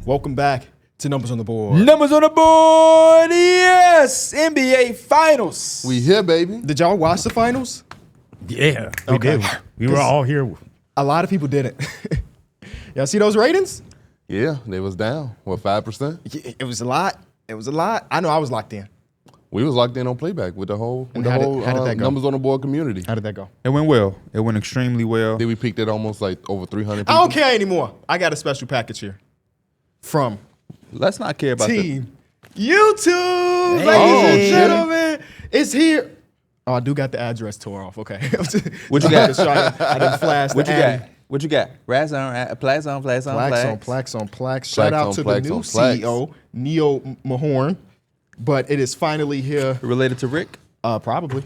Welcome back to Numbers on the Board. Numbers on the board, yes! NBA Finals. We here, baby. Did y'all watch the finals? Yeah, we Okay. did. We were all here. A lot of people didn't. Y'all see those ratings? Yeah, they was down. What, 5%? It was a lot. It was a lot. I know I was locked in. We was locked in on playback with the whole, And how did that go? Numbers on the Board community. How did that go? It went well. It went extremely well. Then we peaked at almost like over 300 I people. don't care anymore. I got a special package here from Let's not care about Team YouTube, Hey. ladies and gentlemen. It's here. Oh, I do got the address tore off. Okay. What you got? I didn't flash What the you Addy. got? What you got? Plaques on plaques. Plaques on plaques on plaques. Shout Plaques out on to plaques the new on plaques. CEO, Neil Mahorn. But it is finally here. Related to Rick? Probably.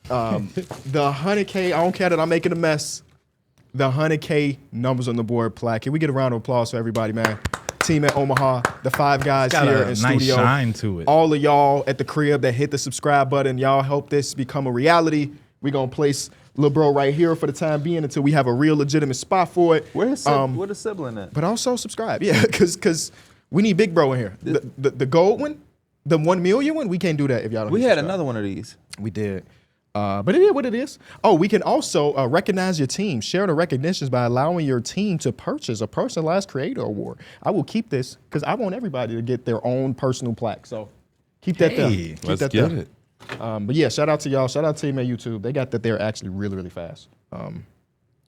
The 100K, I don't care that I'm making a mess. The 100K Numbers on the Board plaque. Can we get a round of applause for everybody, man? Team at Omaha, the 5 guys Got here a in nice studio. shine to it. All of y'all at the crib that hit the subscribe button. Y'all help this become a reality. We're going to place Lil Bro right here for the time being until we have a real legitimate spot for it. Where's the sibling at? But also subscribe, yeah, because we need Big Bro in here. The gold one, the 1 million one, we can't do that if y'all don't We had subscribe. another one of these. We did. But it is what it is. Oh, we can also recognize your team. Share the recognitions by allowing your team to purchase a personalized creator award. I will keep this because I want everybody to get their own personal plaque. So keep that there. Hey, Keep Let's that get there. it. But yeah, shout out to y'all. Shout out to Team at YouTube. They got that there actually really, really fast,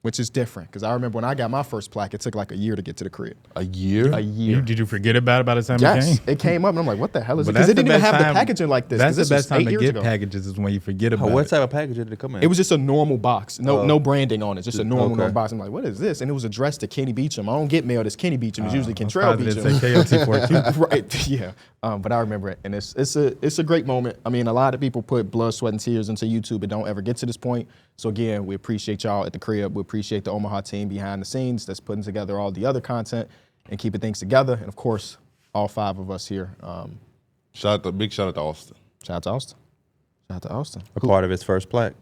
which is different. Because I remember when I got my first plaque, it took like a year to get to the crib. A year? A year. Did you forget about it by the time it Yes, came? it came up, and I'm like, "What the hell is it?" But Because that's it didn't the even best have the time- packaging like this. 'cause That's the this was best time 8 to years get ago. packages is when you forget about What it. type of package did it come in? It was just a normal box, no branding on it, just a normal Okay. box. I'm like, "What is this?" And it was addressed to Kenny Beecham. I don't get mail that's Kenny Beecham. It's usually I'm Kentrell surprised it Beecham. didn't say KOT4Q. Right? Yeah. But I remember it, and it's a great moment. I mean, a lot of people put blood, sweat, and tears into YouTube and don't ever get to this point. So again, we appreciate y'all at the crib. We appreciate the Omaha team behind the scenes that's putting together all the other content and keeping things together. And of course, all 5 of us here. Big shout out to Austin. Shout out to Austin. Shout out to Austin. a part of his first plaque.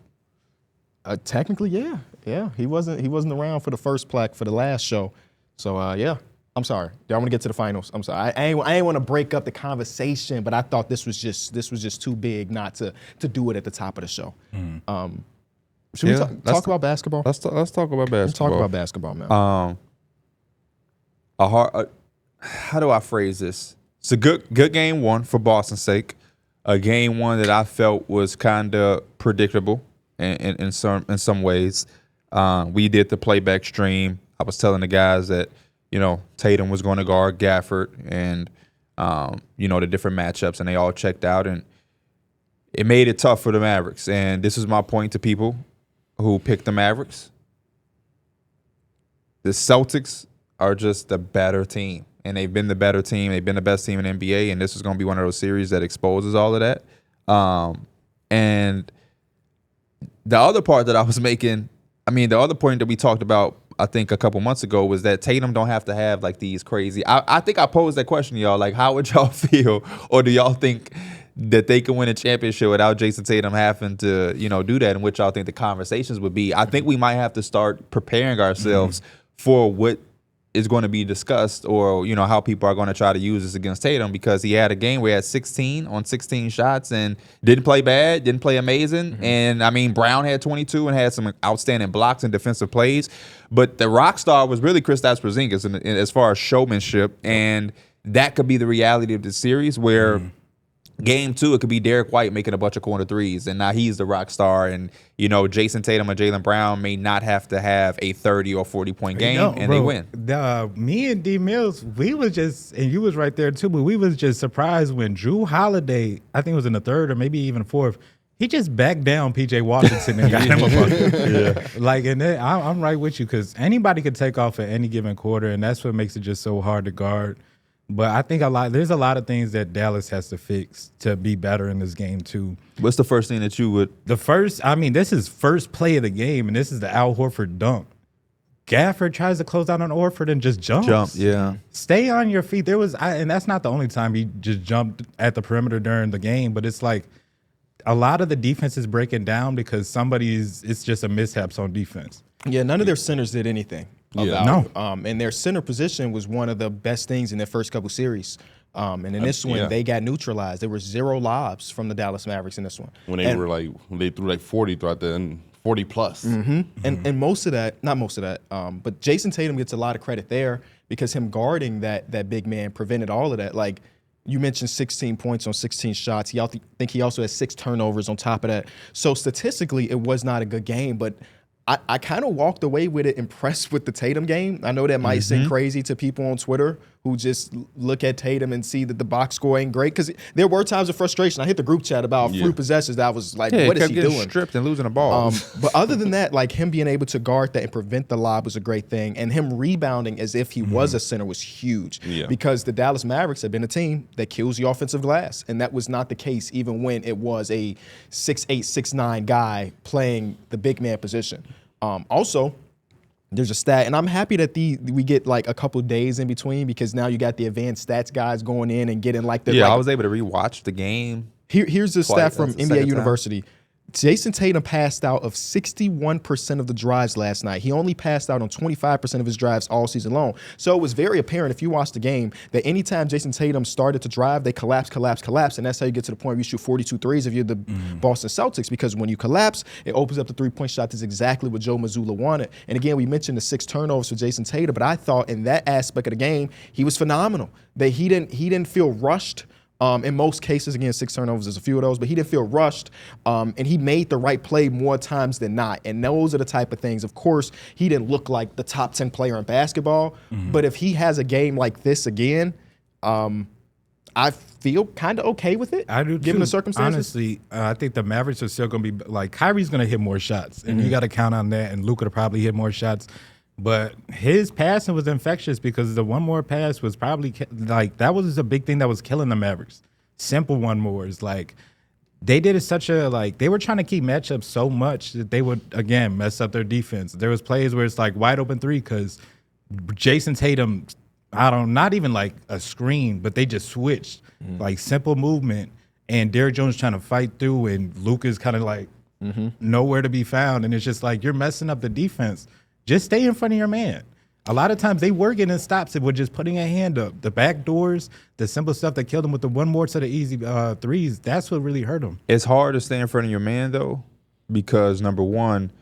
Technically, yeah. He wasn't around for the first plaque for the last show. So yeah. I'm sorry. Y'all want to get to the finals. I'm sorry. I ain't want to break up the conversation, but I thought this was just too big not to do it at the top of the show. Should Yeah, we talk about basketball? Let's talk about basketball. Let's talk about basketball, man. How do I phrase this? It's a good game one for Boston's sake. A game one that I felt was kind of predictable in some ways. We did the playback stream. I was telling the guys that Tatum was going to guard Gafford and the different matchups, and they all checked out, and it made it tough for the Mavericks. And this is my point to people who picked the Mavericks. The Celtics are just the better team, and they've been the better team. They've been the best team in the NBA, and this is going to be one of those series that exposes all of that. And the other part that I was making, the other point that we talked about, I think a couple months ago, was that Tatum don't have to have like these crazy. I think I posed that question to y'all, like, how would y'all feel, or do y'all think that they can win a championship without Jayson Tatum having to, do that, and what y'all think the conversations would be? I think we might have to start preparing ourselves for what is going to be discussed, or how people are going to try to use this against Tatum, because he had a game where he had 16 on 16 shots and didn't play bad, didn't play amazing. And Brown had 22 and had some outstanding blocks and defensive plays, but the rock star was really Kristaps Porzingis as far as showmanship, and that could be the reality of the series where Game 2, it could be Darrick White making a bunch of corner threes, and now he's the rock star. And Jayson Tatum or Jaylen Brown may not have to have a 30 or 40-point game, they win. Me and D Mills, we was just, and you was right there too, but we was just surprised when Jrue Holiday, I think it was in the 3rd or maybe even 4th, he just backed down PJ Washington and got him a bucket. And then I'm right with you, because anybody could take off at any given quarter, and that's what makes it just so hard to guard. But I think there's a lot of things that Dallas has to fix to be better in this game too. What's the first thing that you would? This is first play of the game, and this is the Al Horford dunk. Gafford tries to close out on Horford and just jumps. Yeah. Stay on your feet. And that's not the only time he just jumped at the perimeter during the game, but it's like a lot of the defense is breaking down because it's just a mishaps on defense. Yeah, none of their centers did anything. of Yeah. value. No. And their center position was one of the best things in their first couple series. And in this one, yeah. they got neutralized. There were 0 lobs from the Dallas Mavericks in this one. When they when they threw like 40 throughout the and 40 plus. And most of that, not most of that, but Jayson Tatum gets a lot of credit there because him guarding that big man prevented all of that. Like you mentioned 16 points on 16 shots. I think he also had 6 turnovers on top of that. So statistically, it was not a good game, but I kind of walked away with it impressed with the Tatum game. I know that might seem crazy to people on Twitter who just look at Tatum and see that the box score ain't great. Because there were times of frustration. I hit the group chat about few possessions that I was like, what is he doing? Stripped and losing the ball. But other than that, like him being able to guard that and prevent the lob was a great thing. And him rebounding as if he was a center was huge. Yeah. Because the Dallas Mavericks have been a team that kills the offensive glass. And that was not the case even when it was a 6'8", 6'9" guy playing the big man position. Also, there's a stat, and I'm happy that we get like a couple days in between because now you got the advanced stats guys going in and getting like the. Yeah, like, I was able to rewatch the game. Here's the stat from That's the NBA second time. University. Jayson Tatum passed out of 61% of the drives last night. He only passed out on 25% of his drives all season long. So it was very apparent if you watched the game that anytime Jayson Tatum started to drive, they collapse. And that's how you get to the point where you shoot 42 threes if you're the Boston Celtics, because when you collapse, it opens up the three-point shot. That's exactly what Joe Mazzulla wanted. And again, we mentioned the 6 turnovers for Jayson Tatum, but I thought in that aspect of the game, he was phenomenal. That he didn't feel rushed. In most cases, again, 6 turnovers, there's a few of those, but he didn't feel rushed, and he made the right play more times than not. And those are the type of things. Of course, he didn't look like the top 10 player in basketball, but if he has a game like this again, I feel kind of okay with it. I do given too. the circumstances. Honestly, I think the Mavericks are still going to be like Kyrie's going to hit more shots, and you got to count on that. And Luka to probably hit more shots. But his passing was infectious because the one more pass was probably like that was a big thing that was killing the Mavericks. Simple one mores, like they did it such a like they were trying to keep matchups so much that they would again mess up their defense. There was plays where it's like wide open 3 because Jayson Tatum, not even like a screen, but they just switched like simple movement, and Derrick Jones trying to fight through, and Luka's kind of like nowhere to be found, and it's just like you're messing up the defense. Just stay in front of your man. A lot of times they were getting stops with just putting a hand up. The back doors, the simple stuff that killed them with the one more to the easy threes, that's what really hurt them. It's hard to stay in front of your man though, because number one,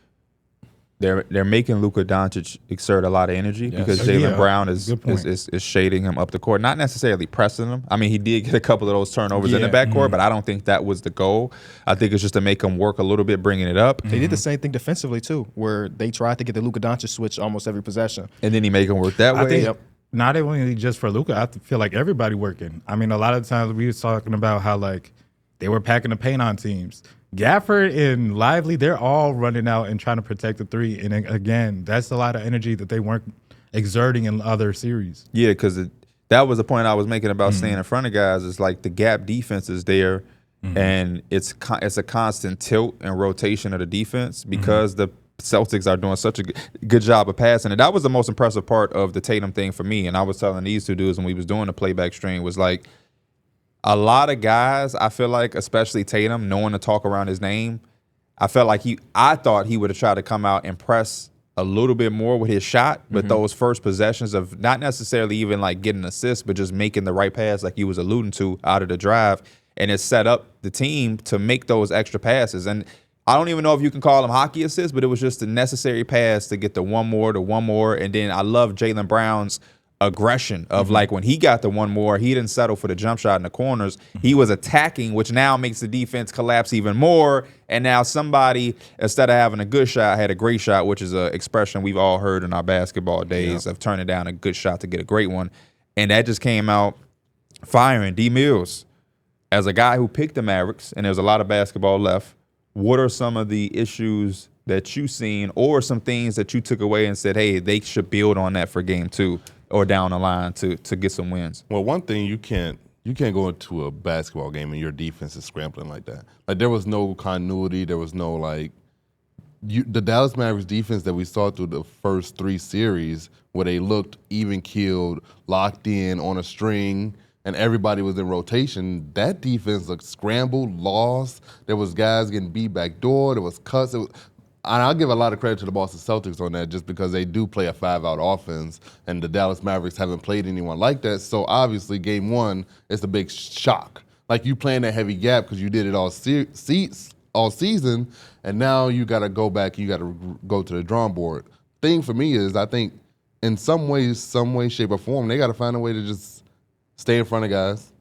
they're making Luka Doncic exert a lot of energy because Jaylen Brown is shading him up the court, not necessarily pressing him. I mean, he did get a couple of those turnovers in the backcourt, but I don't think that was the goal. I think it's just to make him work a little bit, bringing it up. They did the same thing defensively too, where they tried to get the Luka Doncic switch almost every possession. And then he make him work that way. I think not only just for Luka, I feel like everybody working. I mean, a lot of times we was talking about how like they were packing the paint on teams. Gafford and Lively, they're all running out and trying to protect the 3. And again, that's a lot of energy that they weren't exerting in other series. Yeah, because that was the point I was making about staying in front of guys. Is like the gap defense is there, and it's a constant tilt and rotation of the defense because the Celtics are doing such a good job of passing. And that was the most impressive part of the Tatum thing for me. And I was telling these 2 dudes when we was doing the playback stream was like, a lot of guys, I feel like, especially Tatum, knowing to talk around his name, I thought he would have tried to come out and press a little bit more with his shot, but those first possessions of not necessarily even like getting assists, but just making the right pass like you was alluding to out of the drive, and it set up the team to make those extra passes. And I don't even know if you can call them hockey assists, but it was just a necessary pass to get the one more, and then I love Jaylen Brown's aggression of like when he got the one more, he didn't settle for the jump shot in the corners. He was attacking, which now makes the defense collapse even more. And now somebody, instead of having a good shot, had a great shot, which is an expression we've all heard in our basketball days of turning down a good shot to get a great one. And that just came out firing. D Mills, as a guy who picked the Mavericks, and there's a lot of basketball left, what are some of the issues that you've seen or some things that you took away and said, hey, they should build on that for game 2? Or down the line to get some wins? Well, one thing you can't go into a basketball game and your defense is scrambling like that. Like there was no continuity. There was no the Dallas Mavericks defense that we saw through the first 3 series where they looked even keeled, locked in on a string, and everybody was in rotation. That defense looked scrambled, lost. There was guys getting beat back door. There was cuts. I'll give a lot of credit to the Boston Celtics on that just because they do play a 5-out offense, and the Dallas Mavericks haven't played anyone like that. So obviously, game one is the big shock. Like you playing that heavy gap because you did it all season, and now you got to go back. You got to go to the drawing board. Thing for me is, I think in some way, shape, or form, they got to find a way to just stay in front of guys.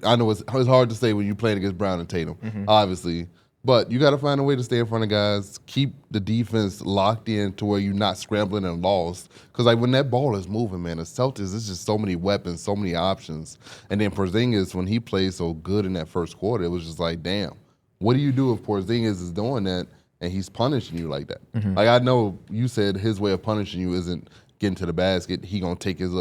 I know it's hard to say when you're playing against Brown and Tatum, obviously. But you got to find a way to stay in front of guys, keep the defense locked in to where you're not scrambling and lost. Because like when that ball is moving, man, the Celtics, there's just so many weapons, so many options. And then Porzingis, when he played so good in that first quarter, it was just like, damn, what do you do if Porzingis is doing that and he's punishing you like that? Like I know you said his way of punishing you isn't getting to the basket. He going to take his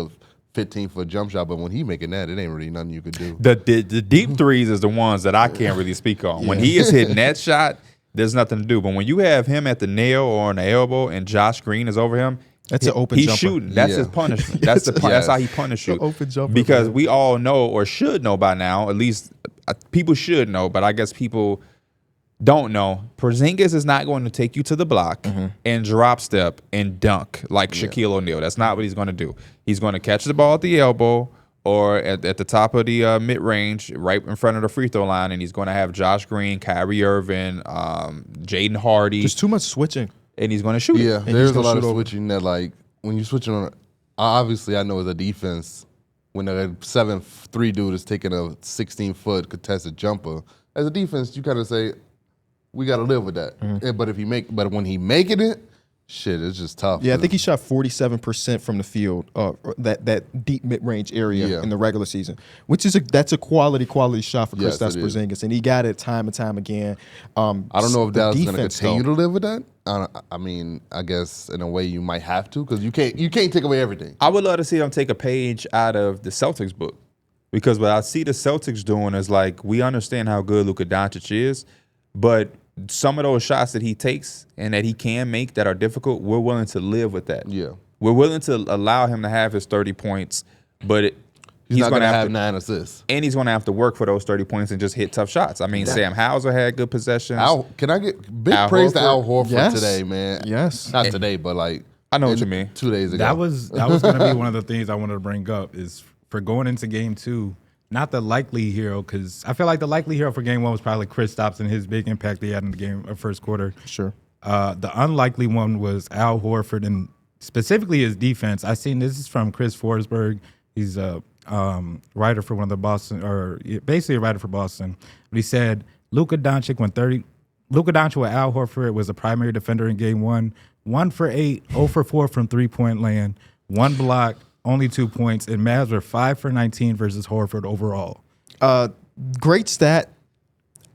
15-foot jump shot, but when he making that, it ain't really nothing you could do. The deep threes is the ones that I can't really speak on. When he is hitting that shot, there's nothing to do. But when you have him at the nail or on the elbow and Josh Green is over him, that's an open he's jumper. Shooting. That's his punishment. That's that's how he punishes you. Open jumper, because man. we all know or should know by now, at least people should know, but I guess people don't know. Porzingis is not going to take you to the block and drop step and dunk like Shaquille O'Neal. That's not what he's going to do. He's going to catch the ball at the elbow or at the top of the mid-range, right in front of the free throw line, and he's going to have Josh Green, Kyrie Irving, Jaden Hardy. Just too much switching. And he's going to shoot it. Yeah, And there's he's a gonna lot of shoot over. switching that, like, when you're switching on, obviously I know as a defense, when a 7'3" dude is taking a 16-foot contested jumper, as a defense, you kind of say, we got to live with that. But when he making it, shit, it's just tough. Yeah, I think he shot 47% from the field, that deep mid-range area in the regular season, which is that's a quality shot for Yes, Kristaps it is. Porzingis, and he got it time and time again. I don't know if the Dallas is going to defense, continue though. to live with that. I mean, I guess in a way you might have to because you can't take away everything. I would love to see them take a page out of the Celtics book, because what I see the Celtics doing is, like, we understand how good Luka Doncic is, but some of those shots that he takes and that he can make that are difficult, we're willing to live with that. Yeah. We're willing to allow him to have his 30 points, but He's not going to have to 9 assists. and he's going to have to work for those 30 points and just hit tough shots. I mean, Sam Hauser had good possessions. Can I get big Al praise to Horford? Al Horford Yes. today, man? Yes. Not today, but like I know what you mean. 2 days ago. That was going to be one of the things I wanted to bring up is for going into game two, not the likely hero, because I feel like the likely hero for game one was probably Kristaps and his big impact he had in the game of first quarter. Sure. The unlikely one was Al Horford and specifically his defense. I seen this is from Chris Forsberg. He's a writer for one of the Boston, or basically a writer for Boston. But he said Luka Doncic with Al Horford was a primary defender in game one. 1 for 8, 0 for 4 from 3-point land, 1 block, only 2 points, and Mavs were 5 for 19 versus Horford overall. Great stat.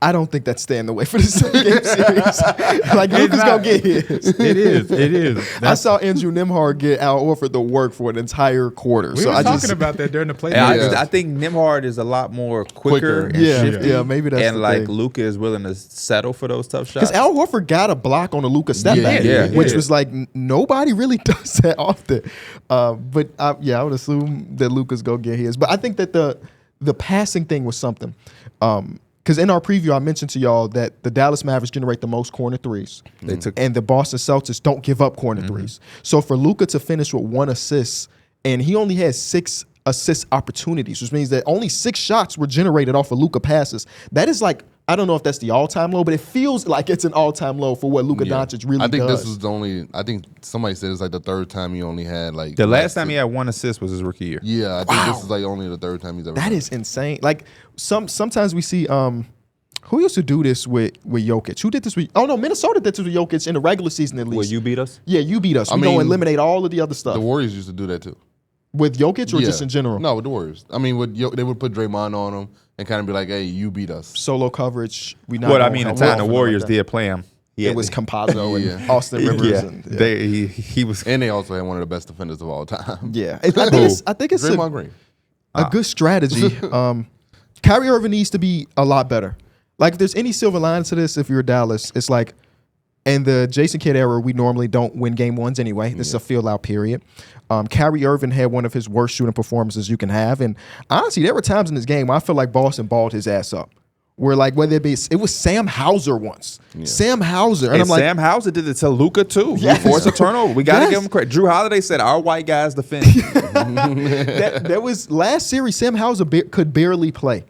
I don't think that's staying the way for the second game series. Like, Luka's going to get his. It is. I saw Andrew Nembhard get Al Horford the work for an entire quarter. We so were I talking just, about that during the playoffs. And Yeah. I think Nembhard is a lot more quicker and Yeah, shifty. yeah, maybe that's and the like thing. Luka is willing to settle for those tough shots. because Al Horford got a block on a Luka step Yeah, back, yeah, which yeah. was like nobody really does that often. But I would assume that Luka's go get his. But I think that the passing thing was something. Because in our preview, I mentioned to y'all that the Dallas Mavericks generate the most corner threes. And the Boston Celtics don't give up corner threes. So for Luka to finish with 1 assist, and he only had 6 assist opportunities, which means that only 6 shots were generated off of Luka passes. That is like, I don't know if that's the all-time low, but it feels like it's an all-time low for what Luka Doncic really I think does. this was the only. I think somebody said it's like the third time he only had like. the last time he had 1 assist was his rookie year. Yeah, I think this is like only the third time he's ever. That done is insane. Like sometimes we see who used to do this with Jokic? Who did this with? Oh no, Minnesota did this with Jokic in the regular season at least. Will you beat us? Yeah, you beat us. I We go mean, eliminate all of the other stuff. The Warriors used to do that too. With Jokic or Yeah. just in general? No, with the Warriors. I mean, they would put Draymond on him and kind of be like, "Hey, you beat us." Solo coverage. We not. What I gonna mean, the help time off the and all Warriors like that. did play him. It was Campazzo and Yeah. Austin Rivers. Yeah, And, he was. And they also had one of the best defenders of all time. yeah. I think it's Draymond Green. a good strategy. Kyrie Irving needs to be a lot better. Like, if there's any silver line to this, if you're Dallas, it's like, in the Jason Kidd era, we normally don't win game ones anyway. This is a fill-out period. Kyrie Irving had one of his worst shooting performances you can have. And honestly, there were times in this game where I feel like Boston balled his ass up. where like whether it was Sam Hauser once. Sam Hauser. And And I'm like, Sam Hauser did it to Luka too. Yes. He forced a turnover. We got to Yes. give him credit. Jrue Holiday said our white guys defend. that was last series. Sam Hauser could barely play.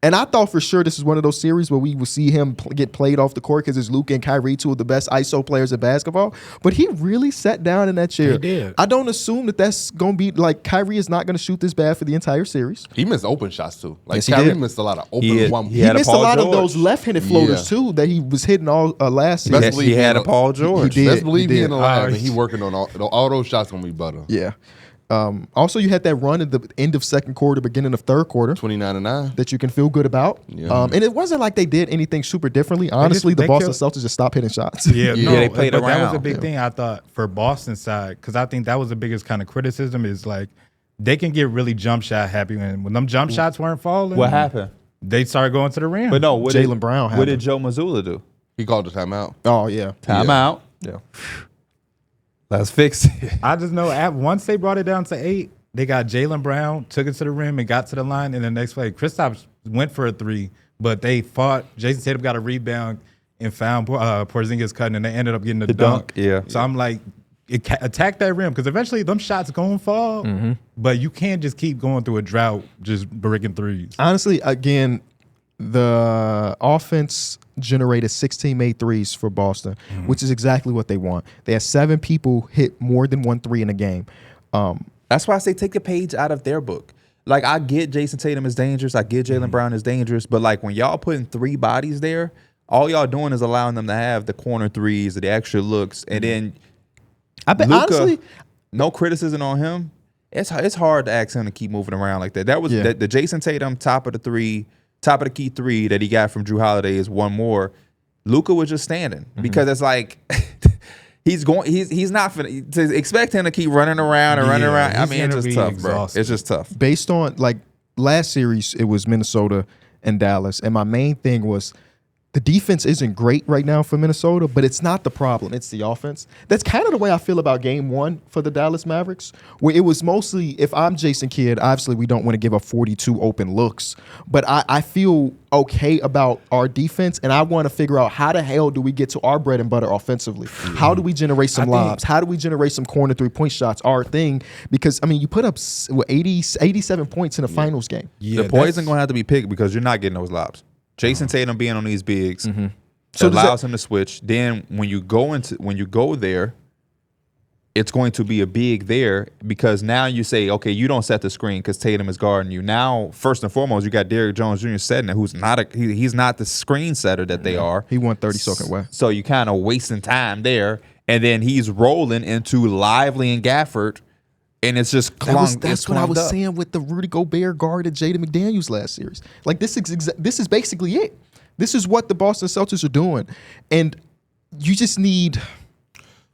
And I thought for sure this is one of those series where we would see him get played off the court because it's Luka and Kyrie, two of the best ISO players in basketball. But he really sat down in that chair. He did. I don't assume that's going to be like Kyrie is not going to shoot this bad for the entire series. He missed open shots too. Like Yes, he Kyrie did. missed a lot of open He one. had a Missed a Paul lot of George. those left-handed floaters Yeah. too that he was hitting all last Best season. believe he had he a Paul George. He did. Best believe he he did. in the lab and he working on all those shots gonna be butter. Yeah. Also, you had that run at the end of second quarter, beginning of third quarter 29-9. that you can feel good about. Yeah. And it wasn't like they did anything super differently. Honestly, the they Boston killed- Celtics just stopped hitting shots. Yeah, Yeah, no, they played but that was a around. big thing I thought for Boston's side, because I think that was the biggest kind of criticism is like they can get really jump shot happy when them jump shots weren't falling. What happened? They started going to the rim. But no, what Jaylen did, Brown What did happened. Joe Mazzulla do? He called the timeout. Oh, yeah. Timeout. Yeah. Let's fix it. I just know once they brought it down to 8, they got Jaylen Brown, took it to the rim and got to the line. And the next play, Kristaps went for a 3, but they fought. Jayson Tatum got a rebound and found Porzingis cutting, and they ended up getting the dunk. yeah. So I'm like, attack that rim because eventually them shots gonna fall, but you can't just keep going through a drought just breaking threes. Honestly, again, the offense generated 16 made threes for Boston, which is exactly what they want. They had 7 people hit more than 1 3 in a game. That's why I say take the page out of their book. Like, I get Jayson Tatum is dangerous. I get Jaylen Brown is dangerous. But, like, when y'all putting 3 bodies there, all y'all doing is allowing them to have the corner threes, the extra looks. And then I bet, Luka, honestly, no criticism on him. It's hard to ask him to keep moving around like that. That was Yeah. the Jayson Tatum top of the key 3 that he got from Jrue Holiday is one more. Luka was just standing because it's like he's not finna, to expect him to keep running around and running around. I he's mean, it's gonna just be tough, bro. exhausted. It's just tough. based on like last series, it was Minnesota and Dallas. And my main thing was the defense isn't great right now for Minnesota, but it's not the problem. It's the offense. That's kind of the way I feel about game 1 for the Dallas Mavericks, where it was mostly, if I'm Jason Kidd, obviously we don't want to give up 42 open looks, but I feel okay about our defense, and I want to figure out how the hell do we get to our bread and butter offensively? How do we generate some lobs? How do we generate some corner 3-point shots? Our thing, because, I mean, you put up 87 points in a finals game. Yeah, The poison going to have to be picked because you're not getting those lobs. Jason Tatum being on these bigs So so does allows him to switch. Then when you go there, it's going to be a big there because now you say, okay, you don't set the screen because Tatum is guarding you. Now, first and foremost, you got Derrick Jones Jr. setting it, who's not he's not the screen setter that they are. He won 30 soaking wet. So you kind of wasting time there, and then he's rolling into Lively and Gafford, and it's just That's what I was saying with the Rudy Gobert guard at Jaden McDaniels last series. Like this is basically it. This is what the Boston Celtics are doing, and you just need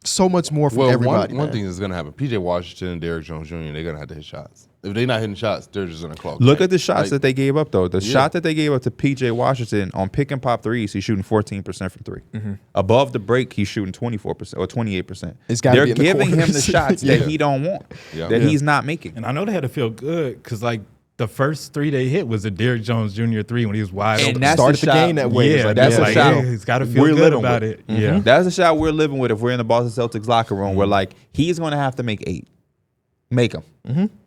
so much more from everybody. One man. thing is going to happen. PJ Washington and Derrick Jones Jr., they're going to have to hit shots. If they're not hitting shots, they're just going to clock. Look at the shots Like, that they gave up, though. The Yeah. shot that they gave up to P.J. Washington on pick and pop threes, he's shooting 14% from 3. Above the break, he's shooting 24% or 28%. It's gotta They're be in the giving him the corners. shots Yeah. that he don't want, Yeah. that Yeah. he's not making. And I know they had to feel good because like the first 3 they hit was a Derrick Jones Jr. 3 when he was wide And open. that's Started the the shot. game that way. Yeah, It's like, that's yeah, a like, shot. yeah. He's got to feel We're good living about with it. Yeah. That's the shot we're living with if we're in the Boston Celtics locker room. Where like he's going to have to make 8, make them.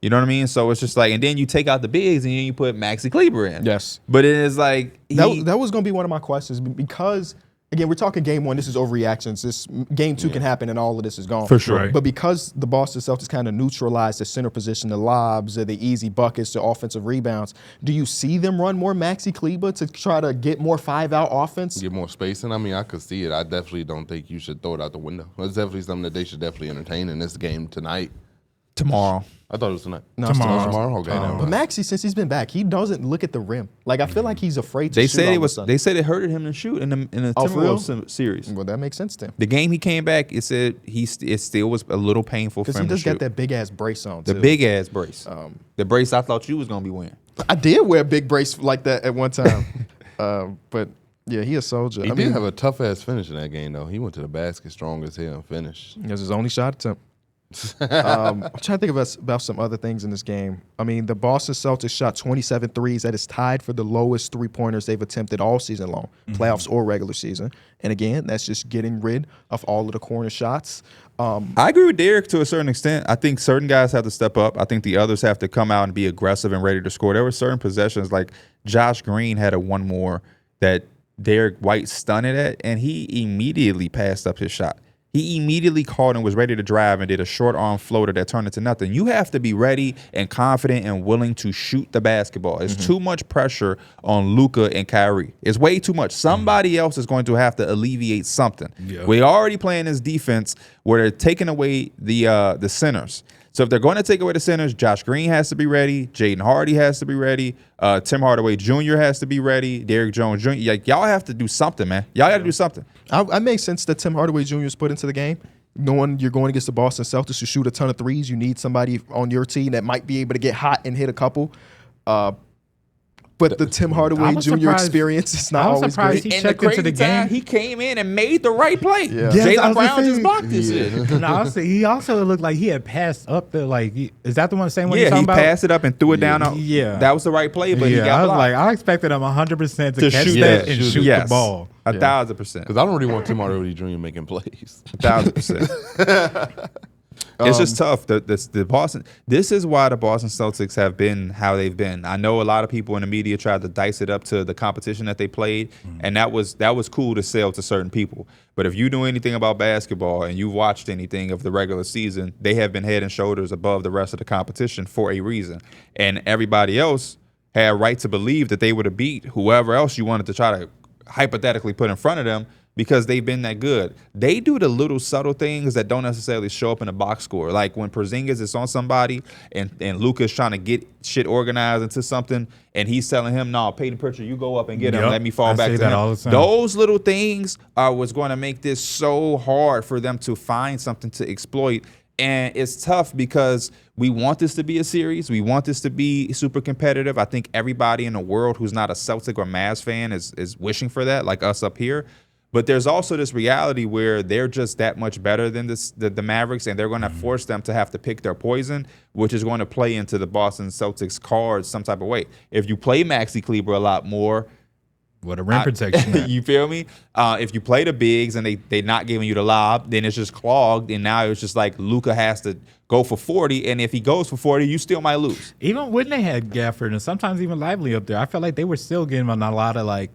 You know what I mean? So it's just like, and then you take out the bigs and then you put Maxi Kleber in. Yes. But it is like That was going to be one of my questions because, again, we're talking game 1. This is overreactions. This game 2 can happen and all of this is gone. For sure. Right. But because the Boston Celtics kind of neutralized the center position, the lobs, the easy buckets, the offensive rebounds, do you see them run more Maxi Kleber to try to get more 5-out offense? Get more spacing. I mean, I could see it. I definitely don't think you should throw it out the window. It's definitely something that they should definitely entertain in this game tonight. tomorrow. I thought it was tonight. No, it's Tomorrow. Tomorrow? Okay, never But mind. Maxi, since he's been back, he doesn't look at the rim. Like, I feel like he's afraid to They shoot said all it of a was. sudden. They said it hurted him to shoot in the Oh, for real? Timberwolves series. Well, that makes sense to him. The game he came back, it said it still was a little painful for Because him he to does shoot. got that big-ass brace on, The too. big ass brace. The brace I thought you was gonna be wearing. I did wear a big brace like that at one time. But, yeah, he a soldier. He I did mean, have a tough ass finish in that game though. He went to the basket strong as hell and finished. it was his only shot attempt. I'm trying to think about some other things in this game. I mean, the Boston Celtics shot 27 threes. That is tied for the lowest three-pointers they've attempted all season long, playoffs or regular season. And again, that's just getting rid of all of the corner shots. I agree with Darrick to a certain extent. I think certain guys have to step up. I think the others have to come out and be aggressive and ready to score. There were certain possessions, like Josh Green had a one more that Derek White stunned it at, and he immediately passed up his shot. He immediately called and was ready to drive and did a short arm floater that turned into nothing. You have to be ready and confident and willing to shoot the basketball. It's too much pressure on Luka and Kyrie. It's way too much. Somebody else is going to have to alleviate something. Yeah. We're already playing this defense where they're taking away the centers. So if they're going to take away the centers, Josh Green has to be ready. Jaden Hardy has to be ready. Tim Hardaway Jr. has to be ready. Derrick Jones Jr. Like, y'all have to do something, man. Y'all got to do something. I make sense that Tim Hardaway Jr. is put into the game. Knowing you're going against the Boston Celtics who shoot a ton of threes, you need somebody on your team that might be able to get hot and hit a couple. But the Tim Hardaway Jr. experience is not always surprised great. he And the checked into crazy the game. time, he came in and made the right play. Yeah. Yes, I Jaylen was Brown saying. just blocked this shit. No, he also looked like he had passed up the is that the same one you're Yeah, talking he about? passed it up and threw it down. Yeah. That was the right play, but he I got was blocked. like, I expected him 100% to catch shoot that that, and shoot shoot it. the ball. 1,000%. Because I don't really want Tim Hardaway Jr. making plays. 1,000%. It's just tough. The Boston. This is why the Boston Celtics have been how they've been. I know a lot of people in the media tried to dice it up to the competition that they played, and that was cool to sell to certain people. But if you know anything about basketball and you've watched anything of the regular season, they have been head and shoulders above the rest of the competition for a reason. And everybody else had a right to believe that they would have beat whoever else you wanted to try to hypothetically put in front of them, because they've been that good. They do the little subtle things that don't necessarily show up in the box score. Like when Porzingis is on somebody and Luka's trying to get shit organized into something and he's telling him, no, Peyton Pritchard, you go up and get him. Let me fall back to him. All the time. Those little things are what's going to make this so hard for them to find something to exploit. And it's tough because we want this to be a series. We want this to be super competitive. I think everybody in the world who's not a Celtic or Mavs fan is wishing for that, like us up here. But there's also this reality where they're just that much better than the Mavericks, and they're going to force them to have to pick their poison, which is going to play into the Boston Celtics cards some type of way. If you play Maxi Kleber a lot more, What a rim protection. you feel me? If you play the bigs and they not giving you the lob, then it's just clogged, and now it's just like Luka has to go for 40, and if he goes for 40, you still might lose. Even when they had Gafford and sometimes even Lively up there, I felt like they were still getting a lot of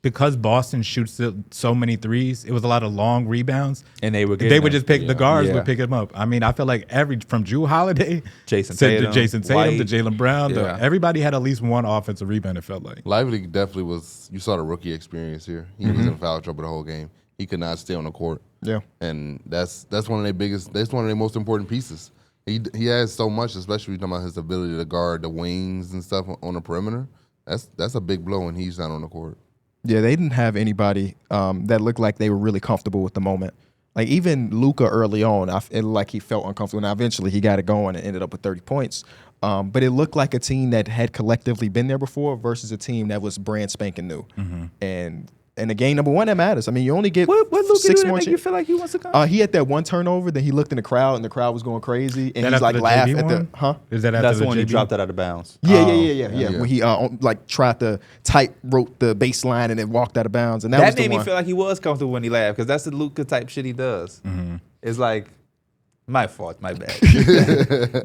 because Boston shoots so many threes, it was a lot of long rebounds. And they would just pick the guards Yeah. would pick them up. I mean, I feel like from Jrue Holiday, Jayson to Tatum, Jayson Tatum, White. to Jaylen Brown, Yeah. everybody had at least one offensive rebound. It felt like. Lively definitely was. You saw the rookie experience here. He was in foul trouble the whole game. He could not stay on the court. Yeah. And that's one of their biggest. That's one of their most important pieces. He has so much, especially talking about his ability to guard the wings and stuff on the perimeter. That's a big blow when he's not on the court. Yeah, they didn't have anybody that looked like they were really comfortable with the moment. Like even Luka early on, it like he felt uncomfortable. Now eventually he got it going and ended up with 30 points. But it looked like a team that had collectively been there before versus a team that was brand spanking new. And in the game number one, that matters. I mean, you only get What Luka 6 do that more make you chances. feel like he wants to come? He had that one turnover, then he looked in the crowd and the crowd was going crazy. And That he's after like the laugh JB at the one? huh? Is that after That's the the one he JB? dropped that out of bounds. Yeah. Yeah. When he tried to tightrope the baseline and then walked out of bounds. And that was That the made me one. feel like he was comfortable when he laughed, because that's the Luka type shit he does. It's like, my fault, my bad.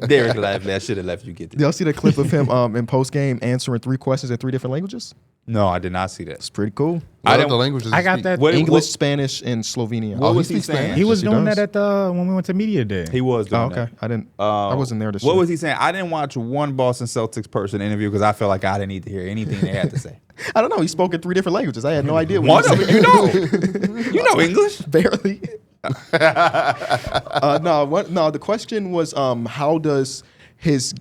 Derrick laughed. I should have left you get Did it. y'all see the clip of him in post game answering 3 questions in 3 different languages? No, I did not see that. It's pretty cool. I What don't- other languages I does he got speak? that. What- English, Spanish, and Slovenian. What was he he speaks saying? Spanish. He was Yes, he doing does. that when we went to media day. He was doing Oh, okay. that. I didn't. I wasn't there this year. What was he saying? I didn't watch one Boston Celtics person interview because I felt like I didn't need to hear anything they had to say. I don't know. He spoke in 3 different languages. I had no idea. One What of he them, you know English. barely. No. The question was, how does his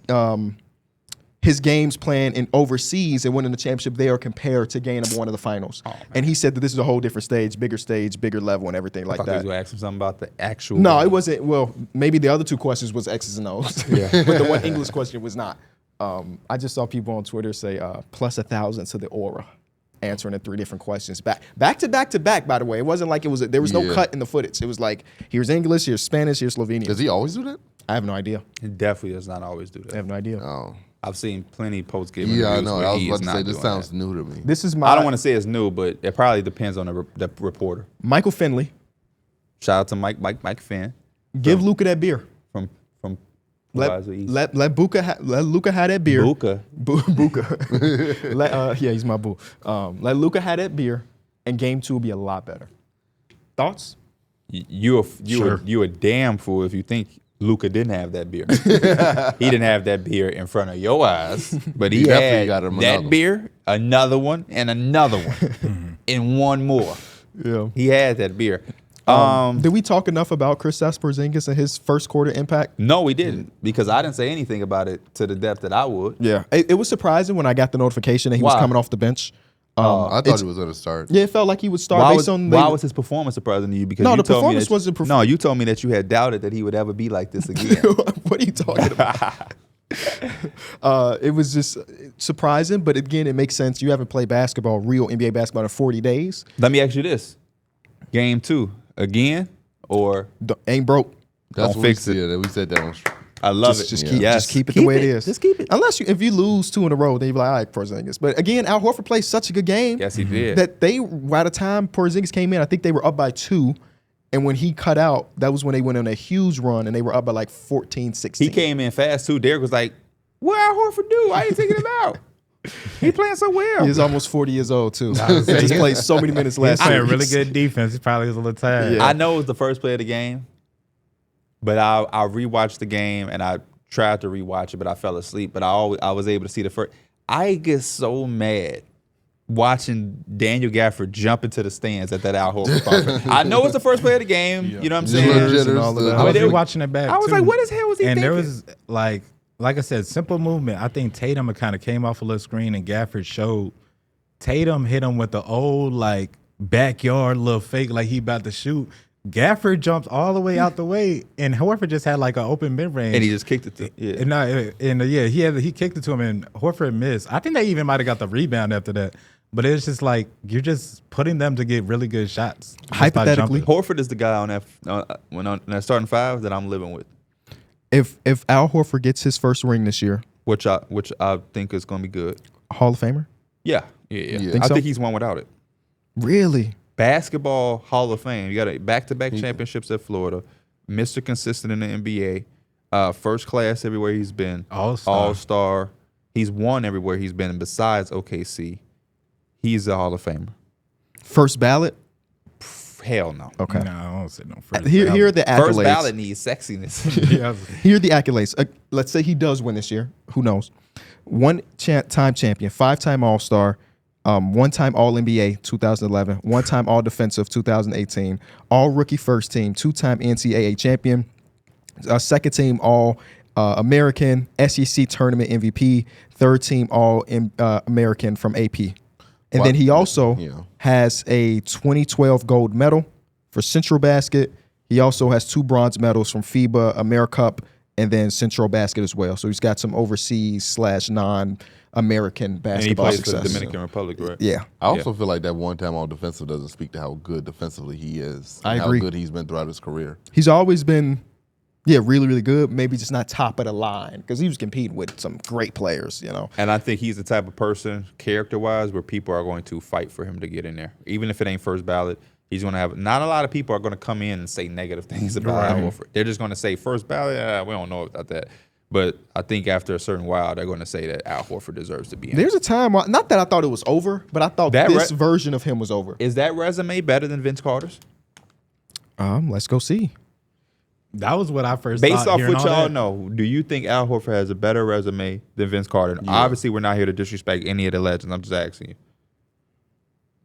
games playing in overseas and winning the championship there compare to game number 1 of the finals? And he said that this is a whole different stage, bigger level, and everything I like thought they was that. gonna ask him something about the actual. No, game. it wasn't. Well, maybe the other 2 questions was X's and O's. Yeah. But the one English question was not. I just saw people on Twitter say plus 1,000 to the aura, answering the 3 different questions back to back. By the way, it wasn't like there was no Yeah. cut in the footage. It was like, here's English, here's Spanish, here's Slovenian. Does he always do that? I have no idea. He definitely does not always do I that. have no idea. Oh. I've seen plenty post game. Yeah, I know. Where I was he about is to not say, this doing sounds that. new to me. This is my I don't want to say it's new, but it probably depends on the reporter. Michael Finley. Shout out to Mike Finn Give Luka that beer. from Let Plaza East. let Luka have that beer. Buka. Buka. Yeah, he's my boo. Let Luka have that beer, and game 2 will be a lot better. Thoughts? You a damn fool if you think Luka didn't have that beer. He didn't have that beer in front of your eyes, but he definitely had got him that another. beer, another one, and another one, and one more. Yeah. He had that beer. Did we talk enough about Kristaps Porzingis and his first quarter impact? No, we didn't, because I didn't say anything about it to the depth that I would. Yeah. It was surprising when I got the notification that he was Why? coming off the bench. I thought he was going to start. Yeah, it felt like he would start based on Why was his performance surprising to you? Because No, you the told me performance that- wasn't No, you told me that you had doubted that he would ever be like this again. What are you talking about? It was just surprising, but again, it makes sense. You haven't played basketball, real NBA basketball, in 40 days. Let me ask you this: Game 2 again, or Ain't broke. That's Don't what fix we it. said. We said that on. I love Just it. keep, Yes. just keep it the way it is. Just keep it. Unless if you lose 2 in a row, then you're like, all right, Porzingis. But again, Al Horford played such a good game Yes, he did. that by the time Porzingis came in, I think they were up by 2. And when he cut out, that was when they went on a huge run and they were up by like 14, 16. He came in fast too. Derrick was like, "What Al Horford do? Why ain't taking him out? He playing so well." He's almost 40 years old too. was saying, Just played so many minutes He's last playing year. really good defense. He probably was a little tired. Yeah. I know it was the first play of the game, but I rewatched the game and I tried to rewatch it, but I fell asleep. But I was able to see the first. I get so mad watching Daniel Gafford jump into the stands at that Al Horford conference. I know it's the first play of the game. You know what I'm Just saying? little and jitters, all of the- that. I was But it- watching it back. I was too. like, what the hell was he and thinking? there was like I said, simple movement. I think Tatum kind of came off a little screen, and Gafford showed. Tatum hit him with the old like backyard little fake, like he about to shoot. Gafford jumps all the way out the way, and Horford just had like an open mid range, and he just kicked it to yeah. he kicked it to him, and Horford missed. I think they even might have got the rebound after that. But it's just like you're just putting them to get really good shots. just by Hypothetically, jumping. Horford is the guy on that starting 5 that I'm living with, If Al Horford gets his first ring this year, which I think is going to be good. Hall of Famer? Yeah. Think I so? think he's one without it. Really? Basketball Hall of Fame. You got a back-to-back championships at Florida, Mr. Consistent in the NBA, first class everywhere he's been, All-Star. He's won everywhere he's been, besides OKC. He's a Hall of Famer. First ballot? Hell no. Okay. No, I don't say no first. Here are the accolades. First ballot needs sexiness. Yeah, Here are the accolades. Let's say he does win this year. Who knows? One-time champion, 5-time All-Star, one-time All-NBA 2011, one-time All-Defensive 2018, All-Rookie First Team, 2-time NCAA champion, second-team All-American, SEC Tournament MVP, third-team All-American from AP. And then he also has a 2012 gold medal for Central Basket. He also has 2 bronze medals from FIBA, AmeriCup, and then Central Basket as well. So he's got some overseas / non-American And he basketball plays for the success. Dominican Republic, right? Yeah. I also feel like that one-time all-defensive doesn't speak to how good defensively he is. I and agree. How good he's been throughout his career. He's always been, really, really good. Maybe just not top of the line because he was competing with some great players, And I think he's the type of person, character-wise, where people are going to fight for him to get in there. Even if it ain't first ballot, he's going to have – not a lot of people are going to come in and say negative things about Al Horford. They're just going to say first ballot, we don't know about that. But I think after a certain while, they're going to say that Al Horford deserves to be in. There's a time, not that I thought it was over, but I thought That this version of him was over. Is that resume better than Vince Carter's? Let's go see. that was what I first Based thought, off hearing what all y'all that. know, do you think Al Horford has a better resume than Vince Carter? Obviously, we're not here to disrespect any of the legends. I'm just asking you.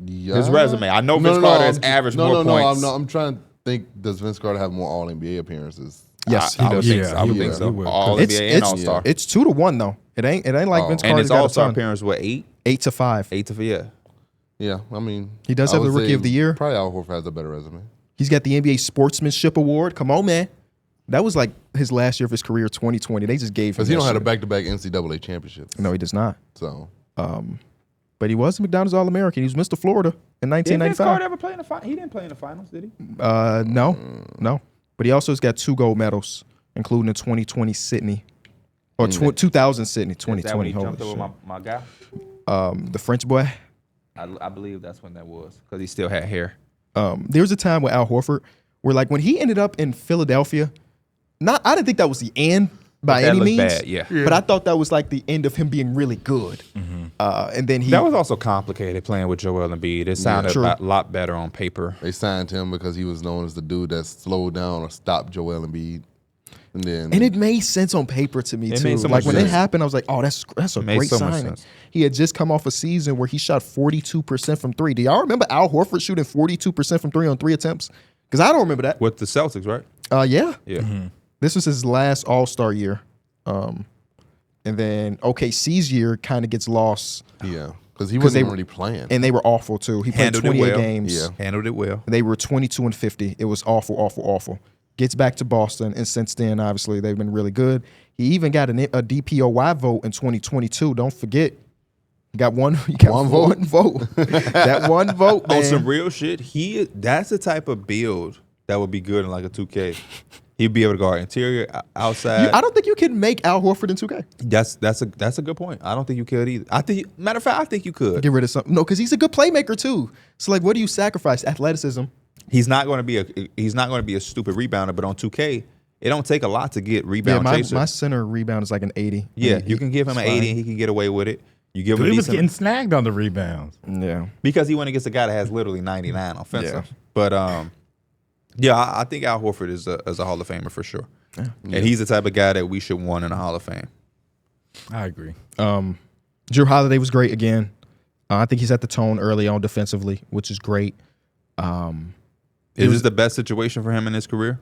Yeah. His resume. I know Vince Carter has averaged more points. I'm trying to think, does Vince Carter have more All-NBA appearances? Yes, he I would does. think Yeah, so. I would he think will. so. He will. All It's, NBA and All Star. it's 2-1 though. It ain't like Vince Carter And his got All a Star ton. appearance, what, 8? 8 to 5. 8 to yeah. Yeah, I mean. He does I have the would Rookie say of the Year. Probably Al Horford has a better resume. He's got the NBA Sportsmanship Award. Come on, man. That was like his last year of his career, 2020. They just gave him Because he that don't have a shit. back-to-back NCAA championship. No, he does not. So, But he was a McDonald's All-American. He was Mr. Florida in Did Vince 1995. Carter ever play in the finals? He didn't play in the finals, did he? No. But he also has got 2 gold medals including the 2020 Sydney. Or 2000 Sydney, Is that when 2020. he Holy jumped over shit. my guy? The French boy. I believe that's when that was because he still had hair. There was a time with Al Horford where, like, when he ended up in Philadelphia, I didn't think that was the end by that any looked means. bad, yeah. But I thought that was like the end of him being really good. And then That was also complicated playing with Joel Embiid. It sounded True. a lot better on paper. They signed him because he was known as the dude that slowed down or stopped Joel Embiid. And it made sense on paper to me It too. made so Like much when it sense. happened, I was like, "Oh, that's a made great so much signing." sense. He had just come off a season where he shot 42% from three. Do y'all remember Al Horford shooting 42% from three on 3 attempts? Because I don't remember that. With the Celtics, right? Yeah. Yeah. This was his last All-Star year. And then OKC's year kind of gets lost, yeah, because he 'Cause wasn't they- even really playing. and they were awful too. He played Handled it 28 well. games. Yeah. Handled it well. They were 22-50. It was awful, awful, awful. Gets back to Boston, and since then, obviously, they've been really good. He even got a DPOY vote in 2022. Don't forget, he got one. He got One one vote. That one vote, On man. some real shit, that's the type of build that would be good in like a 2K. He'd be able to guard interior, outside. I don't think you can make Al Horford in 2K. That's a good point. I don't think you could either. Matter of fact, I think you could. Get rid of something. No, because he's a good playmaker too. So like, what do you sacrifice? Athleticism. He's not going to be a stupid rebounder, but on 2K, it don't take a lot to get rebound Yeah, chaser. my center rebound is like an 80. Yeah, He- you can give him an it's 80 and he can get away with it. You give him He a was decent getting snagged on the rebounds. fine. Yeah. because he went against a guy that has literally 99 offensive. Yeah. But I think Al Horford is a Hall of Famer for sure. And he's the type of guy that we should want in a Hall of Fame. I agree. Jrue Holiday was great again. I think he's at the tone early on defensively, which is great. Is this the best situation for him in his career?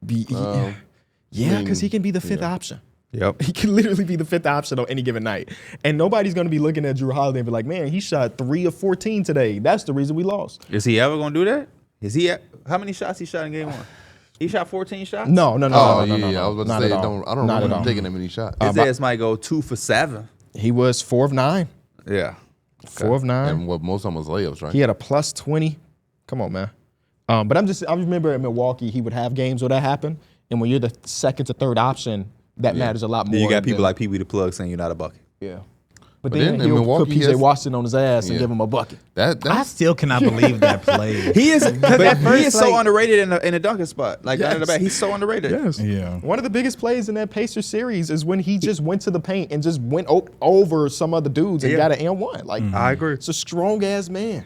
Yeah, because he can be the fifth option. Yep. He can literally be the fifth option on any given night. And nobody's going to be looking at Jrue Holiday and be like, man, he shot 3 of 14 today. That's the reason we lost. Is he ever going to do that? How many shots he shot in game 1? He shot 14 shots? Oh No. yeah, I was about Not to say at all. I don't Not remember at him all. taking that many shots. His ass might go 2 for 7. He was 4 of 9. Yeah. 4 of 9. And what most of them was layups, right? He had a plus 20. Come on, man. But I remember at Milwaukee, he would have games where that happened. And when you're the second to third option, that matters a lot more. Then you got people than- like Pee Wee the Plug saying you're not a bucket. Yeah. But then then in he'll Milwaukee, put he PJ has- Washington on his ass and Yeah. give him a bucket. I That's still cannot believe that play. He is, but he first, is so like- underrated in a dunking spot. Like under the Yes. back, he's so underrated. Yeah. One of the biggest plays in that Pacers series is when he just went to the paint and just went over some other dudes and Yeah. got an and-1. Like, I agree. it's a strong-ass man.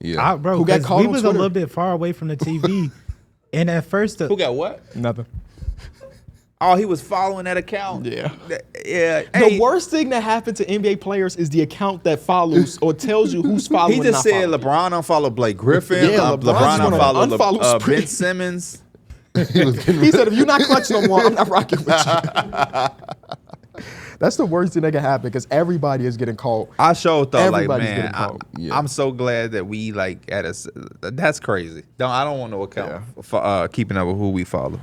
yeah. Bro, Who got 'cause caught we on was Twitter? a little bit far away from the TV. And at first, Who got what? Nothing. Oh, he was following that account. Yeah. Yeah. The Hey, worst thing that happened to NBA players is the account that follows or tells you who's following. he just and said not following. LeBron unfollowed Blake Griffin. Yeah, LeBron's gonna unfollowed unfollow Ben Sprint. Simmons. He said, if you're not clutch no more, I'm not rocking with you. That's the worst thing that can happen because everybody is getting called. I sure thought like, Everybody's man, getting called. Yeah. I'm so glad that we like at us. That's crazy. I don't want no account for keeping up with who we follow.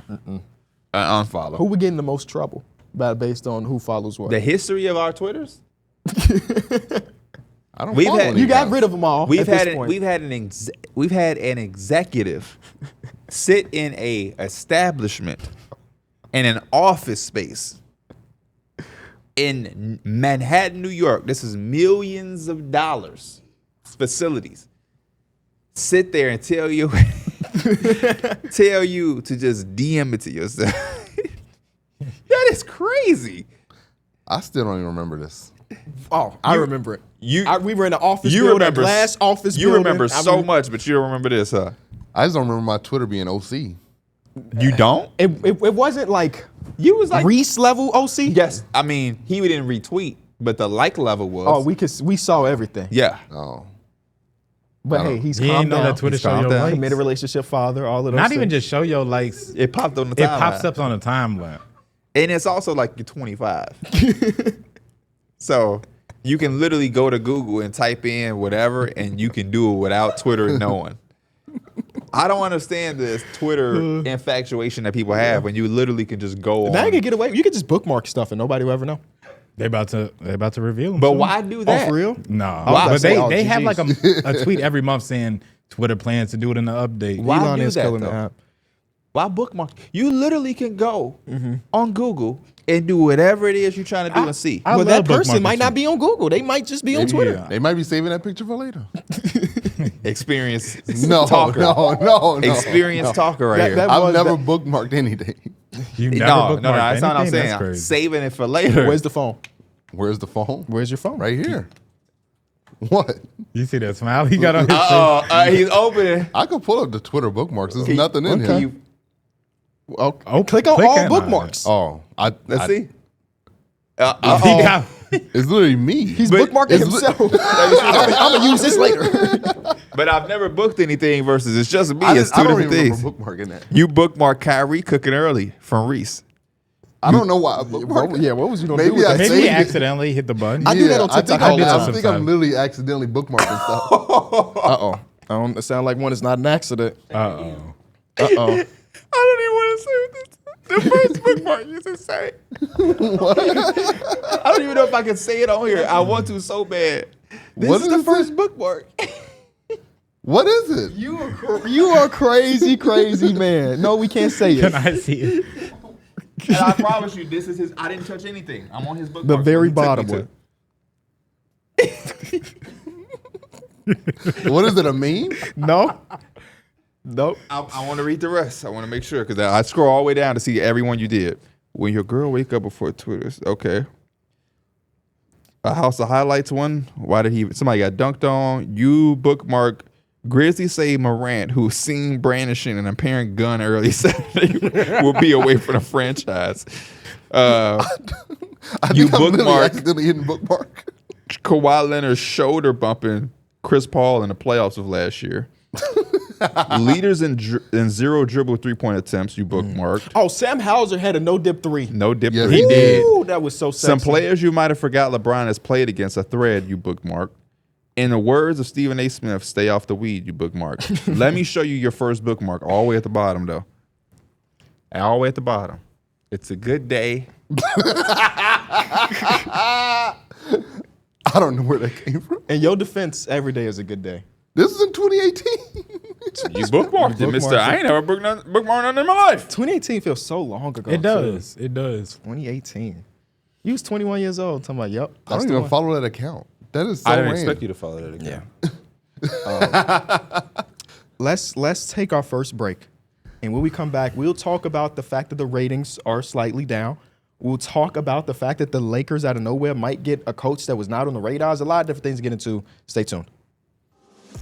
Unfollow. Who would get in the most trouble based on who follows what? The history of our Twitters. I don't. We've follow had- any You got guys. rid of them all. We've at this had point. we've had an executive sit in a establishment in an office space in Manhattan, New York. This is millions of dollars facilities. Sit there and tell you to just DM it to yourself. That is crazy. I still don't even remember this. Oh, I remember it. You we were in the office you building, remember a glass office You building. remember I so mean, much, but you don't remember this, huh? I just don't remember my Twitter being OC. You don't? It wasn't like You was like Reese level OC. yes. I mean, he didn't retweet, but the like level was. Oh, we saw everything. yeah. Oh, But hey, he's You ain't calmed know down. that Twitter He's show calmed your down. likes. Committed relationship father, all of those Not even things. just show your likes. It popped on the It timeline. pops up on the timeline. And it's also like you're 25. So you can literally go to Google and type in whatever, and you can do it without Twitter knowing. I don't understand this Twitter infatuation that people have when you literally can just go Now you on. can get away. You can just bookmark stuff and nobody will ever know. They about to reveal them. But soon. why do that? Oh, for real? No, Why? but Say, they have like GGs. a tweet every month saying Twitter plans to do it in the update. Why Elon do is that, killing though? the app. Why bookmark? You literally can go on Google and do whatever it is you're trying to do and see. I Well, that love person bookmarking might not too. be on Google. They might just be on Twitter. Yeah. They might be saving that picture for later. Experience No, talker. no. Experience talker right That- here. that- I've was never bookmarked anything. You never no, bookmarked that's not what I'm anything? That's saying. crazy. Saving it for later. Where's the phone? Where's the phone? Where's your phone? Right here. What? You see that smile he got on his face? He's opening. I could pull up the Twitter bookmarks. There's nothing in okay. here. Oh, click on click all on bookmarks. Oh, Let's see. He got- It's literally me. He's But bookmarking it's himself. I'm gonna use this later. But I've never booked anything versus it's just me. I It's two don't different even things. remember bookmarking that. You bookmark Kyrie cooking early from Reese. I don't know why I bookmarked that. Yeah, what was you gonna Maybe do with I that? Maybe saved he it. accidentally hit the button. I do that on I think TikTok all the I time. think I'm literally accidentally bookmarking stuff. Uh-oh. I don't it sound like one is not an accident. Uh-oh. Uh-oh. I don't even want to say what this. The first bookmark is insane. I don't even know if I can say it on here. I want to so bad. This What is the is first it? bookmark. What is it? You are crazy, crazy man. No, we can't say Can it. I see it? And I promise you, this is his. I didn't touch anything. I'm on his bookmark. The very He took me bottom to. one. What is it? A meme? No. Nope. I want to read the rest. I want to make sure because I scroll all the way down to see everyone you did. When your girl wake up before Twitter. Okay. A House of Highlights one. Why did he? Somebody got dunked on. You bookmark. Grizzly say Morant, who's seen brandishing an apparent gun early Saturday, will be away from the franchise. I You think I'm literally bookmark. accidentally hitting bookmark. Kawhi Leonard shoulder bumping Chris Paul in the playoffs of last year. Leaders in zero dribble 3-point attempts, you bookmarked. Oh, Sam Hauser had a no-dip three. No dip. Yes, He he did. Ooh, that was so sexy. Some players you might have forgot LeBron has played against, a thread you bookmarked. In the words of Stephen A. Smith, stay off the weed, you bookmarked. Let me show you your first bookmark, all the way at the bottom, though. All the way at the bottom. It's a good day. I don't know where that came from. In your defense, every day is a good day. This is in 2018. You bookmarked it, mister. I ain't never bookmarked nothing in my life. 2018 feels so long ago. It too. does. It does. 2018. You was 21 years old. Talking about, yep. I don't the even one. follow that account. That is so I didn't random. expect you to follow that again. Let's take our first break. And when we come back, we'll talk about the fact that the ratings are slightly down. We'll talk about the fact that the Lakers out of nowhere might get a coach that was not on the radars. A lot of different things to get into. Stay tuned.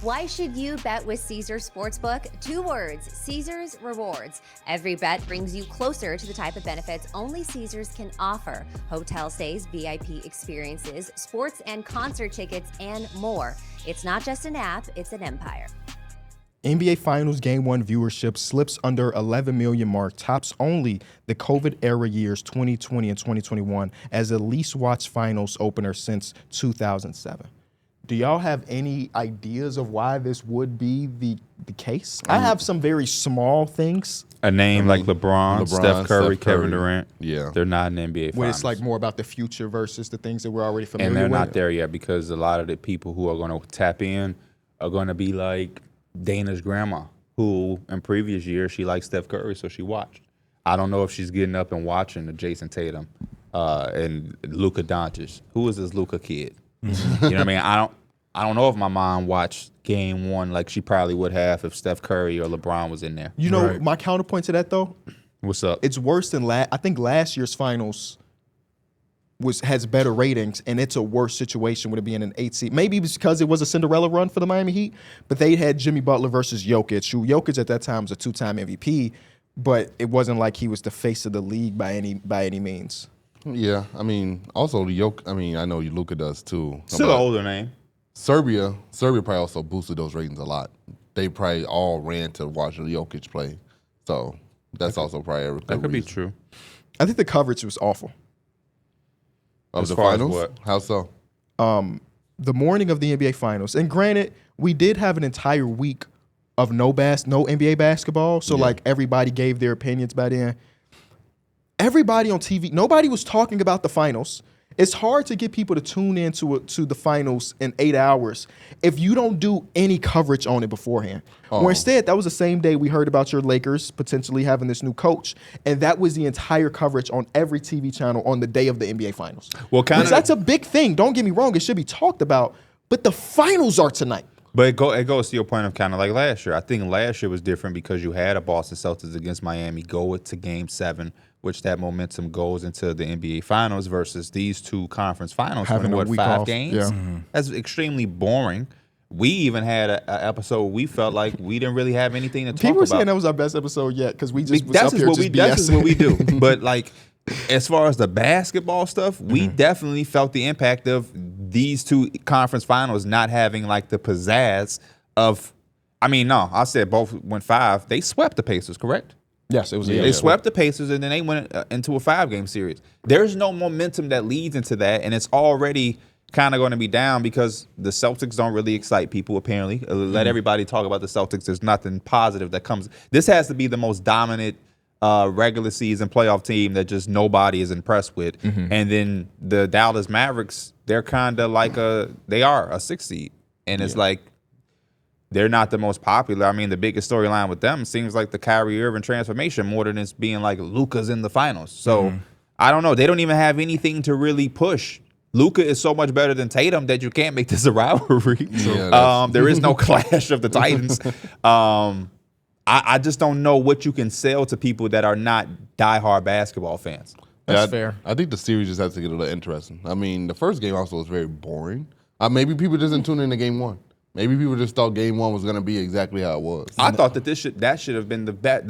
Why should you bet with Caesars Sportsbook? 2 words, Caesars Rewards. Every bet brings you closer to the type of benefits only Caesars can offer. Hotel stays, VIP experiences, sports and concert tickets, and more. It's not just an app, it's an empire. NBA Finals Game 1 viewership slips under 11 million mark, tops only the COVID-era years 2020 and 2021 as the least watched finals opener since 2007. Do y'all have any ideas of why this would be the case? I have some very small things A name like LeBron, Steph Curry, Kevin Durant. Yeah. They're not in the NBA where Finals. it's like more about the future versus the things that we're already familiar And they're with. not there yet because a lot of the people who are going to tap in are going to be like Dana's grandma, who in previous years she liked Steph Curry, so she watched. I don't know if she's getting up and watching the Jayson Tatum and Luka Doncic. Who is this Luka kid? You know what I mean? I don't know if my mom watched Game 1 like she probably would have if Steph Curry or LeBron was in there. You know, Right. my counterpoint to that though, What's up? it's worse than I think last year's finals has better ratings, and it's a worse situation with it being an 8 seed. Maybe it's because it was a Cinderella run for the Miami Heat, but they had Jimmy Butler versus Jokic, who Jokic at that time was a 2-time MVP, but it wasn't like he was the face of the league by any means. Yeah, I mean, also the yoke. I mean, I know Luka does too. Still But an older name. Serbia probably also boosted those ratings a lot. They probably all ran to watch Jokic play, so that's also probably a good That could be reason. true. I think the coverage was awful. Of As the far as finals, what? how so? The morning of the NBA Finals, and granted, we did have an entire week of no NBA basketball, so like everybody gave their opinions by then. Everybody on TV, nobody was talking about the finals, It's hard to get people to tune in to the finals in 8 hours if you don't do any coverage on it beforehand. Or instead, that was the same day we heard about your Lakers potentially having this new coach, and that was the entire coverage on every TV channel on the day of the NBA Finals. Well, that's a big thing. Don't get me wrong; it should be talked about, but the finals are tonight. But it goes to your point of kind of like last year. I think last year was different because you had a Boston Celtics against Miami go to Game 7, which that momentum goes into the NBA Finals versus these two conference finals. Having a week 5 off. games? Yeah. That's extremely boring. We even had an episode we felt like we didn't really have anything to talk People were about. saying that was our best episode yet because we just was That's up just here what just that's just what we do. BSing. But like, as far as the basketball stuff, we definitely felt the impact of these two conference finals not having like the pizzazz of. I mean, no, I said both went 5. They swept the Pacers, correct? Yes, it was. They swept the Pacers and then they went into a 5-game series. There's no momentum that leads into that, and it's already kind of going to be down because the Celtics don't really excite people, apparently. Let everybody talk about the Celtics. There's nothing positive that comes. This has to be the most dominant regular season playoff team that just nobody is impressed with. And then the Dallas Mavericks, they're kind of like they are a 6 seed. And it's like, they're not the most popular. I mean, the biggest storyline with them seems like the Kyrie Irving transformation more than it's being like Luka's in the finals. So I don't know. They don't even have anything to really push. Luka is so much better than Tatum that you can't make this a rivalry. There is no clash of the Titans. I just don't know what you can sell to people that are not diehard basketball fans. That's fair. I think the series just has to get a little interesting. I mean, the first game also was very boring. Maybe people just didn't tune in to Game 1. Maybe people just thought Game 1 was going to be exactly how it was. I thought that that should have been the bet.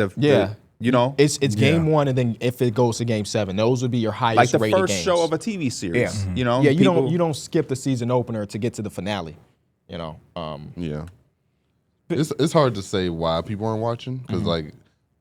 You know, it's Game 1, and then if it goes to Game 7, those would be your highest like the rated first games. show of a TV series. Yeah. You know, yeah, you don't skip the season opener to get to the finale. You know, yeah. It's hard to say why people aren't watching because like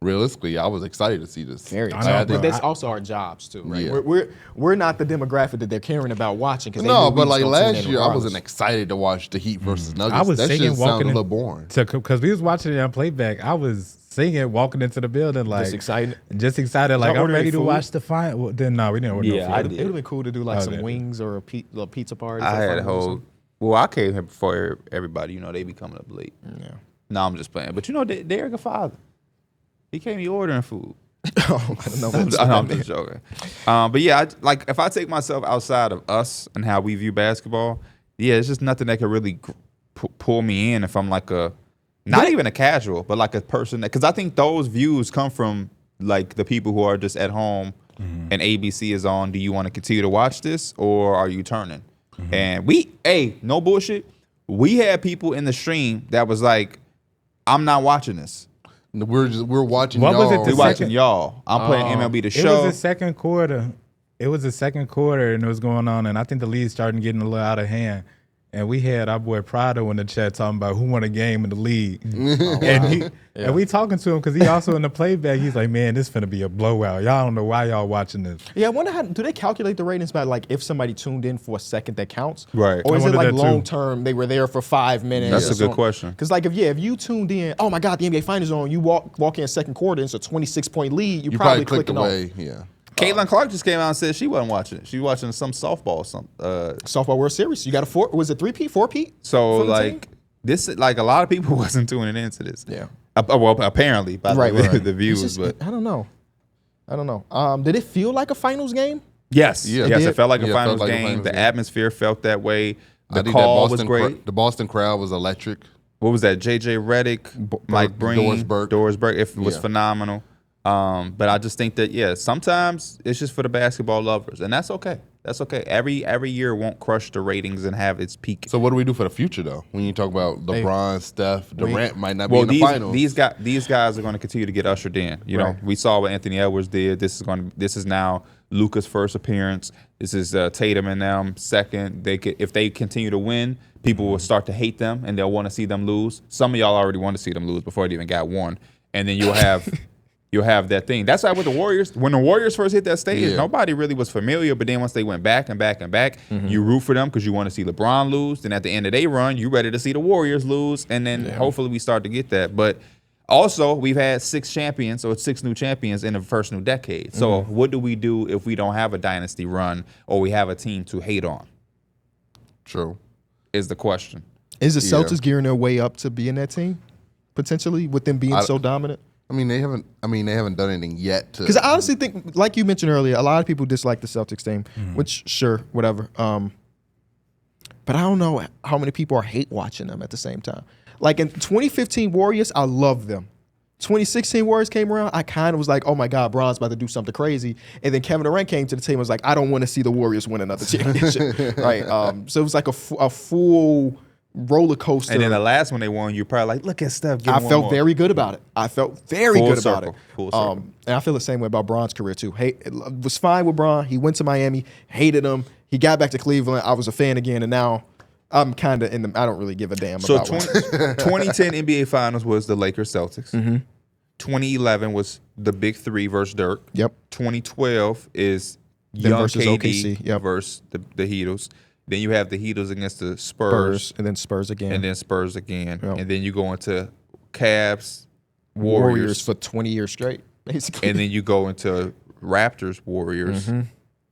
realistically, I was excited to see this. very I know, excited. bro. But that's also our jobs too, right? Yeah. We're not the demographic that they're caring about watching. No, but like last year, I wasn't excited to watch the Heat versus Nuggets. I was that singing shit sounded walking a in, little boring. because we was watching it on playback. I was singing walking into the building like Just excited. Like y'all I'm order ready any to food? watch the final. Well, then no, we didn't order Yeah, no I food. did. It would have been cool to do like Oh, some yeah. wings or a little pizza party. I for had a finals or whole. something. Well, I came here before everybody. You know, they be coming up late. Yeah. No, I'm just playing. But you know, Darrick a father. He came here ordering food. Oh, I don't know. I'm just joking. But yeah, like if I take myself outside of us and how we view basketball, yeah, it's just nothing that can really pull me in if I'm like not even a casual, but like a person that, because I think those views come from like the people who are just at home and ABC is on. Do you want to continue to watch this or are you turning? And no bullshit. We had people in the stream that was like, I'm not watching this. We're watching. What was it, y'all. We're the watching second- y'all. I'm playing MLB The It Show. was the second quarter. It was the second quarter, and it was going on, and I think the lead started getting a little out of hand. And we had our boy Prado in the chat talking about who won a game in the league. And we talking to him because he also in the playback. He's like, man, this finna be a blowout. Y'all don't know why y'all watching this. Yeah, I wonder do they calculate the ratings by like if somebody tuned in for a second that counts? Right. Or is I it wonder like that too. long term, they were there for 5 minutes? That's a good question. Because like if you tuned in, oh my God, the NBA Finals on, you walk in second quarter, it's a 26-point lead, You probably clicked clicking away. off. Yeah. Caitlin Clark just came out and said she wasn't watching it. She was watching some softball or something. Softball World Series. You got was it 3P, 4P? So for the like team? this, like a lot of people wasn't tuning into this. Yeah. Well, apparently by the viewers, It's just- but I don't know. Did it feel like a finals game? yes, Yeah. yes, It it felt like a did. Yeah, it finals felt like a game. finals The game. atmosphere felt that way. The I think call that was great. The Boston crowd was electric. What was that? JJ Redick, Mike Breen, Doris Burke. It was Yeah. phenomenal. But I just think that sometimes it's just for the basketball lovers, and that's okay. That's okay. Every year won't crush the ratings and have its peak. So what do we do for the future though? When you talk about LeBron, Steph, Durant might not be Well, in the finals. these guys are going to continue to get ushered in. You know, we saw what Anthony Edwards did. This is now Luka's first appearance. This is Tatum and them second. If they continue to win, people will start to hate them and they'll want to see them lose. Some of y'all already want to see them lose before they even got one, and then you'll have. You'll have that thing. That's why with the Warriors, when the Warriors first hit that stage, nobody really was familiar. But then once they went back and back and back, you root for them because you want to see LeBron lose. Then at the end of their run, you ready to see the Warriors lose. And then hopefully we start to get that. But Also, we've had 6 champions or 6 new champions in the first new decade. So what do we do if we don't have a dynasty run or we have a team to hate on? True. Is the question. Is the Celtics gearing their way up to being that team potentially with them being so dominant? I mean, they haven't done anything yet. Because I honestly think, like you mentioned earlier, a lot of people dislike the Celtics team, which sure, whatever. But I don't know how many people are hate watching them at the same time. Like in 2015 Warriors, I loved them. 2016 Warriors came around, I kind of was like, oh my God, Bron's about to do something crazy. And then Kevin Durant came to the team and was like, I don't want to see the Warriors win another championship. Right? So it was like a full roller coaster. And then the last one they won, you're probably like, look at Steph. I felt very good about it. I felt very Full good circle. about it. Full circle. And I feel the same way about Bron's career too. It was fine with Bron. He went to Miami, hated him. He got back to Cleveland. I was a fan again, and now I'm kind of in the. I don't really give a damn So about 2010 NBA Finals was the Lakers Celtics. 2011 was the Big Three versus Dirk. Yep. 2012 is Them young versus KD OKC. Yep. versus the Heatles. Then you have the Heatles against the Spurs, and then Spurs again. and then Spurs again, Yep. and then you go into Cavs, Warriors Warriors, for 20 years straight, basically. and then you go into Raptors, Warriors,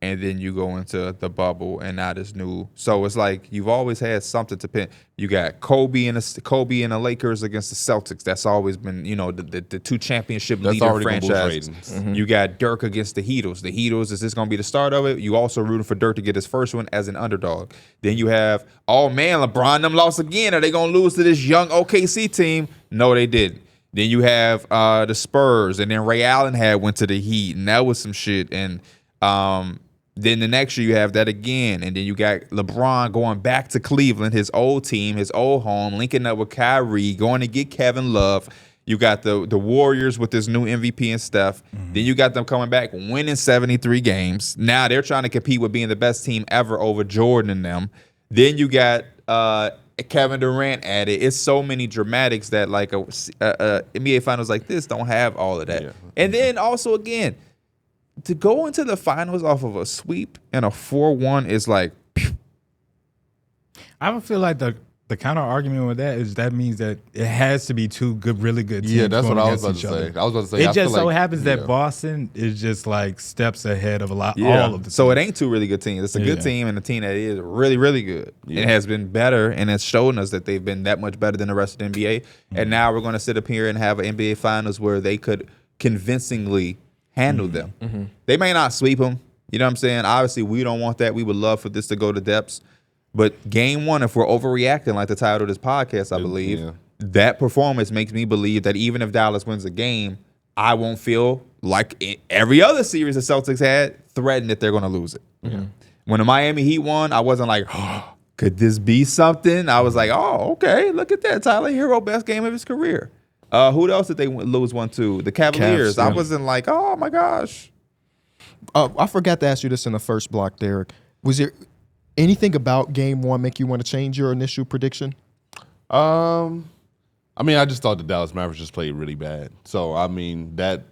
and then you go into the bubble, and now this new. So it's like you've always had something to pin. You got Kobe and the Lakers against the Celtics. That's always been, the 2 championship That's leader already gonna boost franchises. ratings. You got Dirk against the Heatles. The Heatles, is this going to be the start of it? You also rooting for Dirk to get his first one as an underdog. Then you have, oh man, LeBron them lost again. Are they going to lose to this young OKC team? No, they didn't. Then you have the Spurs, and then Ray Allen went to the Heat, and that was some shit. And then the next year you have that again, and then you got LeBron going back to Cleveland, his old team, his old home, linking up with Kyrie, going to get Kevin Love. You got the Warriors with this new MVP and Steph. Then you got them coming back, winning 73 games. Now they're trying to compete with being the best team ever over Jordan and them. Then you got Kevin Durant at it. It's so many dramatics that like a NBA Finals like this don't have all of that. Yeah. And then also again, to go into the finals off of a sweep and a 4-1 is like. I would feel like the counter argument with that is that means that it has to be 2 really good teams. Yeah, that's going what I was against about to each say. other. I was about to say. It I just feel so like, happens that Boston is just like steps ahead of all of the So it teams. ain't 2 really good teams. It's a good team and a team that is really, really good. It has been better, and it's shown us that they've been that much better than the rest of the NBA. And now we're going to sit up here and have an NBA Finals where they could convincingly handle them. They may not sweep them. You know what I'm saying? Obviously, we don't want that. We would love for this to go to depths. But game 1, if we're overreacting, like the title of this podcast, I believe, that performance makes me believe that even if Dallas wins a game, I won't feel like in every other series the Celtics had, threatened that they're going to lose it. When the Miami Heat won, I wasn't like, oh, could this be something? I was like, oh, okay, look at that. Tyler Hero, best game of his career. Who else did they lose one to? The Cavaliers. Cavs, yeah. I wasn't like, oh, my gosh. I forgot to ask you this in the first block, Darrick. Was there anything about Game 1 make you want to change your initial prediction? I mean, I just thought the Dallas Mavericks just played really bad. So, I mean, that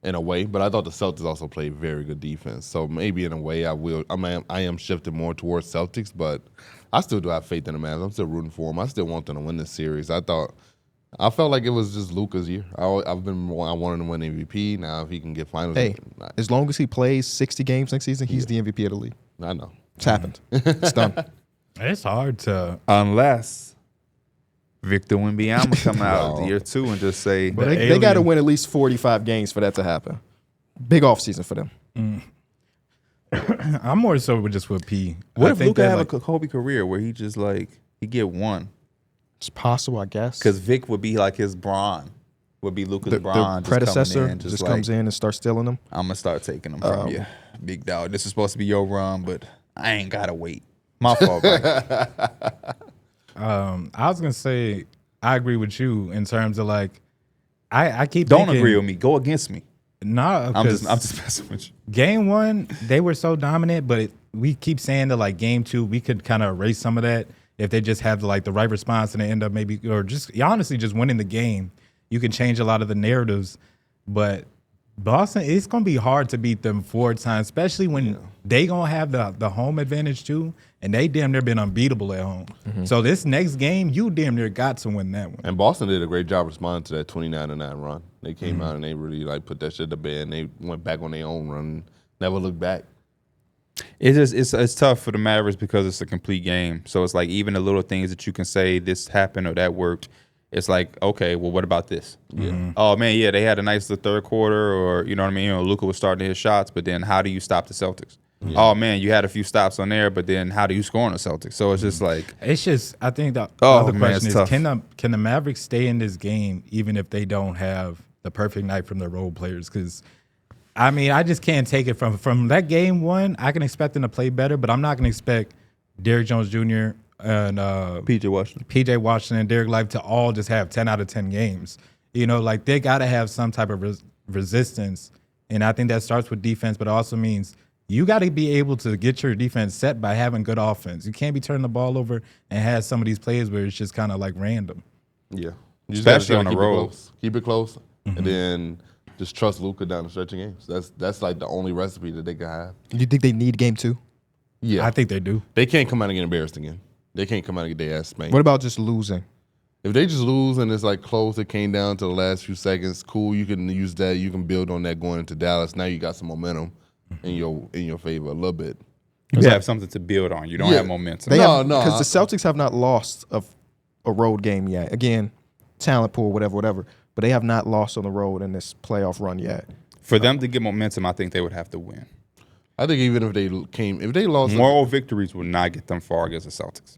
in a way. But I thought the Celtics also played very good defense. So, maybe in a way I am shifting more towards Celtics. But I still do have faith in the Mavs. I'm still rooting for them. I still want them to win this series. I felt like it was just Luka's year. I wanted him to win MVP. Now, if he can get finals. Hey, as long as he plays 60 games next season, he's the MVP of the league. I know. It's happened. It's done. It's hard to. Unless Victor Wembanyama come out year 2 and just say, But they got to win at least 45 games for that to happen. Big offseason for them. I'm more so just with P. what if Luka have a Kobe career where he just like, he get one? It's possible, I guess. Because Vic would be like his Bron. Would be Luka's the Bron. predecessor just comes in and starts stealing them. I'm going to start taking them from you. Big dog. This is supposed to be your run, but I ain't got to wait. My fault, Mike. I was gonna say I agree with you in terms of like I keep Don't thinking, agree with me. Go against me. Nah, I'm just messing with you. Game 1 they were so dominant, but we keep saying that like game 2 we could kind of erase some of that if they just have like the right response and they end up maybe or just honestly just winning the game. You can change a lot of the narratives, but Boston, it's going to be hard to beat them 4 times, especially when they going to have the home advantage too, and they damn near been unbeatable at home. So this next game, you damn near got to win that one. And Boston did a great job responding to that 29-9 run. They came out and they really like put that shit to bed, and they went back on their own run, never looked back. It's tough for the Mavericks because it's a complete game. So it's like even the little things that you can say this happened or that worked. It's like, okay, well, what about this? Yeah. Oh man, yeah, they had a nice little third quarter, or you know what I mean. You know, Luka was starting to hit shots, but then how do you stop the Celtics? Oh man, you had a few stops on there, but then how do you score on the Celtics? So it's just like I think the Oh, other man, question it's is tough. can the Mavericks stay in this game even if they don't have the perfect night from their role players? Because I mean, I just can't take it from that game one. I can expect them to play better, but I'm not going to expect Derrick Jones Jr. and PJ Washington. and Derek Life to all just have 10 out of 10 games. You know, like they got to have some type of resistance. And I think that starts with defense, but it also means you got to be able to get your defense set by having good offense. You can't be turning the ball over and have some of these plays where it's just kind of like random. Yeah. You just Especially gotta on the keep it road. close. Keep it close, and then just trust Luka down the stretch of games. That's like the only recipe that they can have. Do you think they need game 2? Yeah. I think they do. They can't come out and get embarrassed again. They can't come out and get their ass spanked. What about just losing? If they just lose and it's like close, it came down to the last few seconds, cool, you can use that. You can build on that going into Dallas. Now you got some momentum in your favor a little bit. You have something to build on. You don't Yeah. have momentum. No, Because the Celtics have not lost a road game yet. Again, talent pool, whatever. But they have not lost on the road in this playoff run yet. For them to get momentum, I think they would have to win. I think even if they lost, Moral victories would not get them far against the Celtics,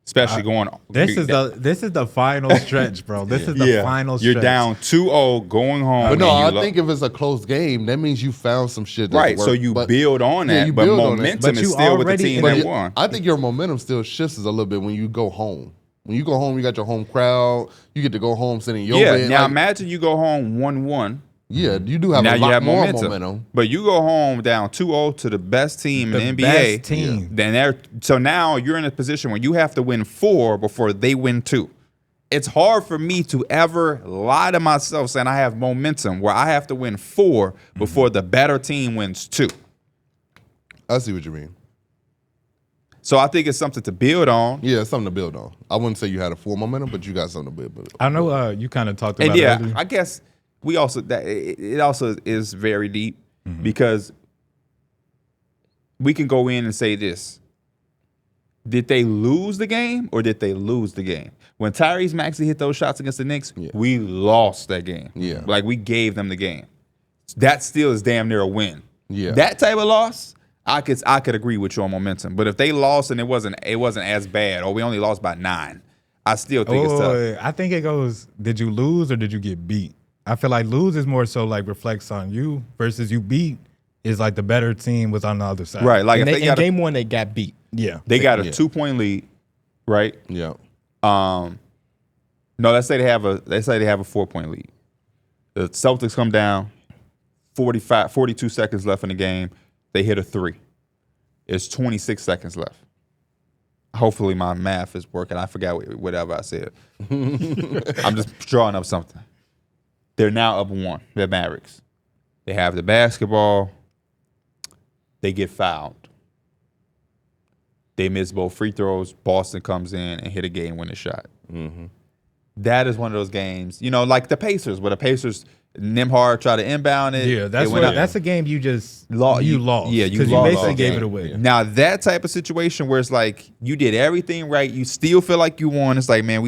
especially going. This is the final stretch, bro. This is the final stretch. You're down 2-0 going home. but no, I and you think if it's a close game, that means you found some shit. That's right. So worked. you But- build on Yeah, that, you but build on it. momentum But is you still with the already- team But that won. I think your momentum still shifts a little bit when you go home. When you go home, you got your home crowd. You get to go home sitting in your Yeah. bed. Now like, imagine you go home 1-1. yeah, you do have Now a you lot have more momentum. momentum. But you go home down 2-0 to the best team in the NBA. best team. Then so now you're in a position where you have to win 4 before they win 2. It's hard for me to ever lie to myself saying I have momentum where I have to win 4 before the better team wins 2. I see what you mean. So I think it's something to build on. Yeah, it's something to build on. I wouldn't say you had a full momentum, but you got something to build. I know you kind of talked about And it yeah, earlier. I guess we also it also is very deep because we can go in and say this. Did they lose the game or did they lose the game? When Tyrese Maxey hit those shots against the Knicks, we lost that game. Yeah. Like we gave them the game. That still is damn near a win. Yeah. That type of loss, I could agree with you on momentum. But if they lost and it wasn't as bad, or we only lost by 9, I still think it's tough. I think it goes, did you lose or did you get beat? I feel like lose is more so like reflects on you versus you beat is like the better team was on the other side. Right. Like And if in they got game 1, they got beat. Yeah. they got a 2-point lead, right? Yeah. No, let's say they have a 4-point lead. The Celtics come down, 42 seconds left in the game. They hit a 3. It's 26 seconds left. Hopefully my math is working. I forgot whatever I said. I'm just drawing up something. They're now up 1. They're Mavericks. They have the basketball. They get fouled. They miss both free throws. Boston comes in and hit a game-winning shot. That is one of those games, like the Pacers, where the Pacers, Nembhard tried to inbound it. Yeah, that's a game you just lost. Yeah, you Because you lost basically that gave game. it away. Now, that type of situation where it's like you did everything right, you still feel like you won. It's like, man,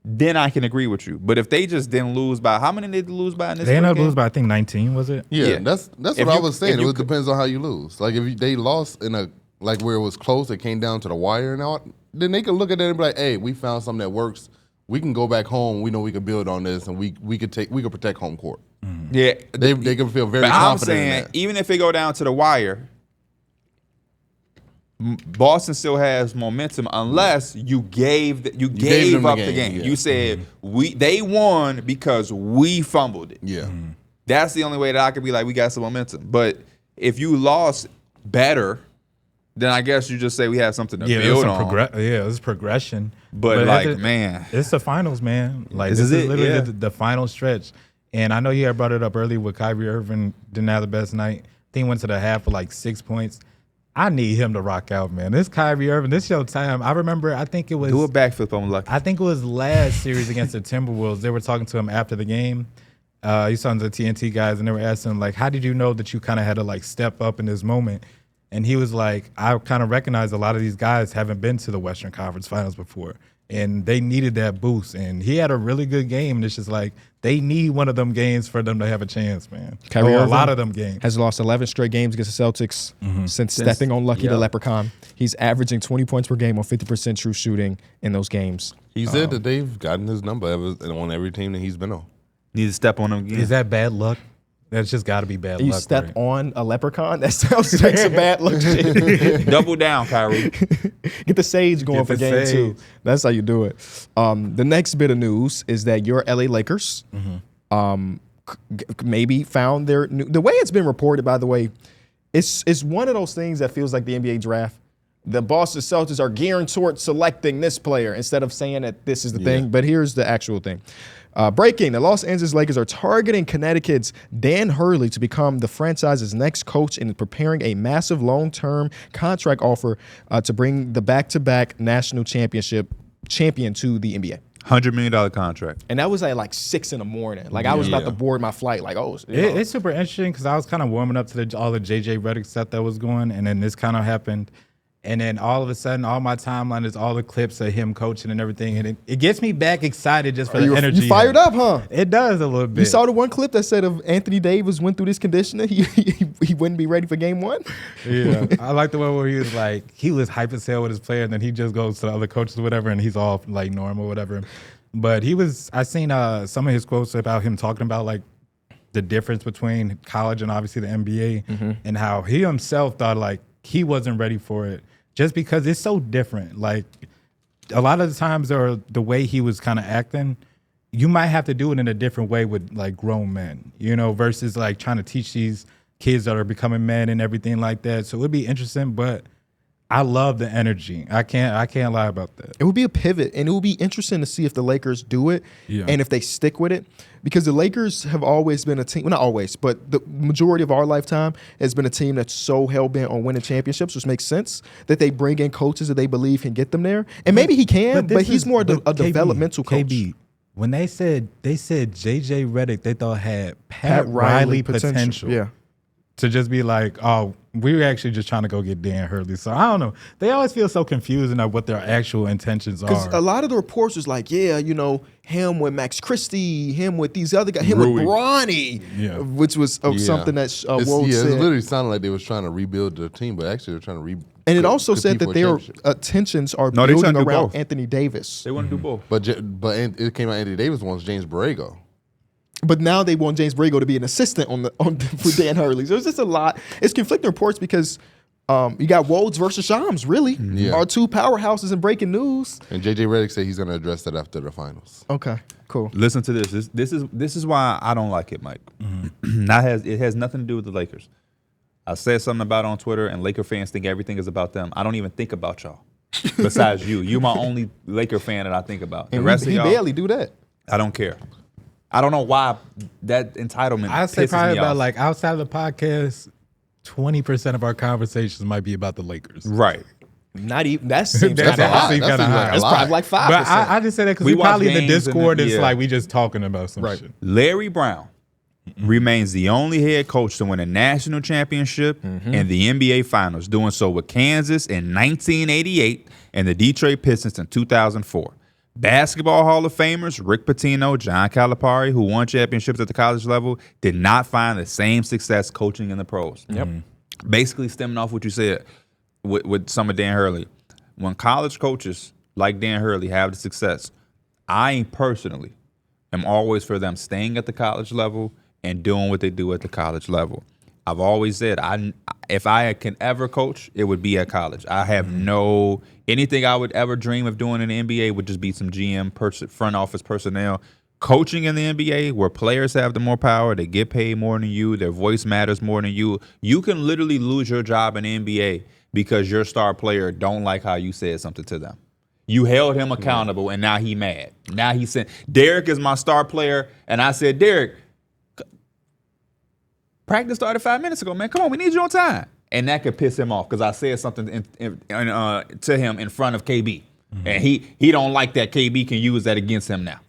then I can agree with you. But if they just didn't lose by, how many did they lose by in this They ended up game? losing by, I think, 19, was it? Yeah, Yeah. that's If what I you- was saying. if you It depends on how you lose. Like if they lost in a where it was close, it came down to the wire and all, then they could look at that and be like, hey, we found something that works. We can go back home. We know we can build on this, and we could protect home court. Yeah. They can feel very But I'm confident saying, in that. even if they go down to the wire, Boston still has momentum unless you gave them up the the game, game. yeah. You said they won because we fumbled it. Yeah. That's the only way that I could be like, we got some momentum. But if you lost better, then I guess you just say we have something to build on. It was progression. But like, man, it's the finals, man. Like This this is is it, literally yeah. the final stretch. And I know you had brought it up earlier with Kyrie Irving didn't have the best night. I think he went to the half for like 6 points. I need him to rock out, man. This Kyrie Irving, this your time. I remember, I think it was. Do a backflip on Lucky. I think it was last series against the Timberwolves. They were talking to him after the game. He's talking to the TNT guys, and they were asking him, like, how did you know that you kind of had to, like, step up in this moment? And he was like, I kind of recognize a lot of these guys haven't been to the Western Conference Finals before, and they needed that boost. And he had a really good game, and it's just like they need one of them games for them to have a chance, man. Kyrie a Irving lot of them games. has lost 11 straight games against the Celtics since stepping on Lucky the Leprechaun. He's averaging 20 points per game on 50% true shooting in those games. He said that they've gotten his number on every team that he's been on. Need to step on him again. Is that bad luck? That's just got to be bad You luck. step right? on a leprechaun? That sounds like some bad luck shit. Double down, Kyrie. Get the sage going Get for the game sage. 2. That's how you do it. The next bit of news is that your LA Lakers maybe found their new. The way it's been reported, by the way, it's one of those things that feels like the NBA draft. The Boston Celtics are gearing toward selecting this player instead of saying that this is the thing. But here's the actual thing. Breaking, the Los Angeles Lakers are targeting Connecticut's Dan Hurley to become the franchise's next coach and is preparing a massive long-term contract offer to bring the back-to-back national champion to the NBA. $100 million contract. And that was at like 6 in the morning. Like I was about to board my flight. Like, oh, It's super interesting because I was kind of warming up to all the JJ Redick stuff that was going, and then this kind of happened. And then all of a sudden, all my timeline is all the clips of him coaching and everything. And it gets me back excited just for the energy. You fired up, huh? It does a little bit. You saw the one clip that said if Anthony Davis went through this conditioning, he wouldn't be ready for game 1? Yeah. I like the one where he was like, he was hype as hell with his player, and then he just goes to the other coaches or whatever, and he's all like normal or whatever. But I seen some of his quotes about him talking about like the difference between college and obviously the NBA and how he himself thought like he wasn't ready for it. Just because it's so different. Like, a lot of the times, the way he was kind of acting, you might have to do it in a different way with, like, grown men, versus, like, trying to teach these kids that are becoming men and everything like that. So, it'd be interesting, but I love the energy. I can't lie about that. It would be a pivot, and it would be interesting to see if the Lakers do it and if they stick with it. Because the Lakers have always been a team, well, not always, but the majority of our lifetime has been a team that's so hell-bent on winning championships, which makes sense that they bring in coaches that they believe can get them there. And maybe he can, but he's more a developmental coach. KB, when they said JJ Redick, they thought had Pat Riley potential. Yeah. To just be like, oh, we were actually just trying to go get Dan Hurley. So I don't know. They always feel so confusing of what their actual intentions are. Because a lot of the reports was like, him with Max Christie, him with these other guys, him with Bronny, which was something that Woj said. It literally sounded like they was trying to rebuild their team, but actually they're trying to and it also said that their attentions are building around Anthony Davis. They want to do both. But it came out Anthony Davis wants James Borrego. But now they want James Borrego to be an assistant for Dan Hurley. So it's just a lot. It's conflicting reports because you got Woj versus Shams, really. Our two powerhouses in breaking news. And JJ Redick said he's going to address that after the finals. Okay, cool. Listen to this. This is why I don't like it, Mike. It has nothing to do with the Lakers. I said something about it on Twitter, and Laker fans think everything is about them. I don't even think about y'all. Besides you. You're my only Laker fan that I think about. The rest of y'all, he barely do that. I don't care. I don't know why that entitlement I'd say pisses probably me about off. like outside of the podcast, 20% of our conversations might be about the Lakers. Right. Not even that seems That's kind of high. actually kinda high. That's probably like 5%. But I just say that because We we watch probably in the games and Discord, then- it's yeah. like we just talking about some Right. shit. Larry Brown remains the only head coach to win a national championship and the NBA Finals, doing so with Kansas in 1988 and the Detroit Pistons in 2004. Basketball Hall of Famers Rick Pitino, John Calipari, who won championships at the college level, did not find the same success coaching in the pros. Basically, stemming off what you said with some of Dan Hurley. When college coaches like Dan Hurley have the success, I personally am always for them staying at the college level and doing what they do at the college level. I've always said, if I can ever coach, it would be at college. I have anything I would ever dream of doing in the NBA would just be some GM, front office personnel. Coaching in the NBA, where players have the more power, they get paid more than you, their voice matters more than you. You can literally lose your job in the NBA because your star player don't like how you said something to them. You held him accountable, and now he mad. Now he said, Darrick is my star player, and I said, Darrick, practice started 5 minutes ago, man. Come on, we need you on time. And that could piss him off because I said something to him in front of KB. And he don't like that KB can use that against him now.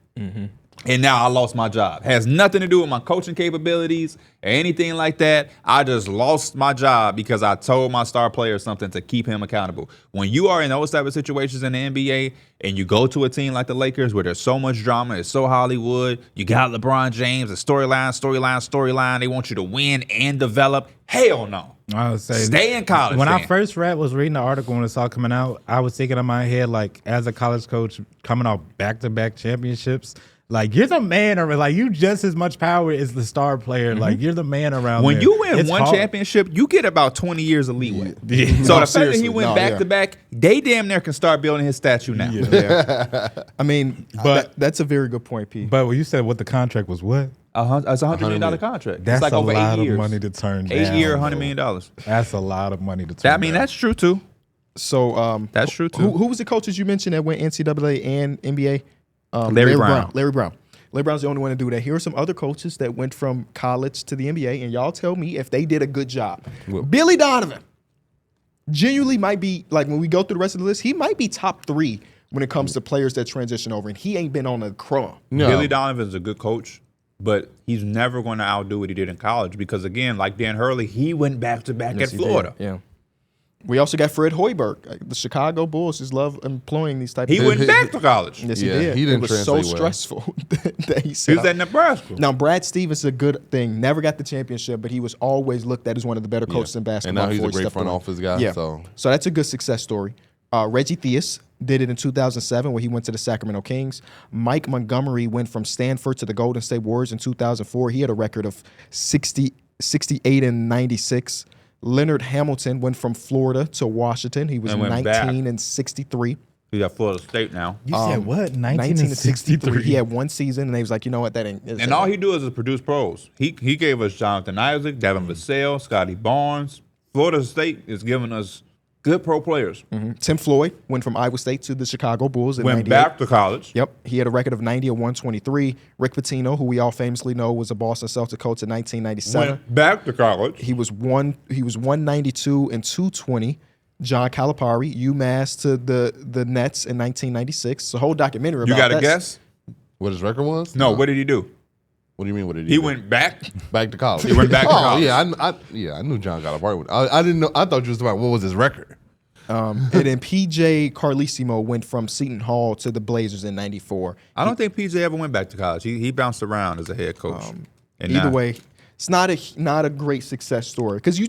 And now I lost my job. Has nothing to do with my coaching capabilities or anything like that. I just lost my job because I told my star player something to keep him accountable. When you are in those type of situations in the NBA and you go to a team like the Lakers where there's so much drama, it's so Hollywood, you got LeBron James, a storyline. They want you to win and develop. Hell no. I would say Stay in college. When I then. first was reading the article when it saw coming out, I was thinking in my head, like, as a college coach coming off back-to-back championships, like, you're the man around, like, you just as much power as the star player. Like, you're the man around When there. you win It's one hard. championship, you get about 20 years of leeway. Yeah. So No, the fact that seriously. he went No, back yeah. to back, they damn near can start building his statue now. I mean, But- that's a very good point, P. But when you said what the contract was, what? It's a $100 million million. contract. That's it's like a over lot 8 years. of money to turn down. 8 year, bro. $100 million. That's a lot of money to turn I mean, down. that's true too. So That's true, too. Who was the coaches you mentioned that went NCAA and NBA? Larry Brown. Larry Brown. Larry Brown's the only one to do that. Here are some other coaches that went from college to the NBA, and y'all tell me if they did a good job. Billy Donovan genuinely might be, like, when we go through the rest of the list, he might be top 3 when it comes to players that transition over, and he ain't been on a crumb. No. Billy Donovan's a good coach, but he's never going to outdo what he did in college because, again, like Dan Hurley, he went back to back at Yes, he did. Florida. Yeah. We also got Fred Hoiberg. The Chicago Bulls just love employing these type He of went back to college. Yes, Yeah, he did. he didn't it was so translate well. stressful that he He said. was at Nebraska. Now, Brad Stevens is a good thing. Never got the championship, but he was always looked at as one of the better coaches in And basketball. now he's before a he great stepped front away. office guy. Yeah. So that's a good success story. Reggie Theus did it in 2007 when he went to the Sacramento Kings. Mike Montgomery went from Stanford to the Golden State Warriors in 2004. He had a record of 68 and 96. Leonard Hamilton went from Florida to Washington. He was And went 19 back. and 63. He's at Florida State now. You said what? 19 and 63. 1963. He had one season, and they was like, you know what, that ain't. And all he do is produce pros. He gave us Jonathan Isaac, Devin Vassell, Scotty Barnes. Florida State is giving us good pro players. Tim Floyd went from Iowa State to the Chicago Bulls in Went 98. back to college. Yep. He had a record of 90 and 123. Rick Pitino, who we all famously know was a Boston Celtics coach in 1997. Went back to college. He was 192 and 220. John Calipari, UMass to the Nets in 1996. It's a whole documentary about You got a that. guess? what his record was? No. What did he do? What do you mean? What did he? He do? went back. back to college. He went back to college. Yeah, I knew John got a part with. I didn't know. I thought you was about what was his record. And then PJ Carlesimo went from Seton Hall to the Blazers in 94. I don't think PJ ever went back to college. He bounced around as a head coach. And Either now- way, it's not a great success story because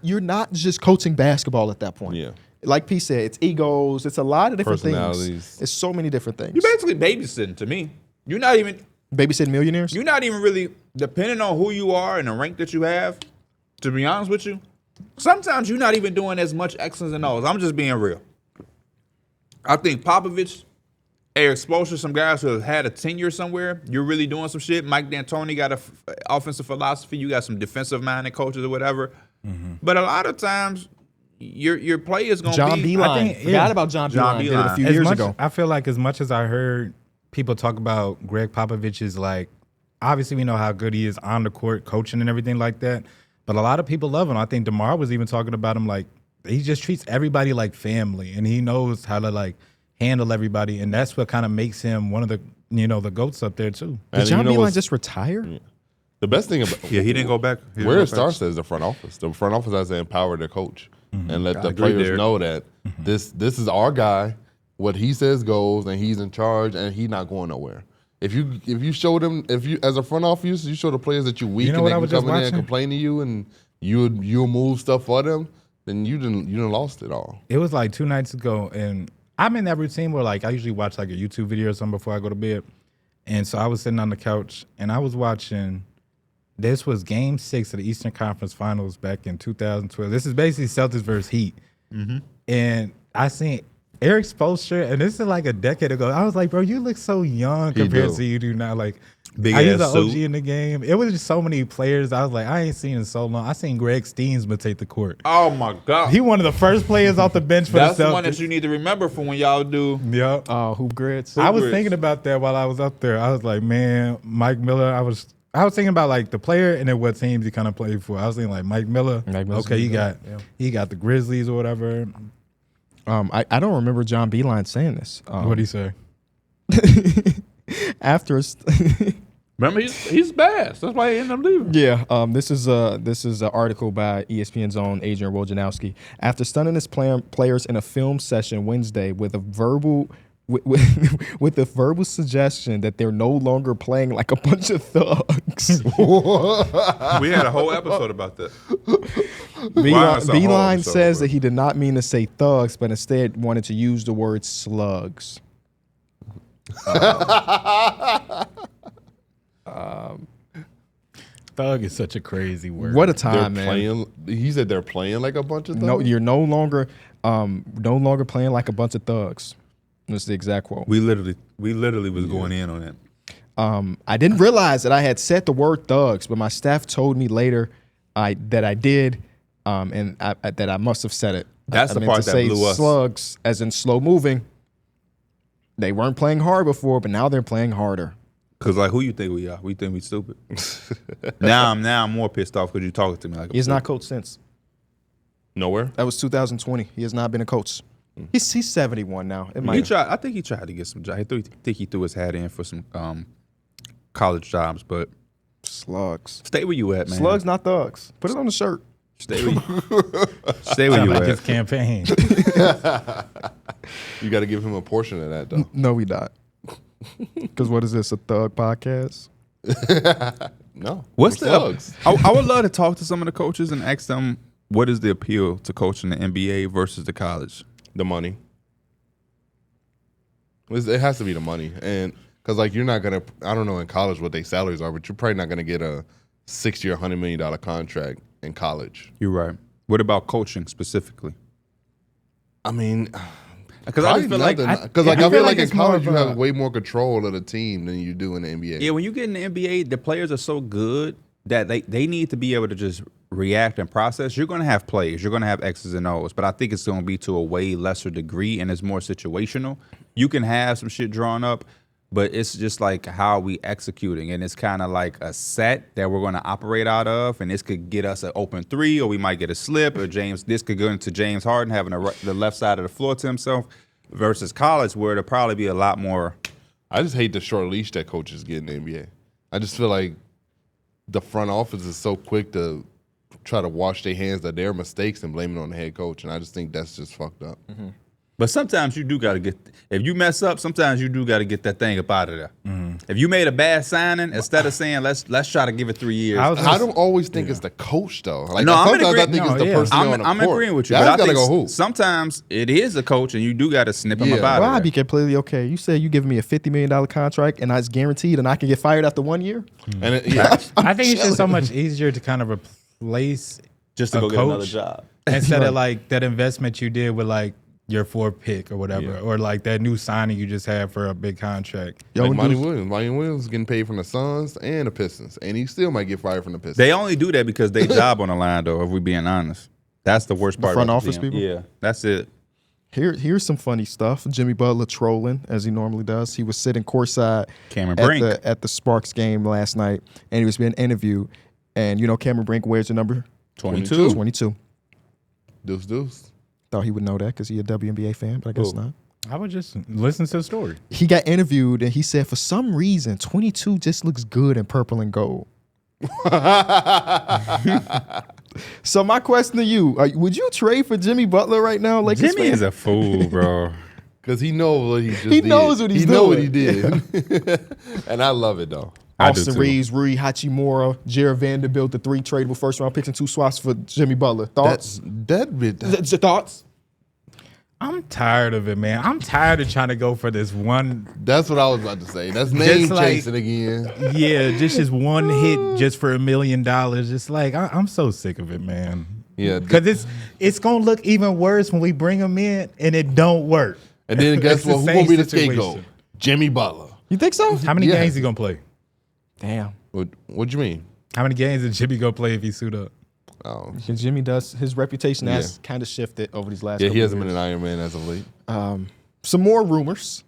you're not just coaching basketball at that point. Yeah. Like P said, it's egos. It's a lot of different things. Personalities. It's so many different things. you're basically babysitting to me. You're not even Millionaires. really depending on who you are and the rank that you have. To be honest with you, sometimes you're not even doing as much X's and O's. I'm just being real. I think Popovich, Eric Spoelstra, some guys who have had a tenure somewhere, you're really doing some shit. Mike D'Antoni got a offensive philosophy. You got some defensive-minded coaches or whatever. But a lot of times, your play is going to John be... Beeline. think- Forgot yeah. about John John Beeline. Did it a Beeline. few As years much, ago. I feel like as much as I heard people talk about Greg Popovich's, like, obviously we know how good he is on the court, coaching and everything like that. But a lot of people love him. I think DeMar was even talking about him like he just treats everybody like family, and he knows how to like handle everybody, and that's what kind of makes him one of the the GOATs up there too. Did And John you know Beeline what's- just retire? The best thing about Yeah, he didn't go back. He didn't where go it back. starts is the front office. The front office has to empower the coach and let the agree players there. know that this is our guy. What he says goes, and he's in charge, and he's not going nowhere. If you show them, if you as a front office, you show the players that you're weak You know and what they I can was come just in there and watching? complain to you, and you'll move stuff for them, then you didn't lost it all. It was like 2 nights ago, and I'm in that routine where like I usually watch like a YouTube video or something before I go to bed. And so I was sitting on the couch and I was watching. This was Game 6 of the Eastern Conference Finals back in 2012. This is basically Celtics versus Heat, and I seen Eric Spoelstra, and this is like a decade ago. I was like, bro, you look so young compared do. to you do now. Like, Big I used ass the OG suit. in the game. It was just so many players. I was like, I ain't seen in so long. I seen Greg Steensma take the court. Oh, my God. He one of the first players off the bench for That's the Celtics. the one that you need to remember for when y'all do. Yep. Hoop grids. I was Grids. thinking about that while I was up there. I was like, man, Mike Miller. I was thinking about like the player and then what teams he kind of played for. I was thinking like Mike Miller. Okay, he got the Grizzlies or whatever. I don't remember John Beilein saying this. What'd he say? After Remember, he's bad. That's why he ended up leaving. Yeah, this is an article by ESPN's own Adrian Wojnarowski. After stunning his players in a film session Wednesday with a verbal suggestion that they're no longer playing like a bunch of thugs. We had a whole episode about that. Beilein says that he did not mean to say thugs, but instead wanted to use the word slugs. Thug is such a crazy word. What a time, man! He said they're playing like a bunch of thugs. No, you're no longer playing like a bunch of thugs. That's the exact quote. We literally was going in on it. I didn't realize that I had said the word thugs, but my staff told me later that I did, and that I must have said it. That's the part that blew us. Slugs, as in slow moving. They weren't playing hard before, but now they're playing harder. Cause like, who you think we are? We think we stupid. now I'm more pissed off because you talking to me like. He's not coached since. Nowhere. That was 2020. He has not been a coach. He's 71 now. I think he tried to get some jobs. I think he threw his hat in for some college jobs, but slugs. Stay where you at, man. Slugs, not thugs. Put it on the shirt. Stay where you like at. his campaign. You got to give him a portion of that, though. No, we not. Because what is this, a thug podcast? No. What's we're the? slugs. I would love to talk to some of the coaches and ask them what is the appeal to coaching the NBA versus the college. The money. It has to be the money, and because like you're not gonna. I don't know in college what their salaries are, but you're probably not gonna get a 6-year, $100 million contract in college. You're right. What about coaching specifically? I mean, because I just feel like I feel like in it's more college of you a- have way more control of the team than you do in the NBA. yeah, when you get in the NBA, the players are so good that they need to be able to just react and process. You're going to have plays. You're going to have X's and O's, but I think it's going to be to a way lesser degree and it's more situational. You can have some shit drawn up, but it's just like how we executing, and it's kind of like a set that we're going to operate out of, and this could get us an open three, or we might get a slip, or this could go into James Harden having the left side of the floor to himself, versus college where there'll probably be a lot more. I just hate the short leash that coaches get in the NBA. I just feel like the front office is so quick to try to wash their hands of their mistakes and blame it on the head coach, and I just think that's just fucked up. Mm-hmm. But sometimes you do got to get, if you mess up, sometimes you do got to get that thing up out of there. Mm-hmm. If you made a bad signing, instead of saying let's try to give it 3 years. I don't always think it's the coach though. Like No, I'm sometimes I agreeing- think it's the no, person on the I'm court. agreeing with you. Guys But I gotta think go hoop. sometimes it is the coach, and you do got to snip him Yeah. up out Well, of I'd be there. completely okay. You said you giving me a $50 million contract and it's guaranteed and I can get fired after 1 year? And yeah, I think it's just so much easier to kind of replace Just to a go get another coach job. instead of like that investment you did with like your 4th pick or whatever, or like that new signing you just had for a big contract. like dude. Monty Williams. Monty Williams is getting paid from the Suns and the Pistons, and he still might get fired from the Pistons. They only do that because they job on the line, though, if we're being honest. That's the worst part. front about office GM. people? Yeah, that's it. Here's some funny stuff. Jimmy Butler trolling as he normally does. He was sitting courtside Cameron Brink. at the Sparks game last night, and he was being interviewed. And you know Cameron Brink wears the number 22. 22. Deuce. Thought he would know that because he's a WNBA fan, but I guess not. I would just listen to the story. He got interviewed and he said for some reason 22 just looks good in purple and gold. So my question to you, would you trade for Jimmy Butler right now? Like Jimmy is a fool, bro. Because he knows what he just He did. knows what he's He knows what doing. he did. And I love it, though. I do Austin too. Reeves, Rui Hachimura, Jared Vanderbilt, the 3 tradable first round picks and 2 swaps for Jimmy Butler. Thoughts? Thoughts? I'm tired of it, man. I'm tired of trying to go for this one. That's what I was about to say. That's name like- chasing again. Yeah, just one hit just for $1 million. It's like I'm so sick of it, man. Yeah. Because it's gonna look even worse when we bring him in and it don't work. And then guess It's the what? Who's same going to be the situation. scapegoat? Jimmy Butler. You think so? How many Yeah. games he gonna play? Damn. What you mean? How many games did Jimmy go play if he suit up? Oh. Because Jimmy does, his reputation has Yeah. kind of shifted over these last Yeah, couple he hasn't years. been an Iron Man as of late. Some more rumors.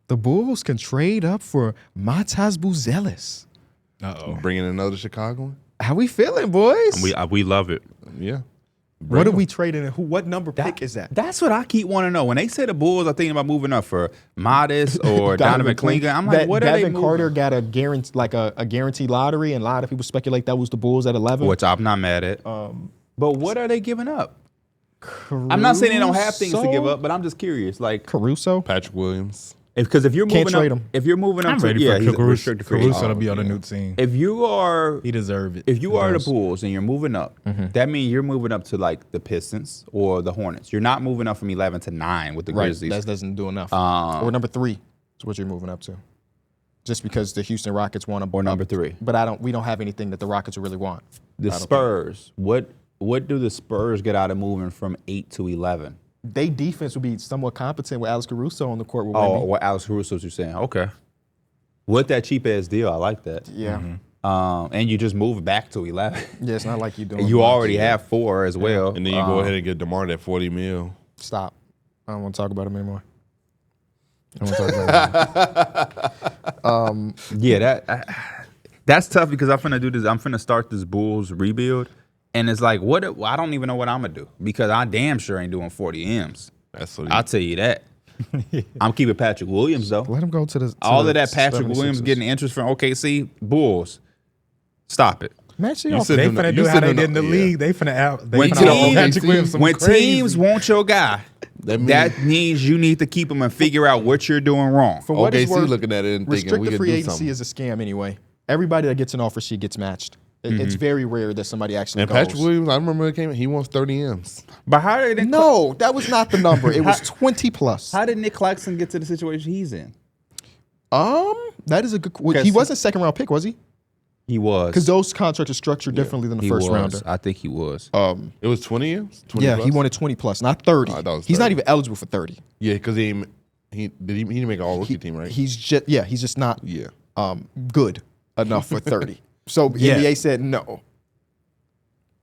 The Bulls can trade up for Matas Buzelis. Bringing another Chicagoan. How we feeling, boys? We love it. Yeah. What are we trading? What number pick is that? That's what I keep wanting to know. When they say the Bulls are thinking about moving up for Modest or Donovan Klinger, I'm like, what are they Devin moving? Carter got a guarantee, like a guaranteed lottery, and a lot of people speculate that was the Bulls at 11. Which I'm not mad at. But what are they giving up? I'm not saying they don't have things to give up, but I'm just curious. Like Caruso, Patrick Williams. Because if you're Can't moving trade up, him. if you're moving up I'm to ready yeah, for he's a Caruso. restricted free Caruso agent. to be on the new team. If you are He deserved it. If you are the Bulls and you're moving up, that means you're moving up to like the Pistons or the Hornets. You're not moving up from 11 to 9 with the right? Grizzlies. That doesn't do enough. Or number 3 is what you're moving up to. Just because the Houston Rockets want to. Or number 3. But we don't have anything that the Rockets really want. The Spurs. What do the Spurs get out of moving from 8 to 11? They defense would be somewhat competent with Alex Caruso on the court with Oh, Wemby. what Alex Caruso's you're saying? Okay. With that cheap ass deal, I like that. Yeah. And you just move back to 11. Yeah, it's not like you're doing. You much. already have 4 as well. And then you go ahead and get DeMar that $40 million. Stop. I don't want to talk about him anymore. I don't want to talk about him. Yeah, that's tough because I'm finna do this. I'm finna start this Bulls rebuild, and it's like, I don't even know what I'm gonna do because I damn sure ain't doing 40 M's. That's what I'll tell you that. I'm keeping Patrick Williams though. Let him go to the. All of that Patrick Williams getting interest from OKC Bulls. Stop it. Match You off. said They him- finna you do how said they him- did in the yeah. league. They finna out. They When finna out teams- Patrick Williams some When crazy. teams want your guy, that means you need to keep him and figure out what you're doing wrong. For what it's OKC worth, looking at it and thinking we restricted can free do agency something. is a scam anyway. Everybody that gets an offer sheet gets matched. It's very rare that somebody actually And goes. Patrick Williams, I remember it came. He wants 30 M's. But how did Nick No, that was not the number. It was 20 plus. How did Nick Claxton get to the situation he's in? That is a good. Well, he wasn't second round pick, was he? He was Because those contracts are structured differently than the he first was. rounder. I think he was. It was 20 M's? 20 Yeah, plus? he wanted 20 plus, not 30. Oh, I thought it was He's not 30. even eligible for 30. Yeah, because he didn't make an all rookie team, right? He's just not Yeah. good enough for 30. So Yeah. NBA said no.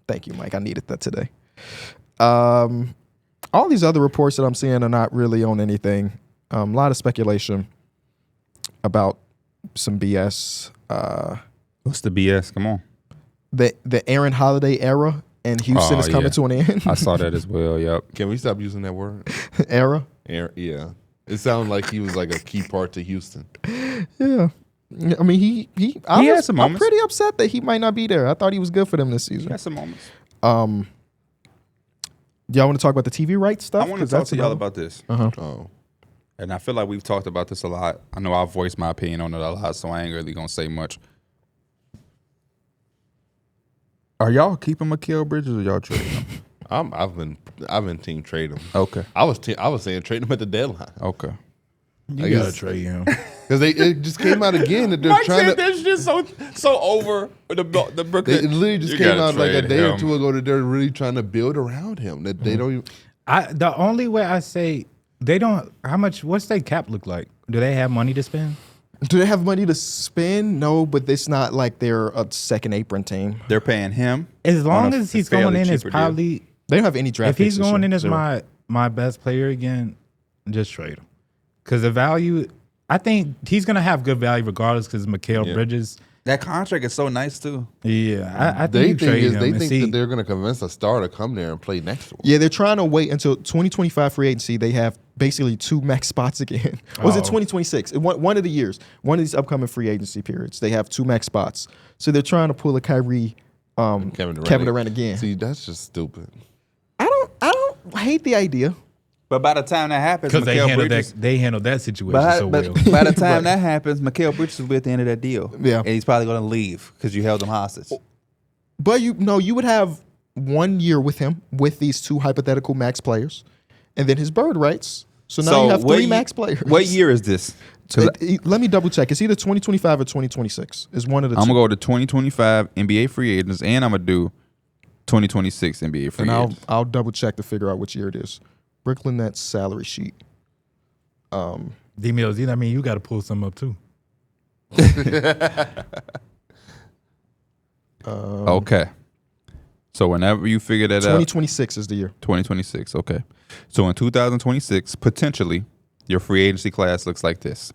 Thank you, Mike. I needed that today. All these other reports that I'm seeing are not really on anything. A lot of speculation about some BS. What's the BS? Come on. The Aaron Holiday era in Houston Oh, is coming yeah. to an end. I saw that as well. Yep. Can we stop using that word? Era. Yeah. It sounded like he was like a key part to Houston. Yeah. I mean, had some I'm moments. pretty upset that he might not be there. I thought he was good for them this season. That's some moments. Y'all want to talk about the TV rights stuff? I want to 'Cause talk that's to y'all another- about this. Oh. And I feel like we've talked about this a lot. I know I've voiced my opinion on it a lot, so I ain't really going to say much. Are y'all keeping Mikal Bridges or y'all trading him? I've been team trade him. Okay. I was saying trade him at the deadline. Okay. You I gotta guess. trade him. Because it just came out again that they're Mike trying said to. this shit so over the Brooklyn. It literally just You came gotta out like a trade day or him. two ago that they're really trying to build around him. That they don't even. The only way I say they don't. How much? What's their cap look like? Do they have money to spend? Do they have money to spend? No, but it's not like they're a second apron team. They're paying him. As long on a as he's fairly going in, it's cheaper deal. probably. They don't have any draft If he's picks this going year. in as Zero. my best player again, just trade him. Because the value, I think he's gonna have good value regardless. Because Mikal Yeah. Bridges, That contract is so nice too. yeah, I They think you think trade is him they and think see. that they're going to convince a star to come there and play next to him. Yeah, they're trying to wait until 2025 free agency. They have basically 2 max spots again. Or was it 2026? One of the years, one of these upcoming free agency periods, they have 2 max spots. So they're trying to pull a Kyrie, Kevin Durant again. See, that's just stupid. I don't hate the idea. But by the time that happens, Because they Mikal handled Bridges. that, they handled that situation By, so but well. by the time that happens, Mikal Bridges will be at the end of that deal. Yeah. And he's probably going to leave because you held him hostage. But you would have 1 year with him with these 2 hypothetical max players, and then his bird rights. So now you have 3 max players. What year is this? 'Cause Let me double check. It's either 2025 or 2026. It's one of the I'm two. going to go to 2025 NBA free agents, and I'm going to do 2026 NBA free And agents. I'll double check to figure out which year it is. Brooklyn Nets salary sheet. D-Mills, I mean, you got to pull some up too. Okay. So whenever you figure that out, 2026 is the year. 2026. Okay. So in 2026, potentially, your free agency class looks like this: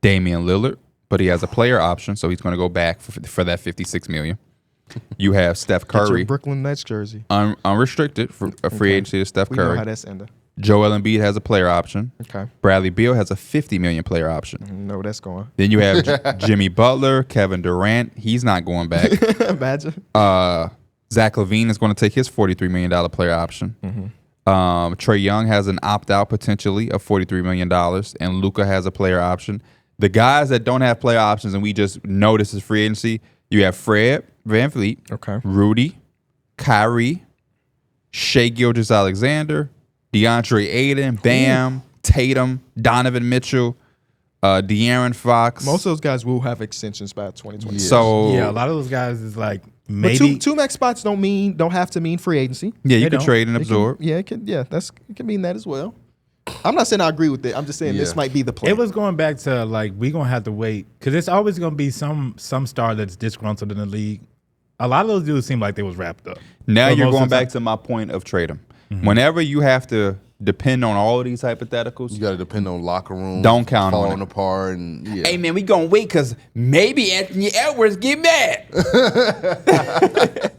Damian Lillard, but he has a player option, so he's going to go back for that $56 million. You have Steph Get your Curry, Brooklyn Nets jersey. unrestricted for a free agency to Steph We know Curry. how that's ended. Joel Embiid has a player option. Okay. Bradley Beal has a $50 million player option. No, that's going. Then you have Jimmy Butler, Kevin Durant. He's not going back. Imagine. Zach LaVine is going to take his $43 million player option. Trey Young has an opt-out potentially of $43 million, and Luka has a player option. The guys that don't have player options, and we just know this is free agency, you have Fred VanVleet, Okay. Rudy, Kyrie, Shai Gilgeous-Alexander, DeAndre Ayton, Bam, Tatum, Donovan Mitchell, De'Aaron Fox. Most of those guys will have extensions by 2020. So Yeah, a lot of those guys is like But maybe. two max spots don't have to mean free agency. yeah, you They can don't. trade and It can- absorb. yeah, it can. Yeah, it can mean that as well. I'm not saying I agree with it. I'm just saying this Yeah. might be the plan. It was going back to like we gonna have to wait because it's always gonna be some star that's disgruntled in the league. A lot of those dudes seem like they was wrapped up. Now But you're most going of the back to my point of trade them. Whenever you have to depend on all of these hypotheticals, You got to depend on locker room. Don't count on falling it. apart and yeah. hey man, we gonna wait because maybe Anthony Edwards get mad.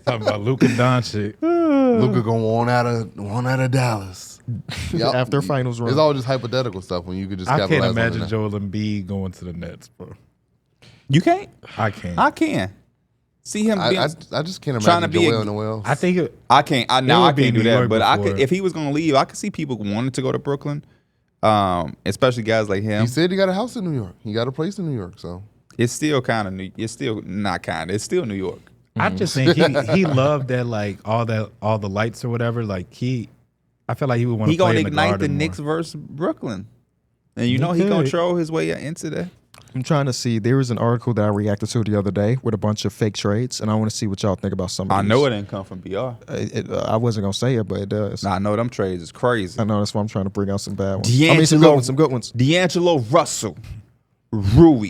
Talking about Luka Doncic. Luka gonna want out of Dallas. Yep. After finals run. It's all just hypothetical stuff when you could just I can't capitalize on imagine it. Joel Embiid going to the Nets, bro. You can't. I can't. I can see him. Being, I just can't trying to imagine be a- Joel Noel. I think it, I can't. I It now I would be can't do New that. York But I before. could, if he was gonna leave, I could see people wanting to go to Brooklyn. Especially guys like him. He said he got a house in New York. He got a place in New York. So It's still kind of New. It's still not kind of. It's still New York. I just think he loved that like all the lights or whatever. Like I feel like he would want He to play gonna in the ignite the Garden Knicks more. versus Brooklyn, and you He know he gonna could. troll his way into that. I'm trying to see. There was an article that I reacted to the other day with a bunch of fake trades, and I want to see what y'all think about some of I these. know it didn't come from BR. I wasn't gonna say it, but it does. Nah, I know them trades is crazy. I know that's why I'm trying to bring out some bad ones. D'Angelo, I mean, some good ones. Some good ones. D'Angelo Russell, Rui,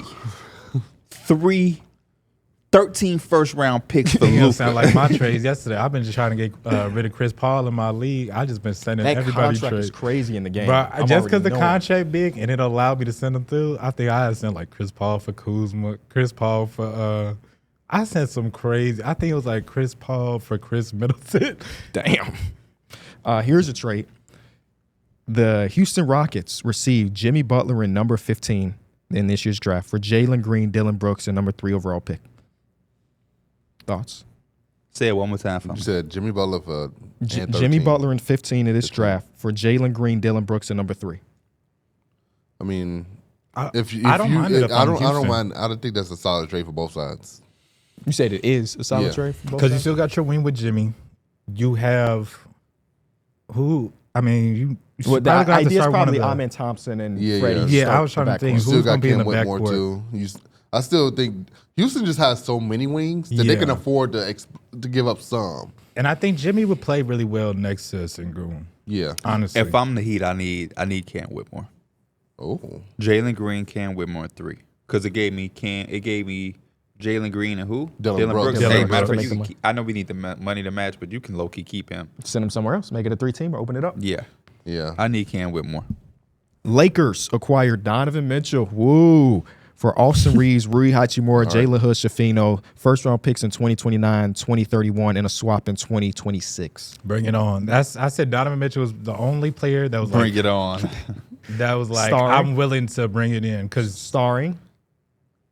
13 first-round picks for You know, Luka. sound like my trades yesterday. I've been just trying to get rid of Chris Paul in my league. I just been sending That everybody contract is trades. crazy in the game. Bro, I'm just because already the knowing. contract big and it allowed me to send them through, I think I had sent like Chris Paul for Kuzma, Chris Paul for I sent some crazy. I think it was like Chris Paul for Chris Middleton. Damn. Here's a trade. The Houston Rockets received Jimmy Butler in number 15 in this year's draft for Jalen Green, Dylan Brooks, and number 3 overall pick. Thoughts? Say it one more time for me. you said Jimmy Butler for and Jimmy 13. Butler in 15 in this draft for Jalen Green, Dylan Brooks, and number 3. I mean, I if don't mind it if I I'm don't Houston. mind. I don't think that's a solid trade for both sides. You said it is a solid Yeah. trade for both Because you sides? still got your wing with Jimmy. You have who? I mean, you Well, the probably gonna have to idea is start one of probably the- Amen Thompson and Yeah, Freddie. yeah. Yeah, I was trying to think You still who's got gonna be in Cam the Whitmore backcourt. too. I still think Houston just has so many wings that they can Yeah. afford to give up some. And I think Jimmy would play really well next to Sengun. Yeah. Honestly, If I'm the Heat, I need Cam Whitmore. Oh. Jalen Green, Cam Whitmore, 3. Because it gave me Jalen Green and who? Dylan Brooks. Hey, Dylan matter of Brooks. fact, you can keep, I know we need the money to match, but you can low-key keep him. Send him somewhere else. Make it a 3-team or open it up. Yeah. Yeah. I need Cam Whitmore. Lakers acquired Donovan Mitchell. Woo. For Austin Reeves, Rui Hachimura, Jalen Hood-Schifino, first-round picks in 2029, 2031, and a swap in 2026. bring it on. I said Donovan Mitchell was the only player that was Bring like it on. Starring. I'm willing to bring it in because Starring.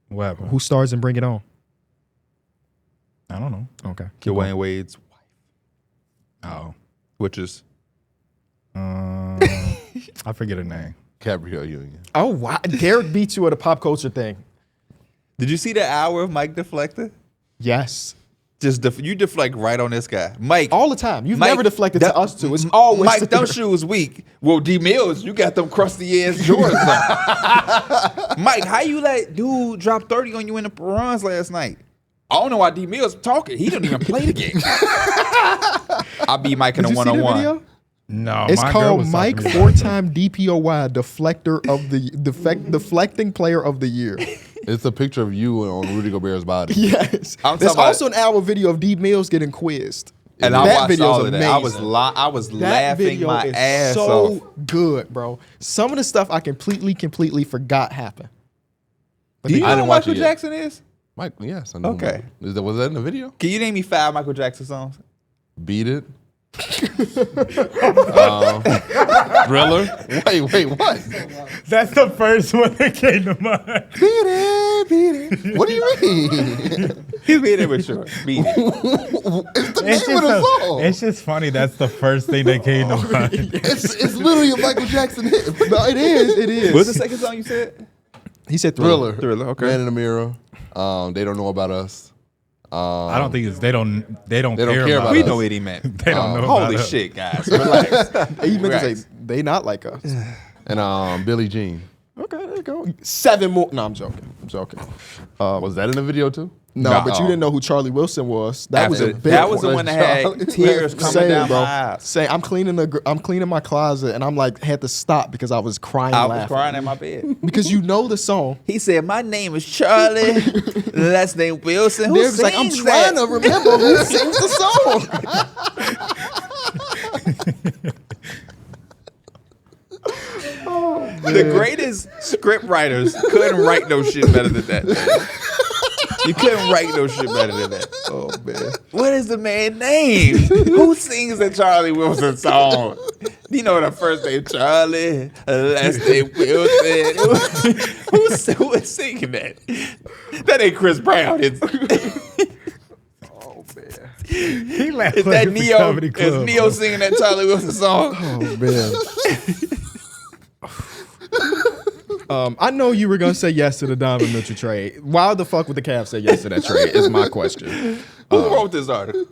whatever. Who stars in Bring It On? I don't know. Okay. Dwayne Wade's wife, Oh, which is I forget her name. Gabrielle Union. Oh, wow. Derek beat you at a pop culture thing. Did you see the hour of Mike deflected? Yes. Just you deflect right on this guy, Mike. All the time. You've Mike, never deflected that- to us two. It's always Mike, them shoes weak. Well, D Mills, you got them crusty ass Jordans on. Mike, how you let dude drop 30 on you in the runs last night? I don't know why D Mills talking. He didn't even play the game. I beat Mike in Did a you see the one-on-one. video? No, It's my girl called was Mike, talking to me about it. 4-time DPOY deflector of the deflecting player of the year. It's a picture of you on Rudy Gobert's body. Yes. I'm There's talking also an hour video of D Mills getting quizzed. And that I watched video's all of that. I was amazing. I was That laughing video my is ass so off. good, bro. Some of the stuff I completely forgot happened. Do you I know didn't who watch Michael it yet. Jackson is? Mike, yes, I know. Okay. Was that in the video? Can you name me 5 Michael Jackson songs? Beat It. Thriller. Wait, what? That's the first one that came to mind. Beat It. What do you mean? He's being immature. Beat it. It's the name of the song. It's just funny. That's the first thing that came to mind. It's literally a Michael Jackson hit. No, it is. What's the second song you said? He said Thriller. Thriller, okay. Man in the Mirror. They don't know about us. I don't think it's they don't They don't care care about about We us. know what he meant. They don't know about Holy us. shit, guys. Relax. He meant to Relax. say they not like us. And Billie Jean. Okay, there you go. 7 more. No, I'm joking. Was that in the video too? No, No. but you didn't know who Charlie Wilson was. That was a big. That was the one. one that had tears coming down my eyes. Say, I'm cleaning my closet, and I'm like had to stop because I was crying. I laughing. was crying in my bed. because you know the song. He said, "My name is Charlie. Last name Wilson." Who They was like, I'm sings trying that? to remember who sings the song. The greatest script writers couldn't write no shit better than that. You couldn't write no shit better than that. Oh man. What is the man's name? Who sings the Charlie Wilson song? You know the first name Charlie, last name Wilson. Who is singing that? That ain't Chris Brown. It's, Oh man. He laughed is like that it's a Neo? comedy club, Is Neo bro. singing that Charlie Wilson song? Oh man. I know you were gonna say yes to the Donovan Mitchell trade. Why the fuck would the Cavs say yes to that trade? Is my question. Who wrote this article?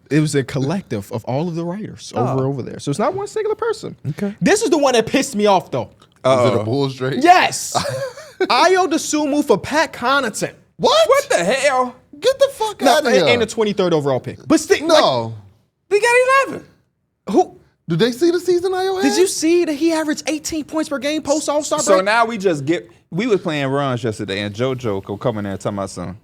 It was a collective of all of the writers over there. So it's not one singular person. Okay. This is the one that pissed me off though. Was it a Bulls trade? Yes. Ayo Dosunmu for Pat Connaughton. What? What the hell? Get the fuck No, out of here. and the 23rd overall pick. But still, No. We got 11. who Did they see the season Ayo had? did you see that he averaged 18 points per game post All-Star break? So now we just get. We was playing runs yesterday, and JoJo go come in there and tell my son,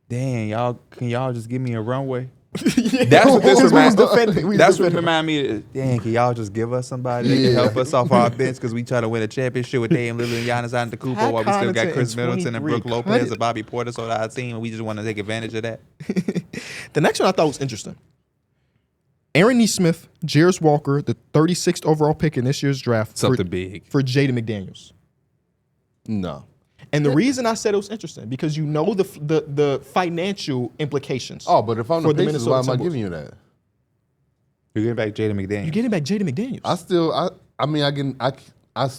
"Damn, can y'all just give me a runway?" That's what this reminds defending. That's what remind me. Damn, can y'all just give us somebody that can help us off our bench because we try to win a championship with Dame Lillard and Giannis Antetokounmpo Pat while we still got Connaughton Chris is Middleton and 23. Brook Lopez and Bobby Portis on our team, and we just want to take advantage of that. The next one I thought was interesting. Aaron Nesmith, Jarris Walker, the 36th overall pick in this year's draft Something big. for Jaden McDaniels. No. And the reason I said it was interesting because you know the financial implications. Oh, but if I'm For the the Pacers, why am I Minnesota giving you that? You're getting back Jaden McDaniels. You're getting back Jaden McDaniels.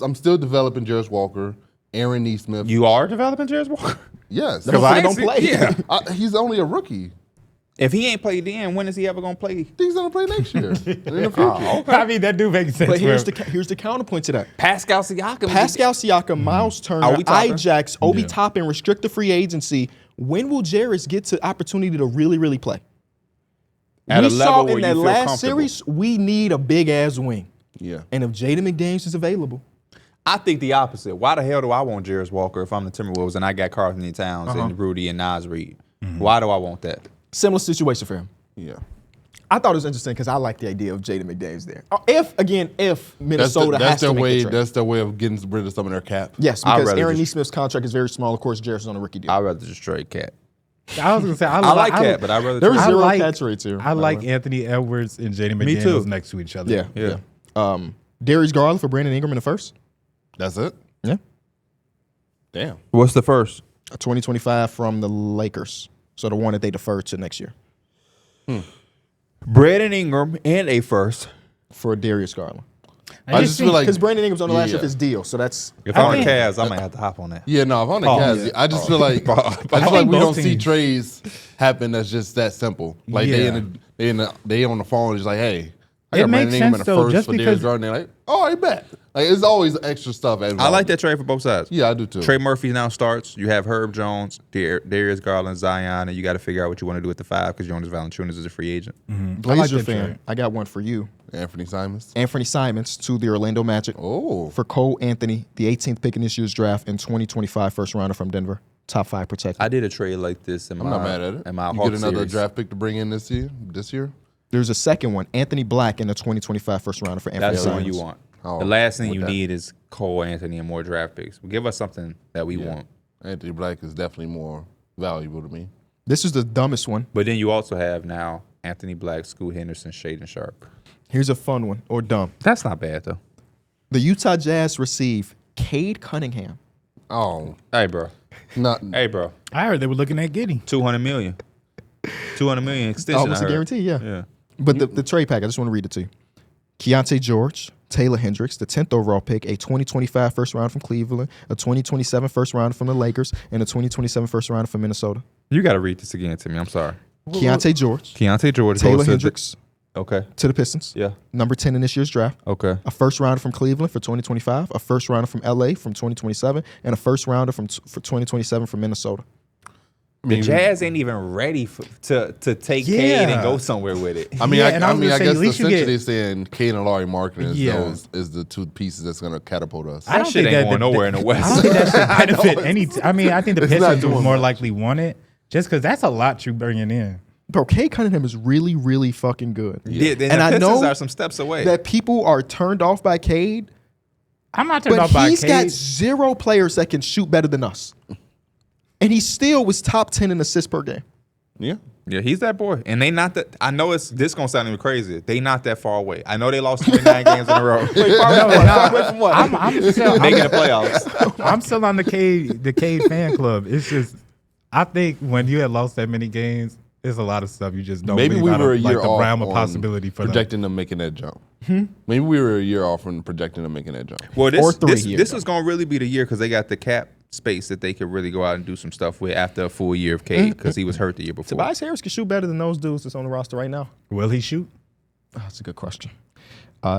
I'm still developing Jarris Walker, Aaron Nesmith. You are developing Jarris Walker? Yes. Because I don't see- play. Yeah. He's only a rookie. If he ain't played then, when is he ever gonna play? He's gonna play next year in the future. I mean, that do make sense. But here's bro. here's the counterpoint to that. Pascal Siakam. Pascal Siakam, Miles Turner, Are we talking? Ijax, Obi Yeah. Toppin, restricted free agency. When will Jarris get to opportunity to really, really play? At we a saw level where in you that feel last comfortable. series, we need a big ass wing. Yeah. And if Jaden McDaniels is available, I think the opposite. Why the hell do I want Jarris Walker if I'm the Timberwolves and I got Carl Anthony Towns and Rudy and Nas Reed? Why do I want that? similar situation for him. Yeah. I thought it was interesting because I like the idea of Jaden McDaniels there. If Minnesota that's has to their make way. the trade. That's their way of getting rid of some of their cap. Yes, I'd because rather Aaron just- Nesmith's contract is very small. Of course, Jarris is on a rookie deal. I'd rather just trade Cat. I was gonna say I like Cat, but I'd rather There's trade. zero like- catch rates here. I like Anthony Edwards and Jaden Me McDaniels too. next to each other. Yeah. Darius Garland for Brandon Ingram in the first. That's it. Yeah. Damn. What's the first? A 2025 from the Lakers. So the one that they deferred to next year Brandon Ingram and a first. for Darius Garland. I just feel like Because Brandon Ingram's on the last year of Yeah. his deal. So that's If I'm the think- Cavs, I might have to hop on that. Yeah, no, if I'm the Cavs, yeah. I just feel like I just feel like think we both don't see teams- trades happen that's just that simple. Like Yeah. they on the phone just like, hey, I It got makes Brandon Ingram in sense, the though, first just for Darius because- Garland. They're like, oh, I bet. Like it's always extra stuff. I like that trade for both sides. Yeah, I do too. Trey Murphy now starts. You have Herb Jones, Darius Garland, Zion, and you got to figure out what you want to do with the 5 because Jonas Valanciunas is a free agent. Blazer that fan. trade. I got one for you. Anthony Simons. Anthony Simons to the Orlando Magic. Oh, For Cole Anthony, the 18th pick in this year's draft and 2025 first rounder from Denver. Top 5 protected. I did a trade like this in I'm my not mad at it. in my You Hawks get another series. draft pick to bring in this year. There's a second one, Anthony Black in the 2025 first rounder for Anthony That's the one Simons. you want. Oh, the last thing with you that. need is Cole Anthony and more draft picks. Give us something that we want. Anthony Black is definitely more valuable to me. This is the dumbest one. But then you also have now Anthony Black, Scoot Henderson, Shaden Sharp. Here's a fun one, or dumb. That's not bad though. The Utah Jazz receive Cade Cunningham. Oh, Hey, bro. not Hey, bro. I heard they were looking at Giddey. $200 million. $200 million extension. Almost I a heard. guarantee, yeah. Yeah. But the trade pack, I just want to read it to you. Keontae George, Taylor Hendricks, the 10th overall pick, a 2025 first round from Cleveland, a 2027 first round from the Lakers, and a 2027 first round from Minnesota. You got to read this again to me. I'm sorry. Keontae George, Keontae George. Taylor goes to the- Hendricks Okay. to the Pistons. Yeah. Number 10 in this year's draft. Okay. A first rounder from Cleveland for 2025, a first rounder from LA from 2027, and a first rounder for 2027 from Minnesota. The Jazz ain't even ready to take Cade and go somewhere with it. I mean, Yeah, I and I was mean, gonna I say, guess at least you essentially get- saying Cade and Laurie Marketing Yeah. is the two pieces that's going to catapult us. I don't shit think ain't that going nowhere in the West. I don't think that should benefit any. I mean, I think the It's not Pistons doing would more much. likely want it just because that's a lot you bringing in. Bro, Cade Cunningham is really, really fucking good. Yeah, then And the I Pistons know are some steps away. That people are turned off by Cade, I'm not turned but off by he's got Cade. zero players that can shoot better than us. And he still was top 10 in assists per game. Yeah. Yeah, he's that boy. And they not that. I know this gonna sound even crazy. They not that far away. I know they lost 29 games in a row. Wait, far away from what? I'm still, Making the playoffs. I'm still on the Cade fan club. It's just, I think when you had lost that many games, there's a lot of stuff you just don't Maybe leave we out were a of, year like the off realm of on possibility for them. projecting them making that jump. Maybe we were a year off from projecting them making that jump. Well, Or this 3 this, years this ago. is gonna really be the year because they got the cap space that they could really go out and do some stuff with after a full year of Cade because he was hurt the year before. Tobias Harris can shoot better than those dudes that's on the roster right now. Will he shoot? Oh, that's a good question.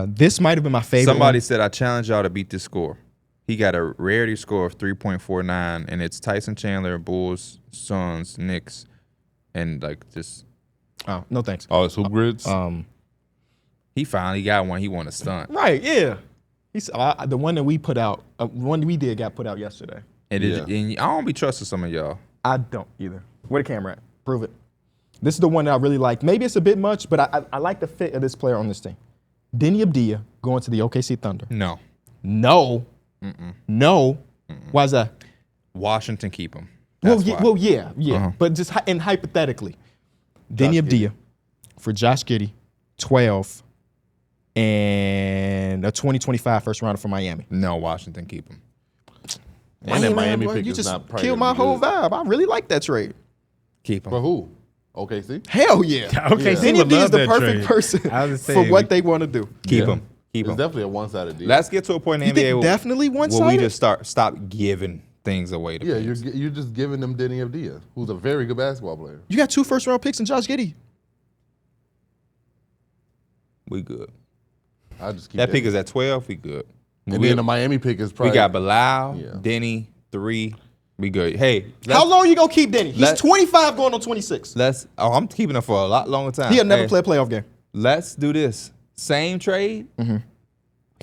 This might have been my favorite. Somebody one. said, I challenge y'all to beat this score. He got a rarity score of 3.49, and it's Tyson Chandler, Bulls, Suns, Knicks, and like just Oh, no thanks. Oh, it's hoop grids. he finally got one. He won a stunt. Right, yeah. He's the one that we put out, one we did got put out yesterday. And, Yeah. and I don't be trusting some of y'all. I don't either. Where the camera at? Prove it. This is the one that I really like. Maybe it's a bit much, but I like the fit of this player on this team. Denny Abdia going to the OKC Thunder. No. No. No. Why is that? Washington keep him. Well, That's yeah, why. well, yeah. But just and hypothetically, Denny Abdia for Josh Giddey, 12, and a 2025 first rounder for Miami. No, Washington keep him. And that Miami bro, pick you is just not probably killed gonna my be whole good. vibe. I really like that trade. Keep him. For who? OKC? Hell yeah. Okay, Denny would Abdia is love the that perfect trade. person I was for saying, what they want to do. Keep Yeah. him. Keep It's him. definitely a one-sided deal. Let's get to a point in You the think NBA definitely where we one-sided? just stop giving things away to yeah, teams. you're just giving them Denny Abdia, who's a very good basketball player. You got 2 first round picks in Josh Giddey. We good. I just keep That pick is at 12. We good. and then the Miami pick is probably We got Bilal, Yeah. Denny, 3. We good. Hey, How long you gonna keep Denny? He's let- 25 going on 26. I'm keeping him for a lot longer time. He'll never Hey, play a playoff game. Let's do this. Same trade. I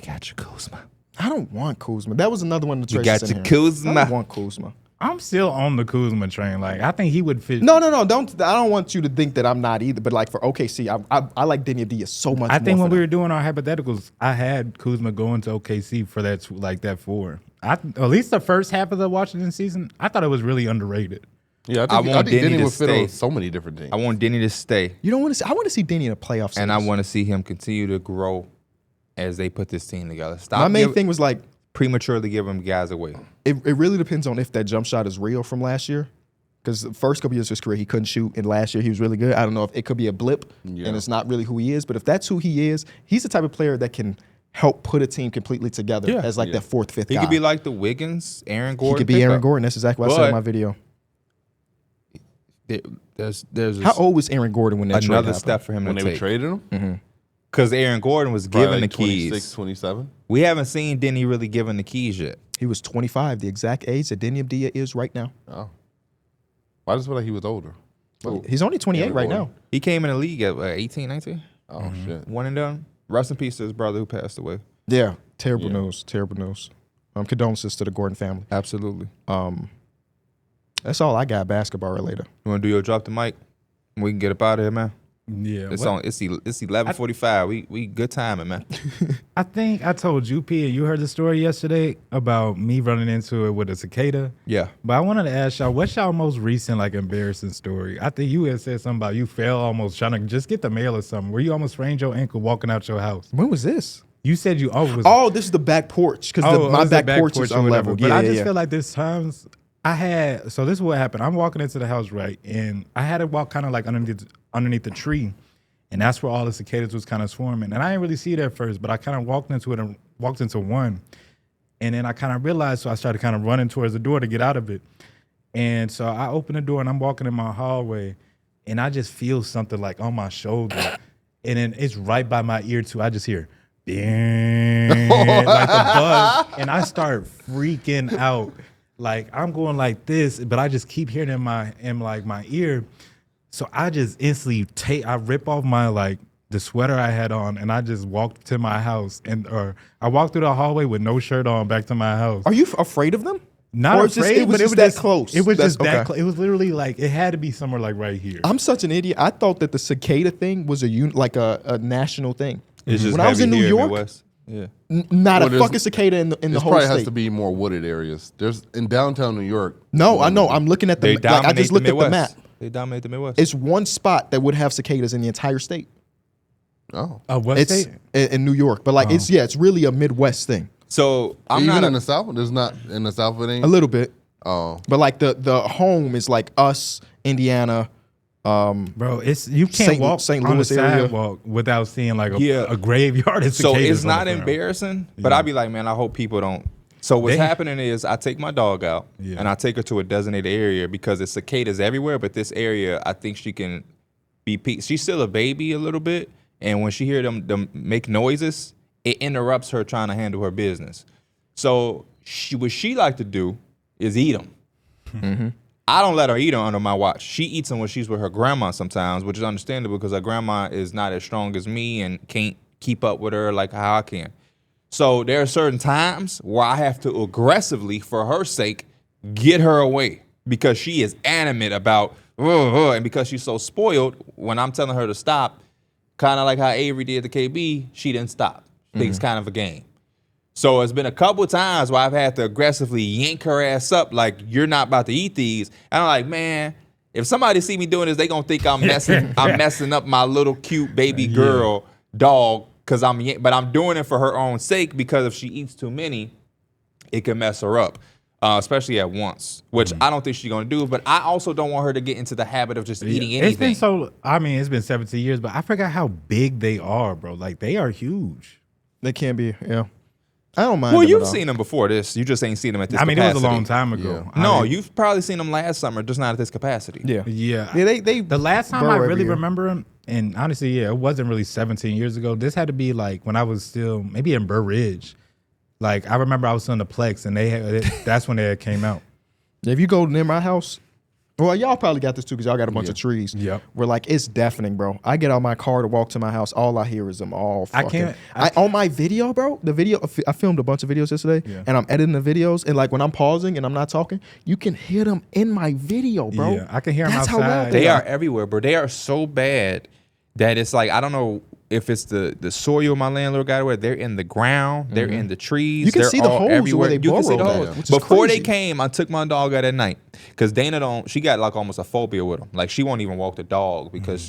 got your Kuzma. I don't want Kuzma. That was another one of the You trades. got that's in your here. Kuzma. I don't want Kuzma. I'm still on the Kuzma train. Like, I think he would fit. No. Don't. I don't want you to think that I'm not either. But like for OKC, I like Denny Abdia so much. I think more when for we that. were doing our hypotheticals, I had Kuzma going to OKC for that 4. At least the first half of the Washington season, I thought it was really underrated. Yeah, I want Denny Denny to would fit stay. on so many different teams. I want Denny to stay, You don't want to see. I want to see Denny in a playoff series. and I want to see him continue to grow as they put this team together. Stop My main thing was like prematurely giving guys away. it really depends on if that jump shot is real from last year. Because the first couple years of his career, he couldn't shoot, and last year he was really good. I don't know if it could be a blip, and it's not really who he is. But if that's who he is, he's the type of player that can help put a team completely together as like that 4th, 5th He guy. could be like the Wiggins, Aaron Gordon. He could be Aaron pickup. Gordon. That's exactly what I said in But- my video. There's How old was Aaron Gordon when that trade another happened? step for him when to they take. traded him, Because Aaron Gordon was probably giving like the 26, keys. 27. We haven't seen Denny really giving the keys yet. He was 25, the exact age that Denny Abdia is right now. Oh, I just feel like he was older. Oh, He's only 28 Aaron right Gordon. now. He came in the league at 18, 19? Oh shit. One and done. Rest in peace to his brother who passed away. Yeah, terrible news. Terrible news. Condolences to the Gordon family. Absolutely. That's all I got basketball related. You want to do your drop the mic? We can get up out of here, man. Yeah, It's what- it's 11:45. We good timing, man. I think I told you, P, and you heard the story yesterday about me running into it with a cicada. Yeah. But I wanted to ask y'all, what's y'all most recent like embarrassing story? I think you had said something about you fell almost trying to just get the mail or something. Where you almost sprained your ankle walking out your house. When was this? You said you was Oh, this is the back porch because it my was the back porch is or whatever. unleveled. But Yeah, I just yeah. feel like there's times so this is what happened. I'm walking into the house, right? And I had to walk kind of like underneath the tree. And that's where all the cicadas was kind of swarming. And I didn't really see it at first, but I kind of walked into it and walked into one. And then I kind of realized, so I started kind of running towards the door to get out of it. And so I opened the door and I'm walking in my hallway and I just feel something like on my shoulder. And then it's right by my ear too. I just hear, bing, like the buzz. And I start freaking out. Like I'm going like this, but I just keep hearing in my ear. So I just instantly I rip off my the sweater I had on and I just walked to my house or I walked through the hallway with no shirt on back to my house. Are you afraid of them? Not Or it's just- afraid, it was but just that close. It was That's- just that okay. close. It was literally like, it had to be somewhere like right here. I'm such an idiot. I thought that the cicada thing was a national thing. It's just when I was in heavy New here York, Midwest. Yeah. not Well, a there's- fucking cicada in the This whole probably state. has to be more wooded areas. There's in downtown New York. No, I know. I'm looking at They the like, I dominate just the looked at the Midwest. map. They dominate the Midwest. It's one spot that would have cicadas in the entire state. Oh, What It's state? in New York, but it's really a Midwest thing. So I'm even not in the South. There's not in the South. It ain't. A little bit, Oh, but like the home is like us, Indiana. Bro, you can't walk St. on the Louis area. sidewalk without seeing like Yeah. a graveyard of So cicadas it's on not the ground. embarrassing, but I'd be like, man, I hope people don't. So what's happening is I take my dog out and I take her to a designated area because there's cicadas everywhere, but this area, I think she can be she's still a baby a little bit, and when she hear them make noises, it interrupts her trying to handle her business. So what she like to do is eat them. Mm-hmm. I don't let her eat them under my watch. She eats them when she's with her grandma sometimes, which is understandable because her grandma is not as strong as me and can't keep up with her like how I can. So there are certain times where I have to aggressively, for her sake, get her away because she is animate about, and because she's so spoiled, when I'm telling her to stop, kind of like how Avery did to KB, she didn't stop. Thinks kind of a game. So it's been a couple times where I've had to aggressively yank her ass up like, you're not about to eat these. And I'm like, man, if somebody see me doing this, they gonna think I'm messing up my little cute baby girl dog because but I'm doing it for her own sake because if she eats too many, it can mess her up. Especially at once, which I don't think she's gonna do. But I also don't want her to get into the habit of just eating anything. It's been 17 years, but I forgot how big they are, bro. Like they are huge. They can be, yeah. I don't mind. Well, them at you've all. seen them before this. You just ain't seen them at this I mean, capacity. it was a long time ago. Yeah. No, you've probably seen them last summer, just not at this capacity. Yeah, Yeah. They The last time burrow I every really year. remember them, and honestly, it wasn't really 17 years ago. This had to be like when I was still maybe in Burr Ridge. Like I remember I was on the Plex, and that's when they came out. If you go near my house, well, y'all probably got this too because y'all got a bunch of trees. Yep. Where like it's deafening, bro. I get out my car to walk to my house. All I hear is them all. Fucking, on my video, bro. The video I filmed a bunch of videos yesterday, and I'm editing the videos. And like when I'm pausing and I'm not talking, you can hear them in my video, bro. Yeah, I can hear them That's how outside. loud They are everywhere, bro. They are so bad that it's like, I don't know if it's the soil my landlord got away. They're in the ground. They're in the trees. You can they're see the all holes where everywhere. they You can see the burrowed at, holes. which is Before crazy. they came, I took my dog out at night because Dana she got like almost a phobia with them. Like she won't even walk the dog because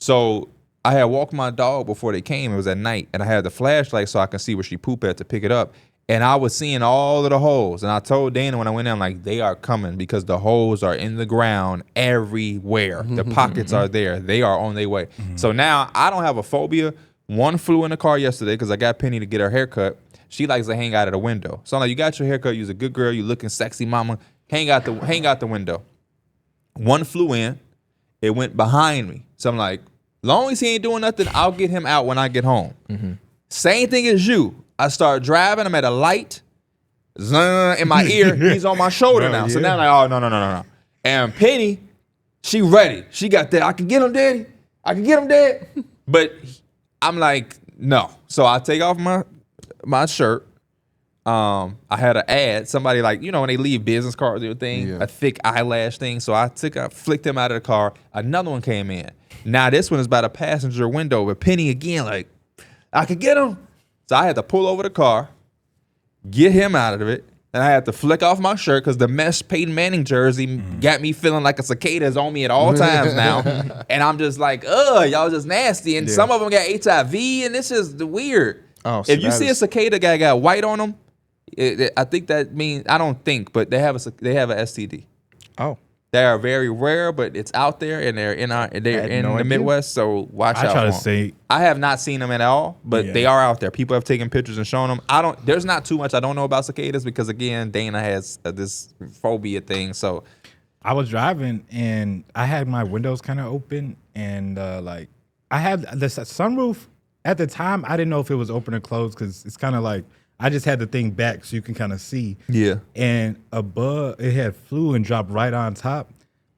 so I had walked my dog before they came. It was at night and I had the flashlight so I can see where she poop at to pick it up. And I was seeing all of the holes. And I told Dana when I went in, I'm like, they are coming because the holes are in the ground everywhere. The pockets are there. They are on their way. So now I don't have a phobia. One flew in the car yesterday because I got Penny to get her haircut. She likes to hang out of the window. So I'm like, you got your haircut. You're a good girl. You looking sexy, mama. Hang out the window. One flew in. It went behind me. So I'm like, long as he ain't doing nothing, I'll get him out when I get home. Same thing as you. I start driving. I'm at a light. Zzzz, in my ear. He's on my shoulder now. So now I'm like, oh, no. And Penny, she ready. She got that. I can get him, daddy. I can get him, dad. But I'm like, no. So I take off my shirt. I had an ad. Somebody like, when they leave business cards or thing, a thick eyelash thing. So I flicked him out of the car. Another one came in. Now this one is by the passenger window, but Penny again, like, I could get him. So I had to pull over the car, get him out of it, and I had to flick off my shirt because the mesh Peyton Manning jersey got me feeling like a cicada is on me at all times now. And I'm just like, y'all just nasty. And some of them got HIV, and this is weird. Oh, so if you see a cicada guy got white on them, I think that means, I don't think, but they have a STD. Oh. They are very rare, but it's out there, and they're in the Midwest. So watch out. I try to say, I have not seen them at all, but they are out there. People have taken pictures and shown them. There's not too much I don't know about cicadas because again, Dana has this phobia thing. So I was driving and I had my windows kind of open, and like I had the sunroof at the time. I didn't know if it was open or closed because it's kind of like I just had the thing back so you can kind of see. Yeah. And above, it had flew and dropped right on top.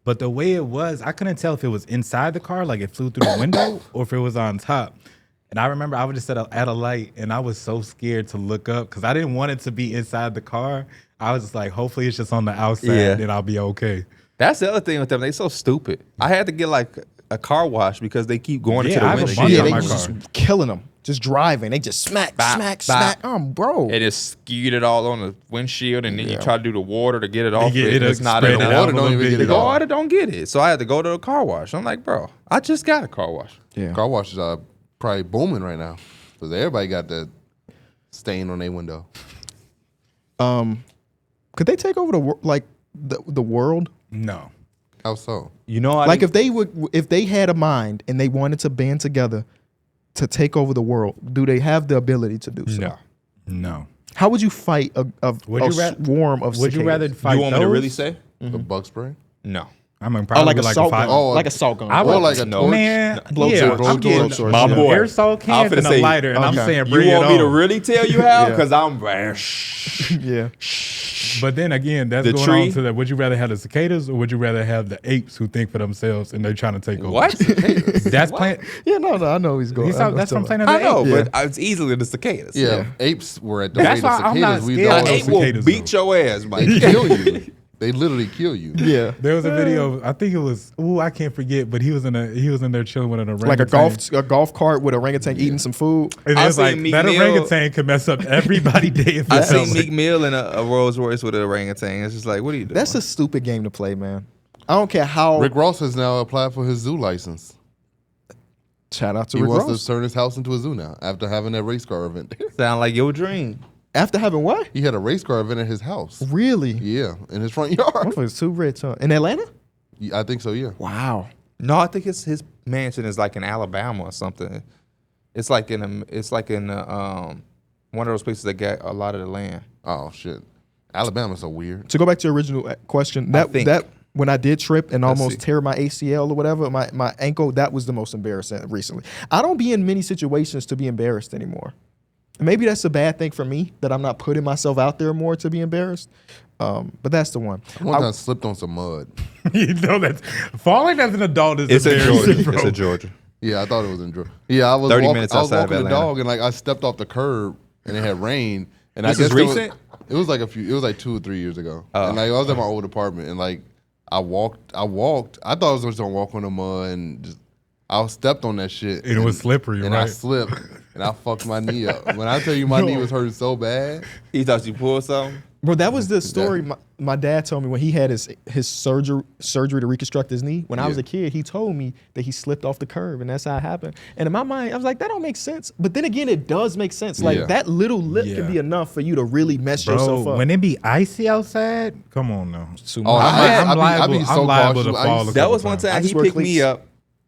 But the way it was, I couldn't tell if it was inside the car, like it flew through the window, or if it was on top. And I remember I was just at a light, and I was so scared to look up because I didn't want it to be inside the car. I was just like, hopefully it's just on the outside, and I'll be okay. That's the other thing with them. They so stupid. I had to get like a car wash because they keep going into the I have a windshield. bunch Yeah, on they my just car. killing them. Just driving. They just smack. Bro. It just skewed it all on the windshield, and then you try to do the water to get it off. It'll It's not spread it enough. out Water a don't little even bit. get it The off. water don't get it. So I had to go to a car wash. I'm like, bro, I just got a car wash. Yeah. Car washes are probably booming right now because everybody got that stain on their window. Could they take over the world? No. How so? You know, If they had a mind and they wanted to band together to take over the world, do they have the ability to do so? No. How would you fight a swarm of Would you rather cicadas? fight you want me to those? really say? The bug spray? No. I mean, probably like a like salt fight. gun. Oh, Like a salt gun. I Or would- like a torch? Man, Blowtorch. I'm getting Blowtorch. My boy. aerosol cans and a lighter, and I'm saying You bring it want me to on. really tell you how? Yeah. Because I'm Yeah. But then again, that's The going tree? on to that. Would you rather have the cicadas or would you rather have the apes who think for themselves and they're trying to take over? what? That's Planet. Yeah, no, I know he's going. That's from Planet I of the know, Apes. but it's easily the cicadas. Yeah, apes were at the That's rate of why I'm not cicadas. We scared don't of An those ape will cicadas, beat your ass, Mike. They kill you. They literally kill you. Yeah. There was a video. I think it was. I can't forget. But he was in there chilling with an orangutan. Like a golf cart with a orangutan eating some food. And I it's like seen Meek that Mill- orangutan could mess up everybody's day if I it's seen Meek Mill in a Rolls Royce with an orangutan. It's just like, what are you doing? That's a stupid game to play, man. I don't care how. Rick Ross has now applied for his zoo license. Shout out to He Rick wants Ross. to turn his house into a zoo now after having that race car event. sound like your dream. After having what? He had a race car event at his house. Really? Yeah, in his front yard. Motherfucker's too rich, huh? In Atlanta? Yeah, I think so, yeah. Wow. No, I think his mansion is like in Alabama or something. It's like in one of those places that got a lot of the land. Oh, shit. Alabama's so weird. To go back to your original question, think- that when I did trip and Let's almost see. tear my ACL or whatever, my ankle, that was the most embarrassing recently. I don't be in many situations to be embarrassed anymore. Maybe that's a bad thing for me that I'm not putting myself out there more to be embarrassed. But that's the one. One time I slipped on some mud. You know that falling as an adult is It's in embarrassing, Georgia. bro. It's in Georgia. Yeah, I thought it was in Georgia. Yeah, I was 30 walking, minutes I was outside of walking the Atlanta. dog and like I stepped off the curb and it had rain. And This I is guess recent? It was like it was like 2 or 3 years ago. Oh. And like I was at my old apartment and like I walked. I thought I was just gonna walk on the mud and just I stepped on that shit. And it was slippery, and I right? slipped and I fucked my knee up. When I tell you my knee was hurting so bad. He thought you pulled something. Bro, that was the story my dad told me when he had his surgery to reconstruct his knee. When I was a kid, he told me that he slipped off the curb, and that's how it happened. And in my mind, I was like, that don't make sense. But then again, it does make sense. Like, Yeah. that little lip Yeah. can be enough for you to really mess yourself Bro, up. when it be icy outside, come on now. Oh, I'm I be so liable to cautious. fall. I used- That was one time I he just wear picked me cleats. up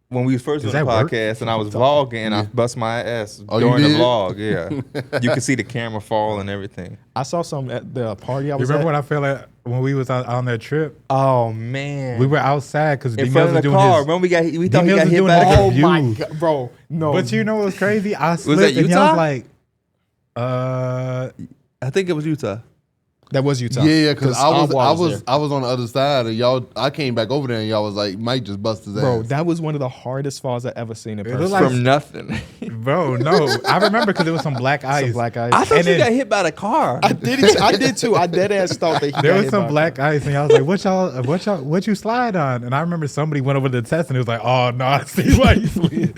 when we was first Does doing the that work? podcast, and I was vlogging, and I bust my ass Oh, you during the did? vlog. Yeah, you can see the camera fall and everything. I saw some at the party I You was remember at. when I felt like when we was on that trip? Oh man, We were outside because in D front Mills of was the doing car. his. Remember we thought he Mills got was hit doing by like the a Oh my view. God, bro. No. But you know what's crazy? I slipped that and Utah? I was like, I think it was Utah. that was Utah. Yeah, because I was there. on the other side and y'all. I came back over there and y'all was like, Mike just bust his ass. Bro, that was one of the hardest falls I ever seen in It person. looked like- From nothing. Bro, no. I remember because there was some black ice. Some black ice. I thought And you then- got hit by the car. I did too. I dead ass thought that he There got was hit some by a black ice, and I was like, what you slide on? And I remember somebody went over to the test, and it was like, oh, no, I see why you slid.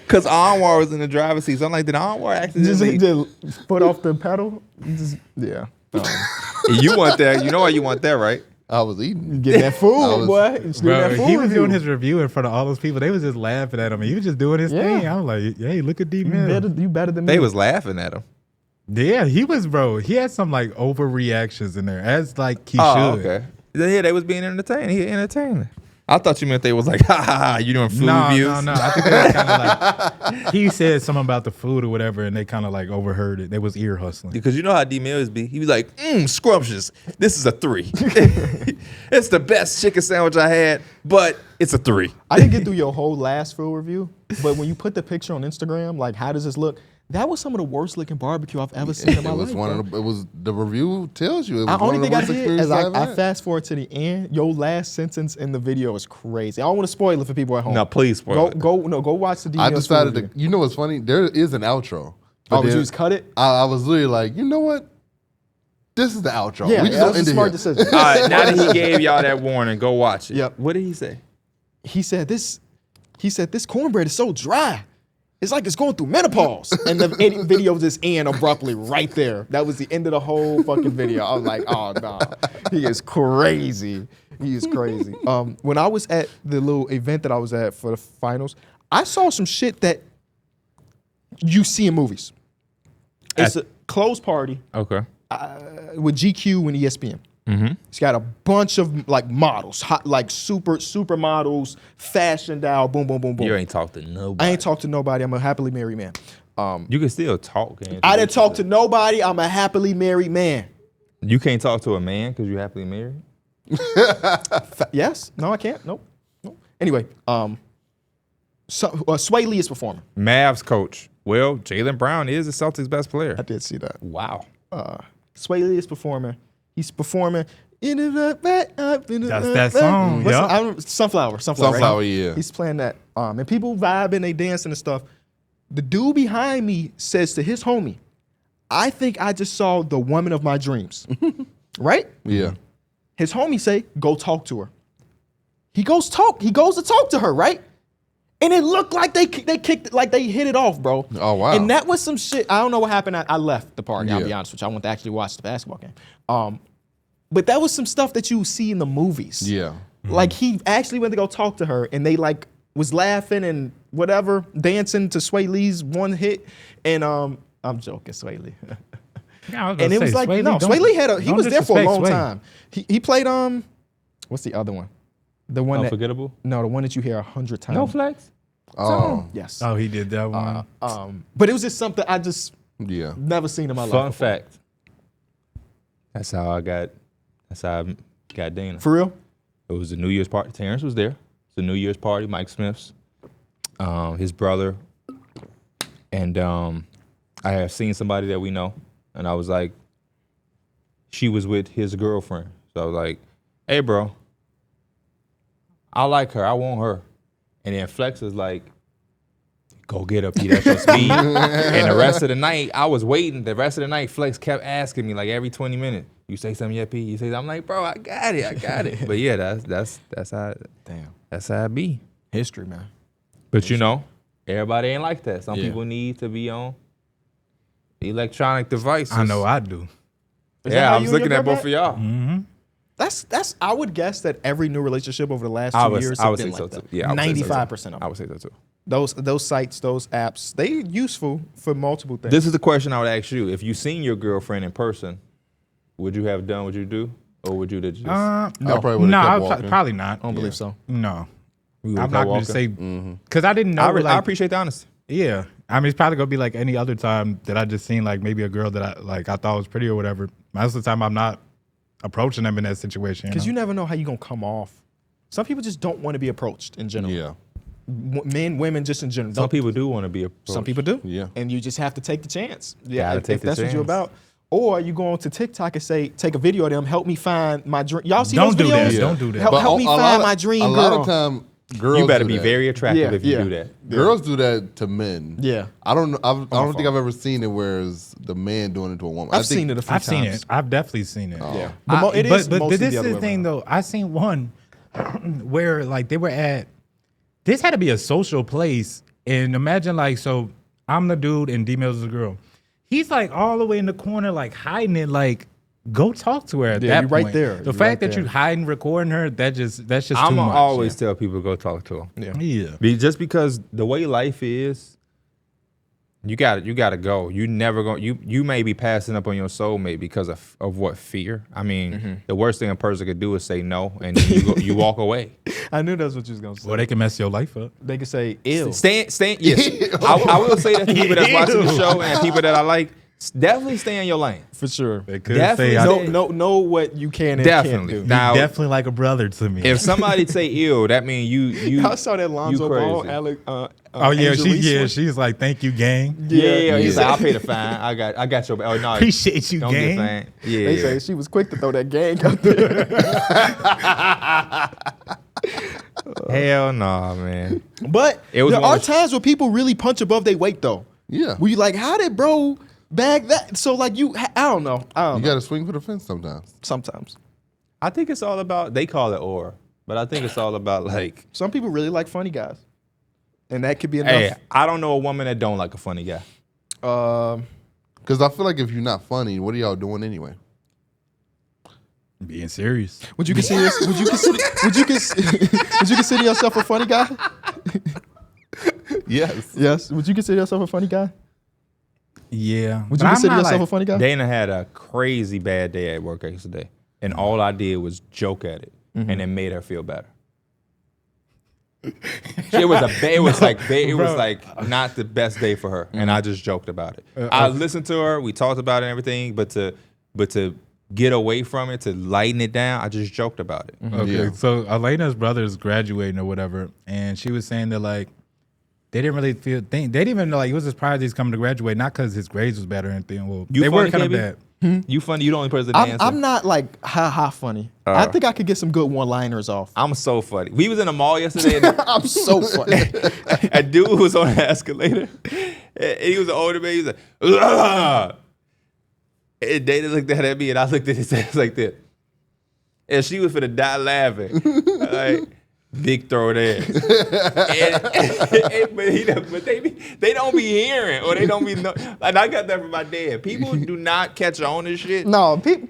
Because Anwar was in the driver's seat. So I'm like, did Anwar accidentally? Just foot off the pedal. Yeah. You want that. You know why you want that, right? I was eating. Get that food, boy. Just do that Bro, food he was review. doing his review in front of all those people. They was just laughing at him. He was just doing his Yeah. thing. I was like, hey, look at D You Mill. better than me. They was laughing at him. Yeah, he was, bro. He had some like overreactions in there, as like he Oh, should. okay. Yeah, they was being entertained. He entertained. I thought you meant they was like, ha ha ha, you doing food No, reviews? no. I think they was kind of like he said something about the food or whatever, and they kind of like overheard it. They was ear hustling. Because you know how D Mills be. He was like, scrumptious. This is a 3. It's the best chicken sandwich I had, but it's a 3. I didn't get through your whole last food review, but when you put the picture on Instagram, like, how does this look? That was some of the worst looking barbecue I've ever seen in my It was life. one bro. of the. It was the review tells you. It was The one only of the thing I worst did experiences is I've I had. fast forward to the end. Your last sentence in the video is crazy. I don't want to spoil it for people at home. No, please spoil it. Go watch the D I Mills decided food to. review. You know what's funny? There is an outro. But Oh, but you then just cut it? I was literally like, you know what? This is the outro. Yeah, we just that don't was a end it smart here. decision. All right, now that he gave y'all that warning, go watch it. Yep. What did he say? He said this cornbread is so dry. It's like it's going through menopause. And the video just end abruptly right there. That was the end of the whole fucking video. I was like, oh, no. He is crazy. He is crazy. When I was at the little event that I was at for the finals, I saw some shit that you see in movies. It's a closed party Okay. with GQ and ESPN. Mm-hmm. It's got a bunch of like models, hot, like super models, fashioned out, boom, boom, boom, boom. You ain't talked to nobody. I ain't talked to nobody. I'm a happily married man. You can still talk. Can't you? I didn't talk to nobody. I'm a happily married man. You can't talk to a man because you're happily married? Yes? No, I can't. Nope. Anyway, Sway Lee is performing. Mavs coach. Well, Jaylen Brown is the Celtics' best player. I did see that. Wow. Sway Lee is performing. He's performing. That's that song, yup. Sunflower. Sunflower, right? yeah. He's playing that. And people vibing, they dancing and stuff. The dude behind me says to his homie, I think I just saw the woman of my dreams. Right? Yeah. His homie say, go talk to her. He goes to talk to her, right? And it looked like they kicked, like they hit it off, bro. Oh, wow. And that was some shit. I don't know what happened. I left the party. I'll Yeah. be honest with you. I went to actually watch the basketball game. But that was some stuff that you see in the movies. Yeah. Like he actually went to go talk to her, and they like was laughing and whatever, dancing to Sway Lee's one hit. And I'm joking, Sway Lee. Yeah, I was And gonna it was say, like, Sway Lee, no, don't- Sway Lee he don't was there for a disrespect long Sway. time. He played what's the other one? The one Unforgettable? the one that you hear 100 times. No flex? Oh. Yes. Oh, he did that one. But it was just something I just Yeah. never seen in my Fun life. before. fact. That's how I got Dana. For real? It was a New Year's party. Terrence was there. It's a New Year's party. Mike Smith's, his brother, and I have seen somebody that we know, and I was like, she was with his girlfriend. So I was like, hey, bro, I like her. I want her. And then Flex was like, go get her, P. That's your speed. And the rest of the night, I was waiting. The rest of the night, Flex kept asking me like every 20 minutes, you say something yet, P? You say something? I'm like, bro, I got it. But yeah, that's how that's how it be. History, man. But you know, everybody ain't like that. Some Yeah. people need to be on electronic devices. I know I do. Is that Yeah, how I you was and looking your at girl both of met? y'all. That's I would guess that every new relationship over the last 2 I would years say have been so like too. that. Yeah, I would say so too. 95% of I them. would say so too. Those sites, those apps, they useful for multiple things. This is the question I would ask you. If you seen your girlfriend in person, would you have done what you do? Or would you have just no. I probably would No, have I kept would walking. probably not. I don't believe so. No. you would've I'm kept not going walking? to say, Mm-hmm. because I didn't know. I like, appreciate the honesty. Yeah. I mean, it's probably going to be like any other time that I just seen like maybe a girl that I thought was pretty or whatever. Most of the time I'm not approaching them in that situation. Because you you know? never know how you're going to come off. Some people just don't want to be approached in general. Yeah. Men, women, just in general. Some people do want to be approached. Some people do. Yeah. And you just have to take the chance. Yeah, Gotta if take the that's what you're chance. about. Or you go on to TikTok and say, take a video of them, help me find my dream. Y'all see Don't those do videos? that. Don't do that. Help me a lot find of- my dream A girl. lot of time, Girls You better do be that. very attractive Yeah, if you yeah. do that. Girls do that to men. Yeah. I don't know. I don't think I've ever seen it where it's the man doing it to a woman. I've seen it a few I've times. seen it. I've definitely seen it. Yeah. But it is but mostly this the is other the way thing around. though. I seen one where like they were at. This had to be a social place, and imagine like so. I'm the dude and D-Mills is the girl. He's like all the way in the corner, like hiding it. Like, go talk to her at Yeah, that you're right point. there. The You're fact right that there. you hiding recording her, that's just too I'm much. always tell people to go talk to them. Yeah. Just because the way life is, you got to go. You never go. You may be passing up on your soulmate because of what fear. I mean, the worst thing a person could do is say no, and you walk away. I knew that's what you was gonna say. Well, they can mess your life up. They could say ill. Stay. Yes, I will say that to people that's watching the show and people that I like. Definitely stay in your lane. For sure. They could Definitely say, Know what you can and Definitely. can't do. Now, definitely like a brother to me. if somebody say ill, that means you. I saw that Lonzo you Ball, crazy. Alec. oh yeah, Angel Reese one. she's like, thank you, gang. Yeah, he's like, I'll pay the fine. I got your. Oh no, Appreciate you, don't gang. get fine. They Yeah, say she was quick to throw that gang out there. hell no, man. But It was there one are of- times where people really punch above their weight, though. Yeah. Where you like, how did bro bag that? So like I don't know. You got to swing for the fence sometimes. Sometimes. I think it's all about. They call it or, but I think it's all about like. Some people really like funny guys. And that could be enough. Hey, I don't know a woman that don't like a funny guy. Because I feel like if you're not funny, what are y'all doing anyway? Being serious. Would you consider yourself a funny guy? Yes. Yes. Would you consider yourself a funny guy? Yeah. Would you consider yourself a funny guy? Dana had a crazy bad day at work yesterday, and all I did was joke at it, and it made her feel better. It was like not the best day for her, and I just joked about it. I listened to her, we talked about it and everything, but to get away from it, to lighten it down, I just joked about it. Okay, Yeah. so Elena's brother's graduating or whatever, and she was saying that like they didn't really they didn't even know like he was surprised he's coming to graduate, not because his grades was bad or anything. Well, You they were funny, kind of KB? bad. You funny? You the only person that answer. I'm not like ha funny. I think I could get some good one-liners off. I'm so funny. We was in the mall yesterday. And I'm so funny. a dude was on the escalator. And he was an older man. He was like, "Ugh." And Dana looked at me, and I looked at his ass like this. And she was finna die laughing. Like, big throw there. But they don't be hearing, or they don't be know. Like, I got that from my dad. People do not catch on to shit. No, people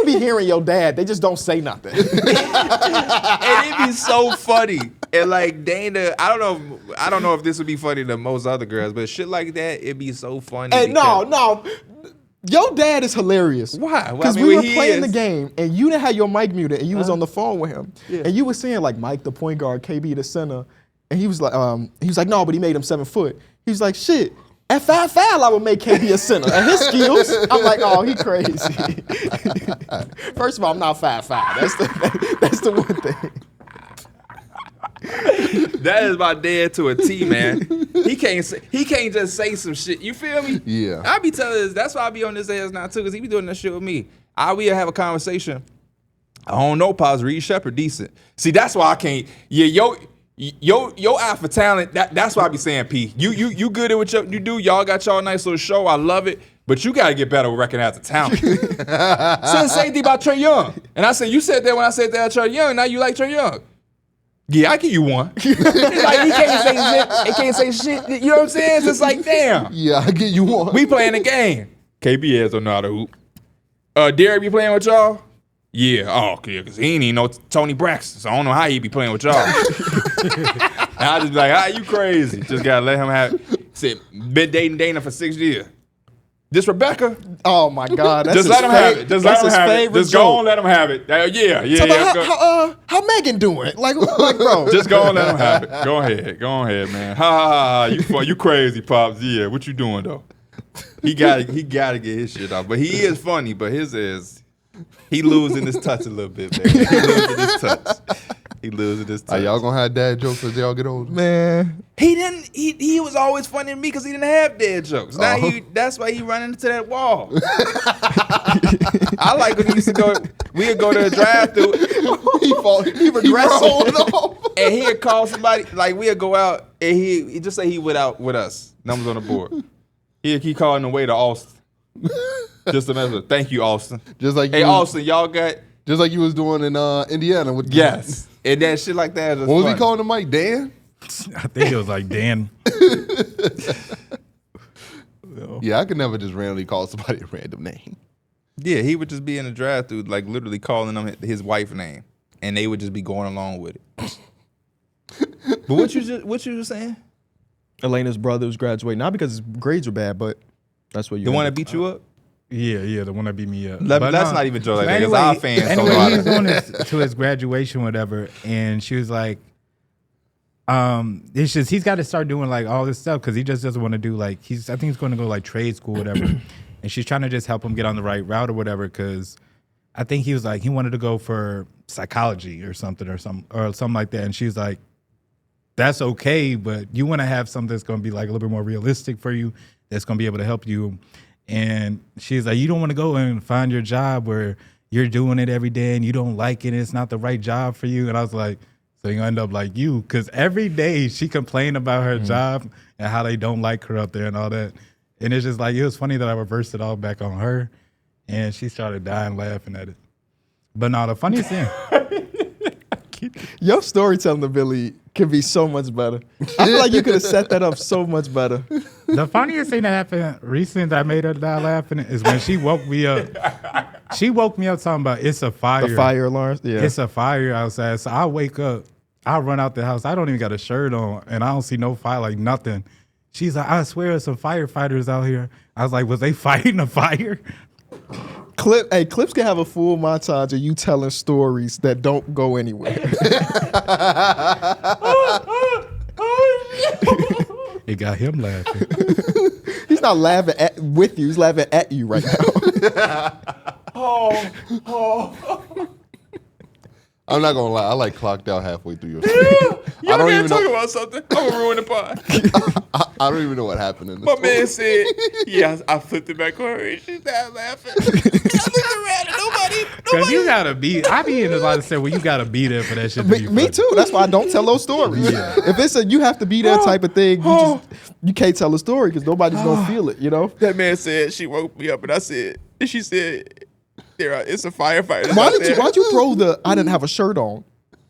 be hearing your dad. They just don't say nothing. And it be so funny. And like Dana, I don't know if this would be funny to most other girls, but shit like that, it'd be so funny. Hey, because- no. Your dad is hilarious. Why? Well, Because I mean, we were he playing is. the game, and you didn't have your mic muted, and you was on the phone with him, and you were saying like Mike the point guard, KB the center, and he was like, no, but he made him 7 foot. He was like, shit. At 5'5", I would make KB a center. And his skills, I'm like, oh, he crazy. First of all, I'm not 5'5". That's the one thing. That is my dad to a T, man. He can't just say some shit. You feel me? Yeah. I be telling this. That's why I be on this ass now too, because he be doing that shit with me. We have a conversation. I don't know, Pops. Reed Shepard decent. See, that's why I can't. Yeah, your eye for talent. That's why I be saying, P. You good at what you do. Y'all got y'all nice little show. I love it. But you gotta get better with recognizing talent. Said the same thing about Trae Young. And I said, you said that when I said that Trae Young. Now you like Trae Young. Yeah, I give you one. Like, he can't say shit. He can't say shit. You know what I'm saying? It's just like, damn. Yeah, I get you one. We playing the game. KB ass don't know how to hoop. Darrick be playing with y'all? Yeah. Oh, okay. Because he ain't even know Tony Braxton, so I don't know how he be playing with y'all. And I just be like, you crazy. Just got to let him have it. Said, been dating Dana for 6 years. This Rebecca? Oh my God. That's Just let him have it. Just let him have it. Just go on, let him have it. Yeah. How Megan doing? Like bro. Just go on, let him have it. Go ahead, man. Ha. You crazy, Pops. Yeah, what you doing though? He gotta get his shit off. But he is funny, but he losing his touch a little bit, man. He losing his touch. He losing this Are touch. y'all gonna have dad jokes as y'all get older? Man, He didn't. He was always funny to me because he didn't have dad jokes. Now Oh. that's why he running into that wall. I like when he used to go. We'd go to a drive-through he regressed off. and he'd call somebody. Like we'd go out and he just say he went out with us. Numbers on the board. He calling the way to Austin. Just a message. Thank you, Austin. Just like Hey, you, Austin, y'all got just like you was doing in Indiana with yes. And that shit like that. What was he calling the mic? Dan? I think it was like Dan. Yeah, I could never just randomly call somebody a random name. Yeah, he would just be in the drive-through, like literally calling them his wife name, and they would just be going along with it. But what you just saying? Elena's brother was graduating, not because his grades were bad, but that's what you. The one that beat you up? Yeah, the one that beat me up. That's not even Joe like that. Because Anyway, our fans don't know how he was to. going to his graduation, whatever, and she was like, it's just he's got to start doing like all this stuff because he just doesn't want to do like I think he's going to go like trade school, whatever, and she's trying to just help him get on the right route or whatever because I think he was like he wanted to go for psychology or something like that, and she's like, that's okay, but you want to have something that's going to be like a little bit more realistic for you, that's going to be able to help you. And she's like, you don't want to go and find your job where you're doing it every day and you don't like it and it's not the right job for you. And I was like, so you end up like you. Because every day she complained about her job and how they don't like her up there and all that. And it's just like, it was funny that I reversed it all back on her. And she started dying laughing at it. But no, the funniest thing. Your storytelling ability can be so much better. I feel like you could have set that up so much better. The funniest thing that happened recently that made her die laughing is when she woke me up. She woke me up talking about it's a fire. The fire alarms, yeah. It's a fire outside. So I wake up, I run out the house. I don't even got a shirt on, and I don't see no fire, like nothing. She's like, I swear there's some firefighters out here. I was like, was they fighting a fire? Clips can have a full montage of you telling stories that don't go anywhere. It got him laughing. He's not laughing with you. He's laughing at you right now. I'm not gonna lie, I like clocked out halfway through your story. I don't even know. about something. I'm gonna ruin the pod. I don't even know what happened in the My story. man said, "Yeah, I flipped it back on her and she started laughing." I looked around and Because you got to be, I be in a lot of say, well, you got to be there for that shit. To be Me funny. too. That's why I don't tell those stories. If it's a you have to be there type of thing, you can't tell a story because nobody's gonna feel it. You know. That man said she woke me up and she said, it's a firefighter. Why'd you throw the I didn't have a shirt on?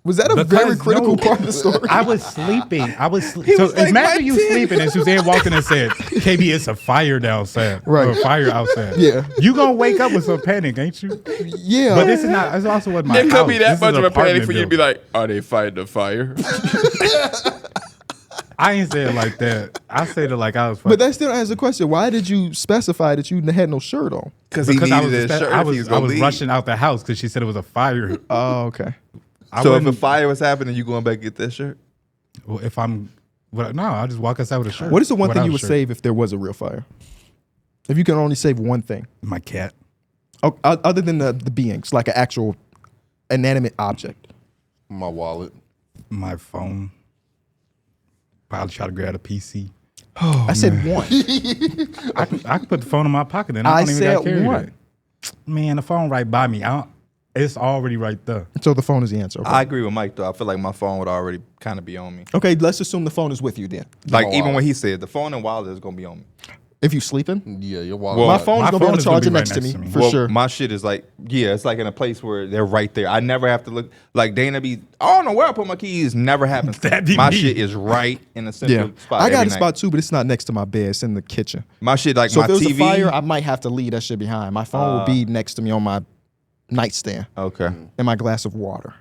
Was that a very Because, critical no, part of the story? I was sleeping. So was like, imagine "My you teeth." sleeping and Suzanne walked in and said, KB, it's a fire outside. Right. Or a fire outside. Yeah. You gonna wake up with some panic, ain't you? Yeah. But this is not, it's also what my It could be that house. This much is of a panic apartment for you to be building. like, are they fighting a fire? I ain't say it like that. I said it like I was But fucking. that still answers the question. Why did you specify that you had no shirt on? Because Because I was, I if he was, gonna I was leave. rushing out the house because she said it was a fire. Oh, okay. I So if a wouldn't- fire was happening, you going back and get that shirt? well, if I'm, well, no, I'll just walk outside with a shirt. What is the one thing Without you a would shirt. save if there was a real fire? If you can only save one thing, My cat. other than the beings, like an actual inanimate object. My wallet. My phone. Probably try to grab a PC. I said one. I can put the phone in my pocket and I I don't even got said carry one. it. Man, the phone right by me. It's already right there. So the phone is the answer. Okay. I agree with Mike though. I feel like my phone would already kind of be on me. Okay, let's assume the phone is with you then. Like My even wallet. when he said the phone and wallet is gonna be on me. If you sleeping, Yeah, your wallet. Well, my phone's my gonna be phone on the is gonna charger be right next to next me to me. for Well, sure. my shit is like, yeah, it's like in a place where they're right there. I never have to look. Like Dana be, I don't know where I put my keys. Never happens. That be my me. shit is right in the central Yeah, spot. I got every a night. spot too, but it's not next to my bed. It's in the kitchen. My shit like So my if it was TV. a fire, I might have to leave that shit behind. My phone will be next to me on my nightstand okay. and my glass of water,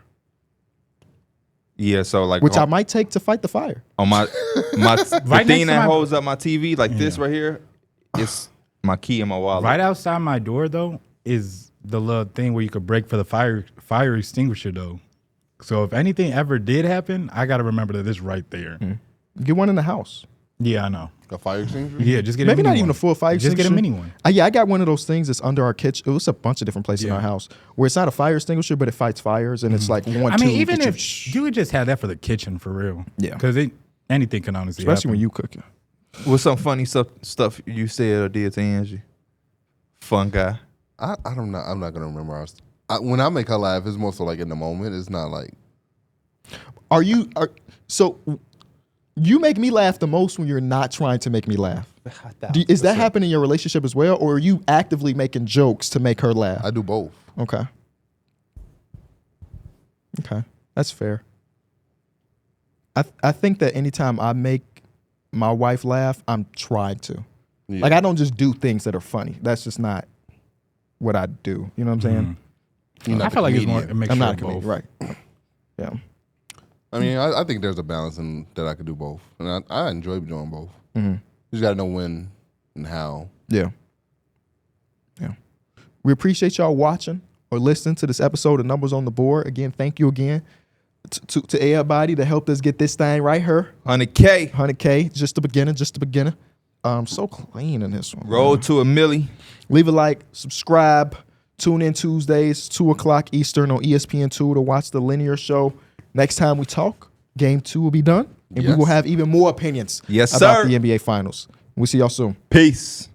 Yeah. So like which I on, might take to fight the fire. on my the Right thing next to that my- holds up my TV like this right here, it's my key and my wallet. Right outside my door, though, is the little thing where you could break for the fire extinguisher, though. So if anything ever did happen, I got to remember that it's right there. Get one in the house. Yeah, I know. A fire extinguisher? Yeah, just get Maybe a mini not even one. a full fire Just get a extinguisher. mini one. Yeah, I got one of those things that's under our kitchen. It was a bunch of different places in Yeah. our house where it's not a fire extinguisher, but it fights fires, and it's like one. I mean, tube even that if you would just have that for the kitchen for real. Yeah. Because anything can honestly especially happen. when you cooking. What's some funny stuff you said or did to Angie? Fun guy. I'm not gonna remember. When I make her laugh, it's more so like in the moment. It's not like So you make me laugh the most when you're not trying to make me laugh. Is that happening in your relationship as well, or are you actively making jokes to make her laugh? I do both. Okay, that's fair. I think that anytime I make my wife laugh, I'm trying to. Yeah. Like, I don't just do things that are funny. That's just not what I do. You know what I'm saying? You're not I the feel like it's more comedian. a mixture I'm not a of both. comedian, right? Yeah. I mean, I think there's a balance in that I could do both, and I enjoy doing both. You just gotta know when and how. Yeah. We appreciate y'all watching or listening to this episode of Numbers on the Board. Again, thank you again to everybody that helped us get this thing right here. 100K. 100K, just the beginning. So clean in this one. Roll to a milli. Leave a like, subscribe, tune in Tuesdays, 2 o'clock Eastern on ESPN2 to watch the linear show. Next time we talk, Game 2 will be done, and we Yes. will have even more opinions Yes, about sir. the NBA Finals. We'll see y'all soon. Peace.